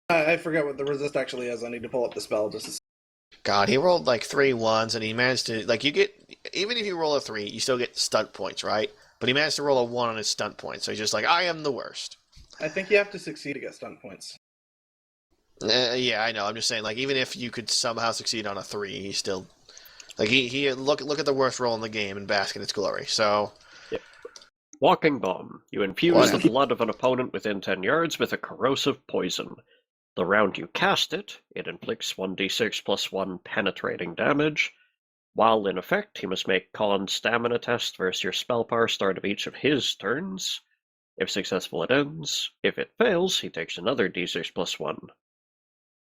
I forget what the resist actually is. I need to pull up the spell just to. God, he rolled like 3 1s, and he managed to, like, you get, even if you roll a 3, you still get stunt points, right? But he managed to roll a 1 on his stunt points, so he's just like, I am the worst. I think you have to succeed to get stun points. Yeah, I know. I'm just saying, like, even if you could somehow succeed on a 3, he still, like, he look at the worst roll in the game and bask in its glory. So, Yep. Walking bomb. You infuse the blood of an opponent within 10 yards with a corrosive poison. The round you cast it, it inflicts 1d6 plus 1 penetrating damage. While in effect, he must make con stamina test versus your spell power start of each of his turns. If successful, it ends. If it fails, he takes another d6 plus 1.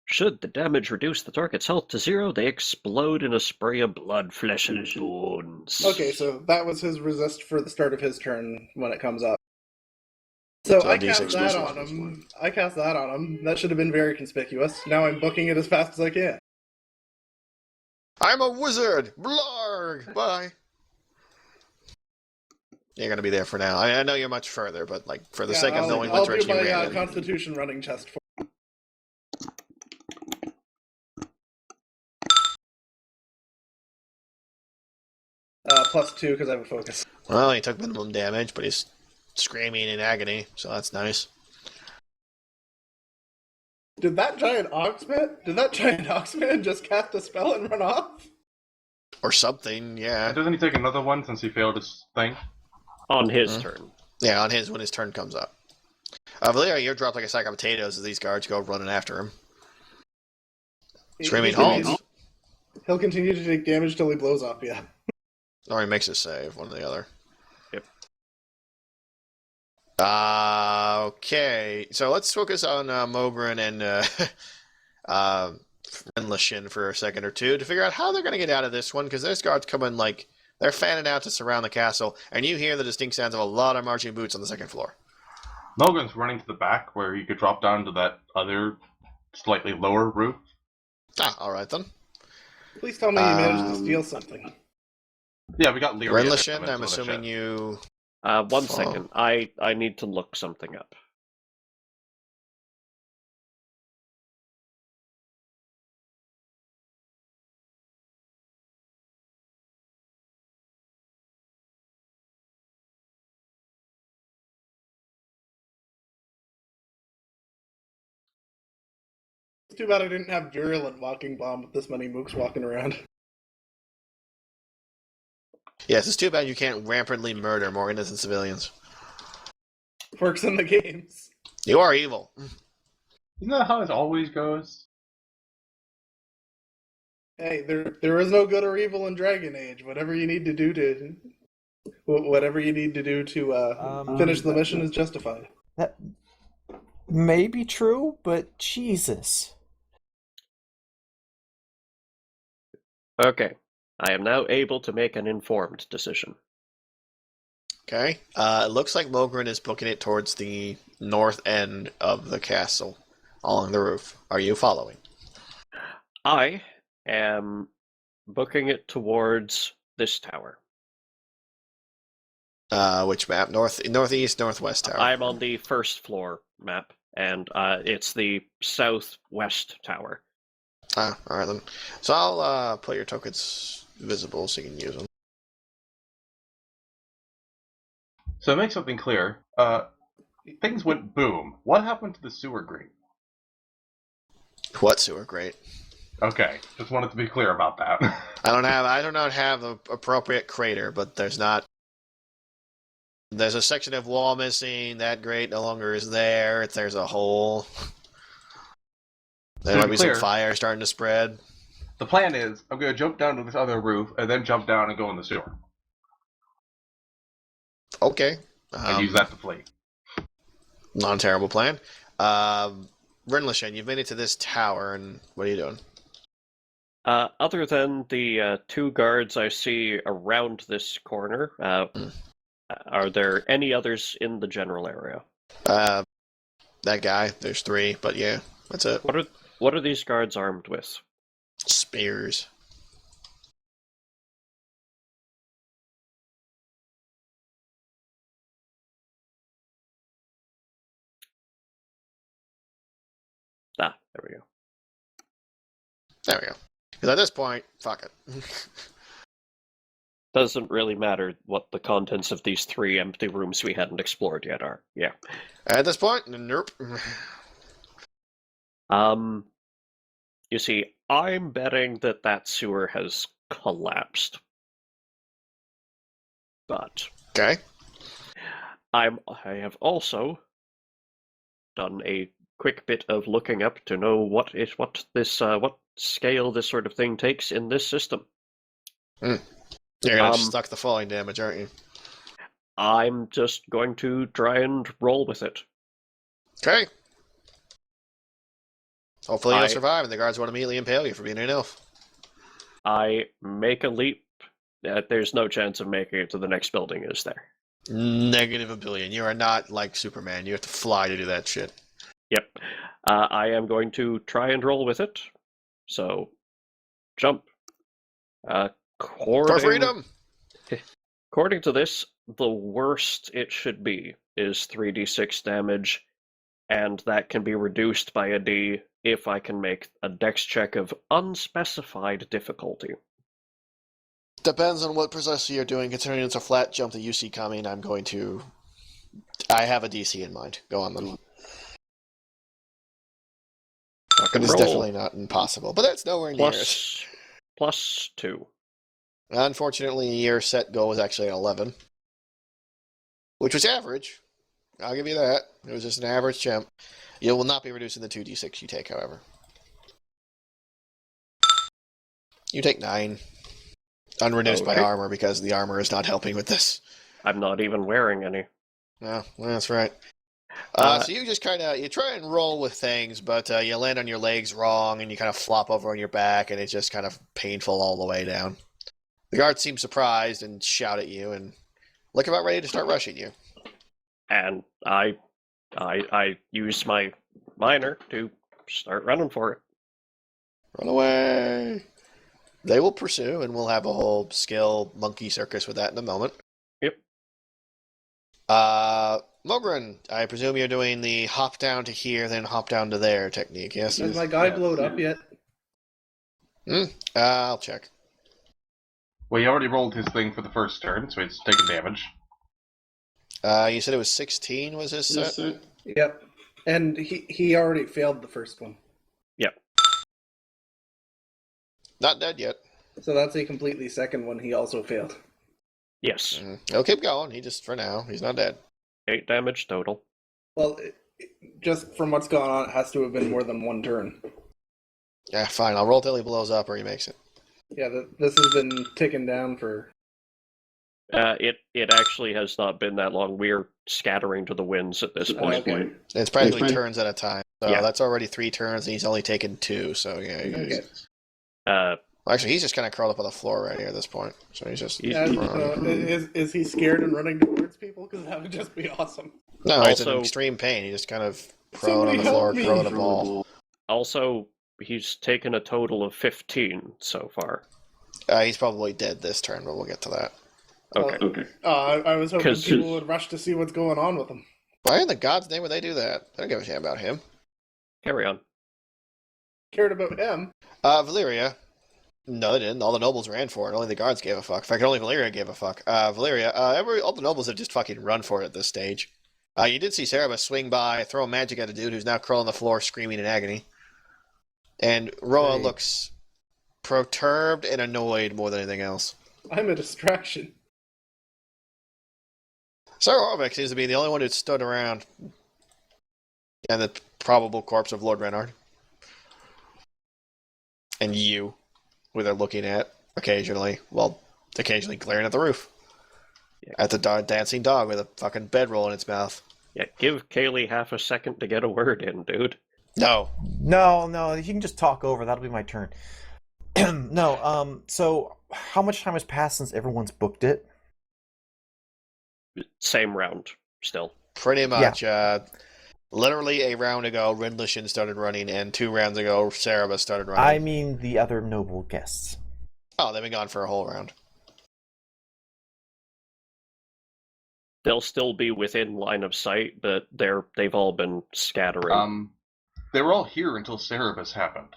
Should the damage reduce the target's health to 0, they explode in a spray of blood, flesh, and bones. Okay, so that was his resist for the start of his turn when it comes up. So I cast that on him. That should have been very conspicuous. Now I'm booking it as fast as I can. I'm a wizard! Blarg! Bye! You're gonna be there for now. I know you're much further, but, like, for the sake of knowing what direction you ran. I'll do my Constitution running test for. +2 because I have a focus. Well, he took minimum damage, but he's screaming in agony, so that's nice. Did that giant oxman just cast a spell and run off? Or something, yeah. Doesn't he take another one since he failed his thing? On his turn. Yeah, on his when his turn comes up. Valera, you're dropped like a sack of potatoes as these guards go running after him. Screaming halt! He'll continue to take damage till he blows up, yeah. Or he makes a save, one or the other. Yep. Okay, so let's focus on Mogren and Renlishin for a second or two to figure out how they're going to get out of this one, because those guards come in like they're fanning out to surround the castle, and you hear the distinct sounds of a lot of marching boots on the second floor. Logan's running to the back where he could drop down to that other slightly lower roof. Ah, alright then. Please tell me you managed to steal something. Yeah, we got Lyria. Renlishin, I'm assuming you... One second. I need to look something up. It's too bad I didn't have Virulent Walking Bomb with this many mooks walking around. Yes, it's too bad you can't rampantly murder more innocent civilians. Works in the games. You are evil. Isn't that how it always goes? Hey, there is no good or evil in Dragon Age. Whatever you need to do to finish the mission is justified. That may be true, but Jesus. Okay. I am now able to make an informed decision. Okay. It looks like Mogren is booking it towards the north end of the castle, along the roof. Are you following? I am booking it towards this tower. Which map? Northeast, northwest tower. I'm on the first floor map, and it's the southwest tower. All right then. So I'll put your tokens visible so you can use them. So to make something clear, things went boom. What happened to the sewer grate? What sewer grate? Okay, just wanted to be clear about that. I do not have the appropriate crater, but there's a section of wall missing. That grate no longer is there. If there's a hole, there To might be be clear, some fire starting to spread. The plan is, I'm going to jump down to this other roof, and then jump down and go in the sewer. Okay. And use that to flee. Not a terrible plan. Rinlishan, you've made it to this tower, and what are you doing? Other than the two guards I see around this corner, are there any others in the general area? That guy. There's 3, but yeah, that's it. What are these guards armed with? Spears. Ah, there we go. There we go. Because at this point, fuck it. Doesn't really matter what the contents of these 3 empty rooms we hadn't explored yet are. Yeah. At this point, nope. You see, I'm betting that sewer has collapsed. But Okay. I have also done a quick bit of looking up to know what scale this sort of thing takes in this system. You're gonna have stuck the falling damage, aren't you? I'm just going to try and roll with it. Okay. Hopefully you'll survive, and the guards won't immediately impale you for being an elf. I make a leap. There's no chance of making it to the next building, is there? Negative a billion. You are not like Superman. You have to fly to do that shit. Yep. I am going to try and roll with it. So, jump. For freedom! According to this, the worst it should be is 3d6 damage, and that can be reduced by a d if I can make a dex check of unspecified difficulty. Depends on what precisely you're doing. Considering it's a flat jump that you see coming, I have a DC in mind. Go on then. It is definitely not impossible, but that's nowhere near it. Plus 2. Unfortunately, your set goal was actually an 11, which was average. I'll give you that. It was just an average jump. You will not be reducing the 2d6 you take, however. You take 9. Unreduced by armor, because the armor is not helping with this. I'm not even wearing any. No, that's right. So you just you try and roll with things, but you land on your legs wrong, and you kind of flop over on your back, and it's just kind of painful all the way down. The guards seem surprised and shout at you, and look about ready to start rushing you. And I use my minor to start running for it. Run away! They will pursue, and we'll have a whole skill monkey circus with that in a moment. Yep. Mogren, I presume you're doing the hop down to here, then hop down to there technique, yes? Has my guy blowed up yet? I'll check. Well, he already rolled his thing for the first turn, so he's taking damage. You said it was 16 was his set? Yep. And he already failed the first one. Yep. Not dead yet. So that's a completely second one he also failed. Yes. He'll keep going. For now, he's not dead. 8 damage total. Well, just from what's going on, it has to have been more than one turn. Yeah, fine. I'll roll till he blows up or he makes it. Yeah, this has been ticking down for... It actually has not been that long. We're scattering to the winds at this point. Okay. It's practically turns at a time. So Yeah. that's already 3 turns, and he's only taken 2. So yeah. Okay. Uh, Actually, he's just kind of curled up on the floor right here at this point. So he's just. Is he scared and running towards people? Because that would just be awesome. No, he's in Also- extreme pain. He's just kind of prone on Somebody the floor, help me. throwing a ball. Also, he's taken a total of 15 so far. He's probably dead this turn, but we'll get to that. Okay. I was hoping 'Cause- people would rush to see what's going on with him. Why in the God's name would they do that? I don't give a shit about him. Carry on. Cared about him. Valyria. No, they didn't. All the nobles ran for it. Only the guards gave a fuck. In fact, only Valyria gave a fuck. Valyria, all the nobles have just fucking run for it at this stage. You did see Cerebus swing by, throw magic at a dude who's now crawling on the floor, screaming in agony. And Roa looks perturbed and annoyed more than anything else. I'm a distraction. Sir Orvik seems to be the only one who stood around. And the probable corpse of Lord Renard. And you, who they're looking at occasionally, well, occasionally glaring at the roof. Yeah. At the dancing dog with a fucking bedroll in its mouth. Yeah, give Kaylee half a second to get a word in, dude. No. No, you can just talk over. That'll be my turn. No, so how much time has passed since everyone's booked it? Same round, still. Pretty much. Literally a round ago, Rindlishin started running, and 2 rounds ago, Cerebus started running. I mean the other noble guests. Oh, they've been gone for a whole round. They'll still be within line of sight, but they've all been scattering. They were all here until Cerebus happened.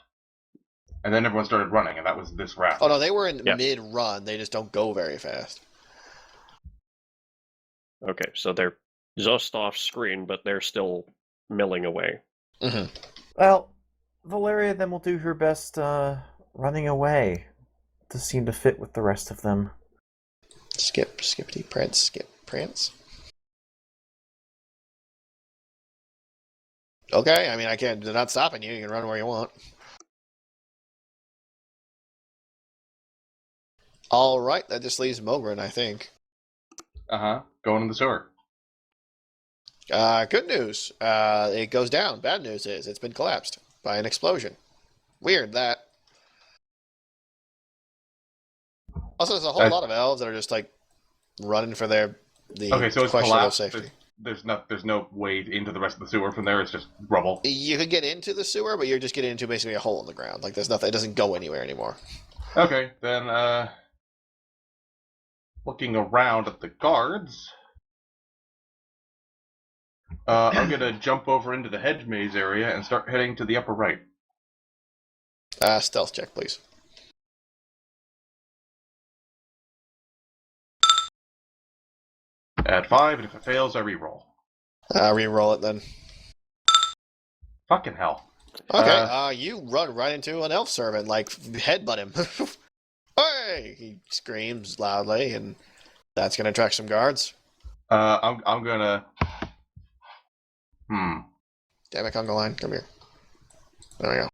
And then everyone started running, and that was this round. Oh, no, they were in Yep. mid-run. They just don't go very fast. Okay, so they're just off screen, but they're still milling away. Mm-hmm. Well, Valeria then will do her best running away to seem to fit with the rest of them. Skip, skippity, prance, skip, prance. Okay, I mean, they're not stopping you. You can run where you want. All right, that just leaves Mogren, I think. Going in the sewer. Good news. It goes down. Bad news is it's been collapsed by an explosion. Weird, that. Also, there's a whole lot of elves that are just, like, running for the Okay, so it's questionable collapsed. safety. There's no way into the rest of the sewer from there. It's just rubble. You could get into the sewer, but you're just getting into basically a hole in the ground. Like, there's nothing. It doesn't go anywhere anymore. Okay, then, looking around at the guards, I'm gonna jump over into the hedge maze area and start heading to the upper right. Stealth check, please. Add 5, and if it fails, I reroll. Reroll it then. Fucking hell. Okay, you run right into an elf servant, like, headbutt him. Hey! He screams loudly, and that's gonna attract some guards. I'm gonna... Damn it, Conga Line, come here. There we go.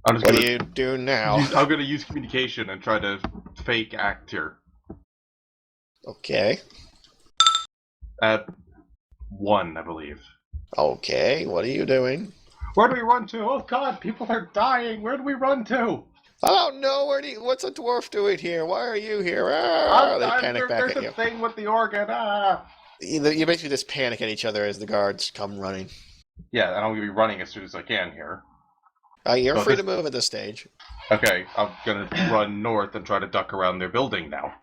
I'm just What gonna... do you do now? I'm gonna use communication and try to fake act here. Okay. At 1, I believe. Okay, what are you doing? Where do we run to? Oh god, people are dying. Where do we run to? I don't know. What's a dwarf doing here? Why are you here? They panic back there's at a you. thing with the organ. You basically just panic at each other as the guards come running. Yeah, and I'm gonna be running as soon as I can here. You're So free this- to move at this stage. Okay, I'm gonna run north and try to duck around their building now.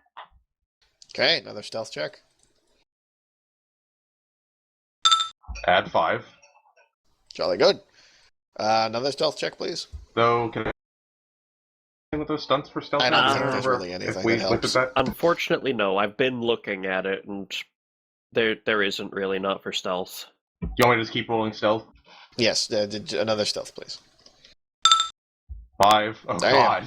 Okay, another stealth check. Add 5. Jolly good. Another stealth check, please. Though, can I with those stunts for stealth? I don't think there's really anything if we that looked helps. at that? Unfortunately, no. I've been looking at it, and there isn't really, not for stealth. You want me to just keep rolling stealth? Yes, another stealth, please. 5. Oh Damn. god.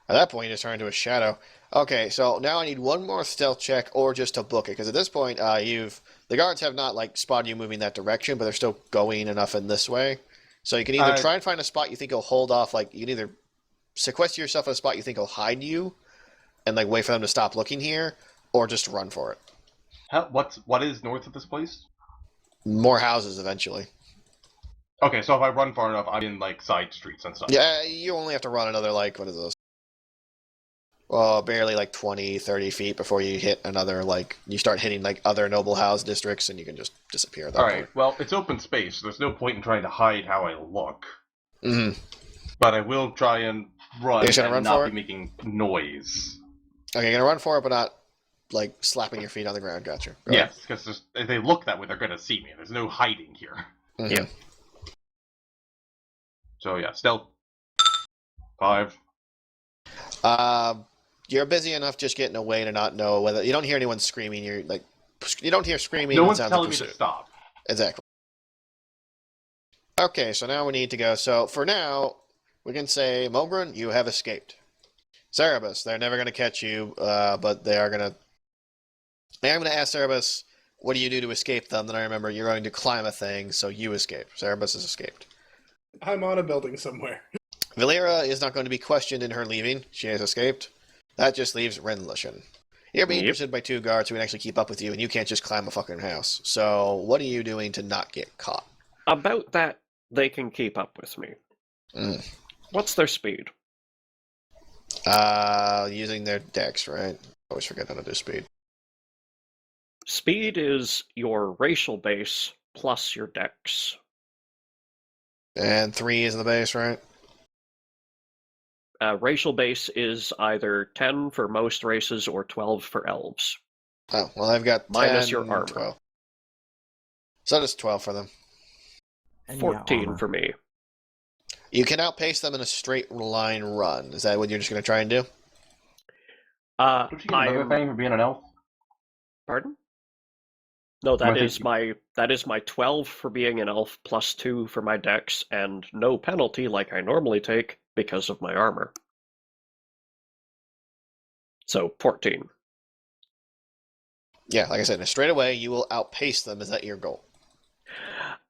At that point, you just turn into a shadow. Okay, so now I need one more stealth check or just to book it, because at this point, the guards have not like spotted you moving that direction, but they're still going enough in this way. So you can either try and find a spot you think will hold off, like you can either sequester yourself at a spot you think will hide you, and like wait for them to stop looking here, or just run for it. What is north of this place? More houses eventually. Okay, so if I run far enough, I'm in like side streets and stuff. Yeah, you only have to run another like what is this? Well, barely like 20, 30 feet before you hit another, like, you start hitting, like, other noble house districts, and you can just disappear at that point. Alright, well, it's open space, so there's no point in trying to hide how I look. Mm-hmm. But I will try and run You're gonna and run not for be it? making noise. Okay, you're gonna run for it, but not, like, slapping your feet on the ground. Gotcha. Go Yes, because if they look that way, they're gonna see me. There's no hiding here. ahead. Mhm. So yeah, stealth. 5. You're busy enough just getting away to not know whether... You don't hear anyone screaming. You don't hear screaming. No it one's sounds telling like me to pursuit. stop. Exactly. Okay, so now we need to go. So for now, we can say, Mogren, you have escaped. Cerebus, they're never going to catch you, but they are going to... I'm going to ask Cerebus, what do you do to escape them? Then I remember you're going to climb a thing, so you escape. Cerebus has escaped. I'm on a building somewhere. Valera is not going to be questioned in her leaving. She has escaped. That just leaves Renlishan. You're being pursued by 2 guards who can actually keep up with you, and you can't just climb a fucking house. So, what are you doing to not get caught? About that, they can keep up with me. Mm. What's their speed? Using their dex, right? Always forget how to do speed. Speed is your racial base plus your dex. And 3 is the base, right? Racial base is either 10 for most races or 12 for elves. Oh, well, I've got 10, Minus your armor. 12. So that's 12 for them. And 14 armor. for me. You can outpace them in a straight line run. Is that what you're just going to try and do? Don't you get another I'm... thing for being an elf? Pardon? No, that I is my 12 for being an elf plus 2 for my dex, and no penalty like I normally take because of my armor. So 14. Yeah, like I said, straight away you will outpace them. Is that your goal?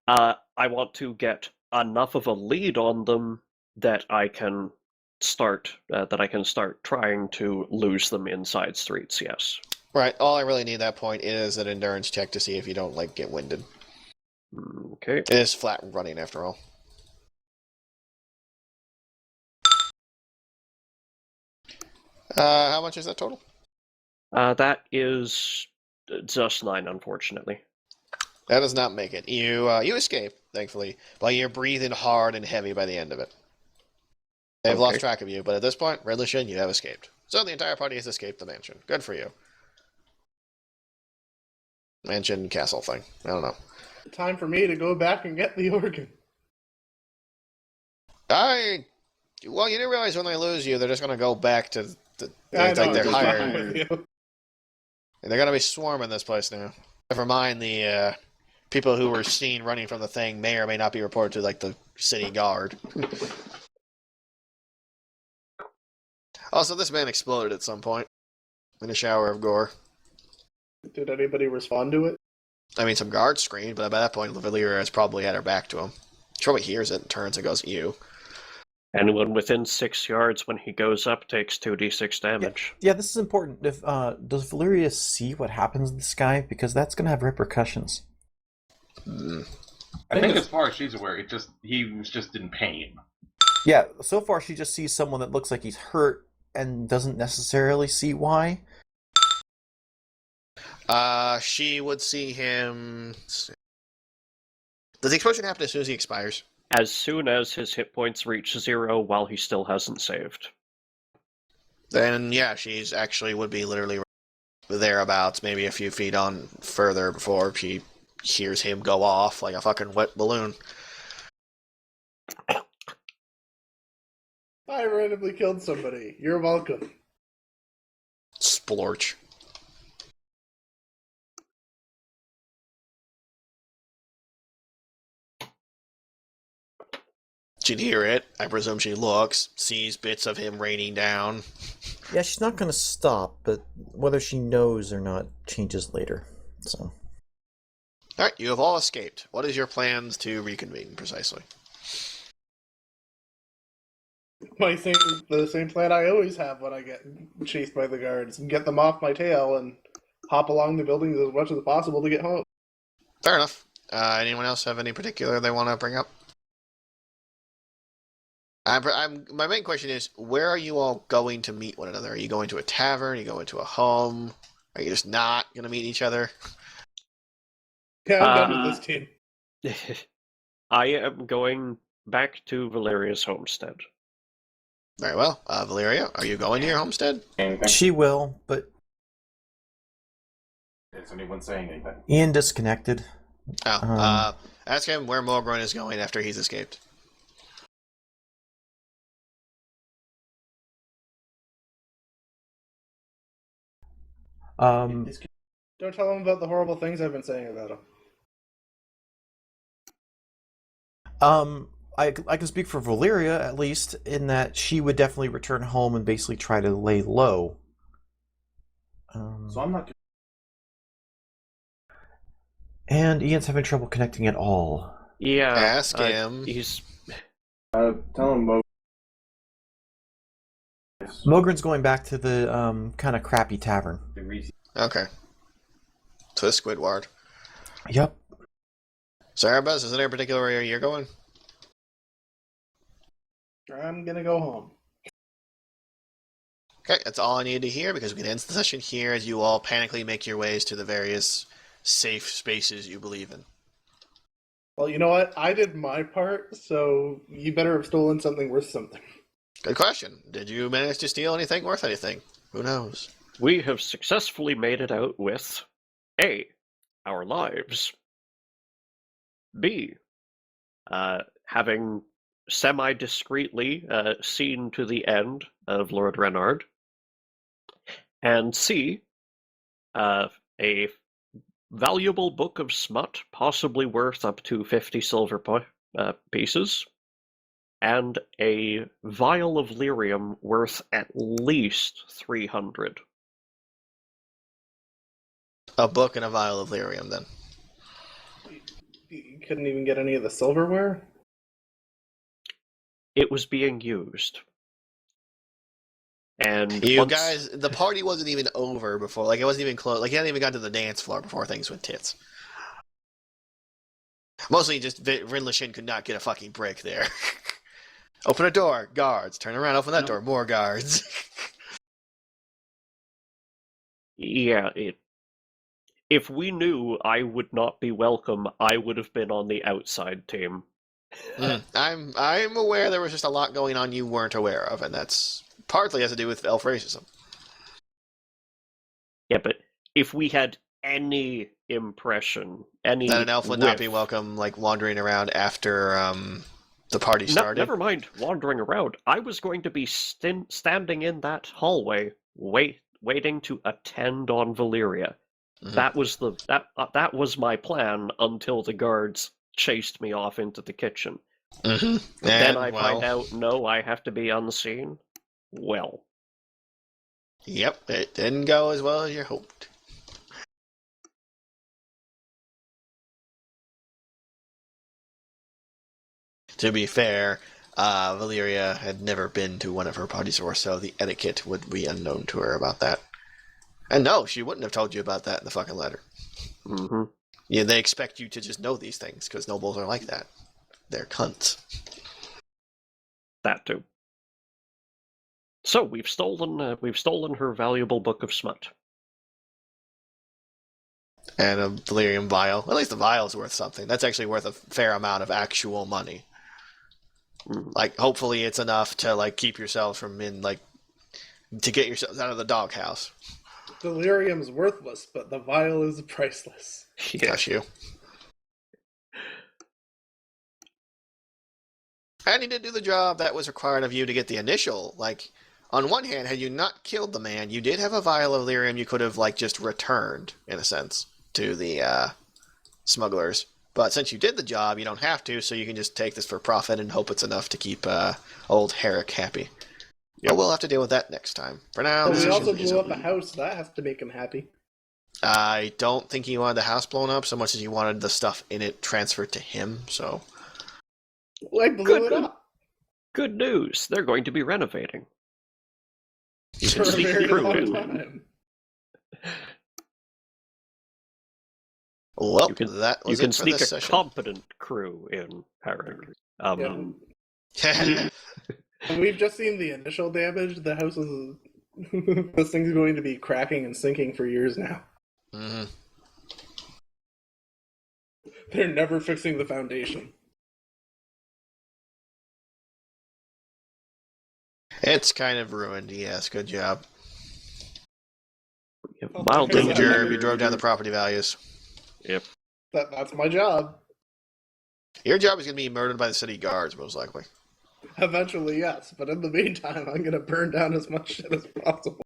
I want to get enough of a lead on them that I can start trying to lose them in side streets. Yes. Right. All I really need at that point is an endurance check to see if you don't like get winded. Okay. It is flat running after all. How much is that total? That is just 9, unfortunately. That does not make it. You escape, thankfully, but you're breathing hard and heavy by the end of it. They've lost track of you, but at this point, Redlishan, you have escaped. So the entire party has escaped the mansion. Good for you. Mansion castle thing. I don't know. Time for me to go back and get the organ. Well, you didn't realize when they lose you, they're just going to go back to the... I It's know, like they're I'm just fucking hired. with you. They're going to be swarming this place now. Never mind the people who were seen running from the thing may or may not be reported to, like, the city guard. Also, this man exploded at some point in a shower of gore. Did anybody respond to it? I mean, some guards screamed, but by that point, Valera has probably had her back to him. She probably hears it and turns and goes, "You." Anyone within 6 yards when he goes up takes 2d6 damage. Yeah, this is important. If does Valeria see what happens to this guy? Because that's going to have repercussions. I think as far as she's aware, he was just in pain. Yeah, so far she just sees someone that looks like he's hurt and doesn't necessarily see why. She would see him... Does the explosion happen as soon as he expires? As soon as his hit points reach 0 while he still hasn't saved. Then, yeah, she's actually would be literally thereabouts, maybe a few feet on further before she hears him go off like a fucking wet balloon. I randomly killed somebody. You're welcome. Splorch. She'd hear it. I presume she looks, sees bits of him raining down. Yeah, she's not going to stop, but whether she knows or not changes later. So. All right, you have all escaped. What is your plans to reconvene precisely? The same plan I always have when I get chased by the guards: get them off my tail and hop along the buildings as much as possible to get home. Fair enough. Anyone else have any particular they want to bring up? My main question is, where are you all going to meet one another? Are you going to a tavern? Are you going to a home? Are you just not going to meet each other? Yeah, I'm done with this team. I am going back to Valeria's homestead. Very well. Valeria, are you going to your homestead? She will, but Is anyone saying anything? Ian disconnected. Ask him where Morgrun is going after he's escaped. Don't tell him about the horrible things I've been saying about him. I can speak for Valeria, at least, in that she would definitely return home and basically try to lay low. So I'm not. And Ian's having trouble connecting at all. Yeah. Ask him. He's Tell him Mogren's going back to the kind of crappy tavern. Okay. To Squidward. Yep. So, Erebus, is there a particular area you're going? I'm gonna go home. Okay, that's all I needed to hear, because we can end the session here as you all panically make your ways to the various safe spaces you believe in. Well, you know what? I did my part, so you better have stolen something worth something. Good question. Did you manage to steal anything worth anything? Who knows? We have successfully made it out with A, our lives, B, having semi-discreetly seen to the end of Lord Renard, and C, a valuable book of smut, possibly worth up to 50 silver pieces, and a vial of lyrium worth at least 300. A book and a vial of lyrium, then. You couldn't even get any of the silverware? It was being used. And You guys, the party wasn't even over before. Like, it wasn't even close. Like, you hadn't even got to the dance floor before things went tits. Mostly just Rinlashin could not get a fucking break there. Open a door, guards. Turn around, open that door, more guards. Yeah, if we knew I would not be welcome, I would have been on the outside team. I'm aware there was just a lot going on you weren't aware of, and that's partly has to do with elf racism. Yeah, but if we had any impression, any That an elf would not be whiff- welcome, like, wandering around after the party started. Never mind wandering around. I was going to be standing in that hallway, waiting to attend on Valeria. Mhm. That was my plan until the guards chased me off into the kitchen. Mm-hmm. Then I find out, no, I have to be unseen. Well, Yep, it didn't go as well as you hoped. To be fair, Valeria had never been to one of her parties before, so the etiquette would be unknown to her about that. And no, she wouldn't have told you about that in the fucking letter. mm-hmm. Yeah, they expect you to just know these things, because nobles are like that. They're cunts. That too. So we've stolen her valuable book of smut. And a Valerian vial. At least the vial's worth something. That's actually worth a fair amount of actual money. Like, hopefully it's enough to, like, keep yourselves from to get yourselves out of the doghouse. Delirium's worthless, but the vial is priceless. Yeah. Gosh, you. And you did do the job that was required of you to get the initial, like, on one hand, had you not killed the man, you did have a vial of lyrium you could have, like, just returned, in a sense, to the smugglers. But since you did the job, you don't have to, so you can just take this for profit and hope it's enough to keep old Herrick happy. But we'll have to deal with that next time. For now, But this we is also blew up a house. That has to make him happy. I don't think he wanted the house blown up so much as he wanted the stuff in it transferred to him, so... I blew it up. Good news. They're going to be renovating. You For can a sneak very through long it. time. Well, You can- that was You can it for sneak this a session. competent crew in Herrick. And we've just seen the initial damage. The house is... this thing's going to be cracking and sinking for years now. Mhm. They're never fixing the foundation. It's kind of ruined, yes, good job. Mildly Good Good job, you drove down the property values. Yep. That's my job. Your job is going to be murdered by the city guards, most likely. Eventually, yes. But in the meantime, I'm going to burn down as much shit as possible.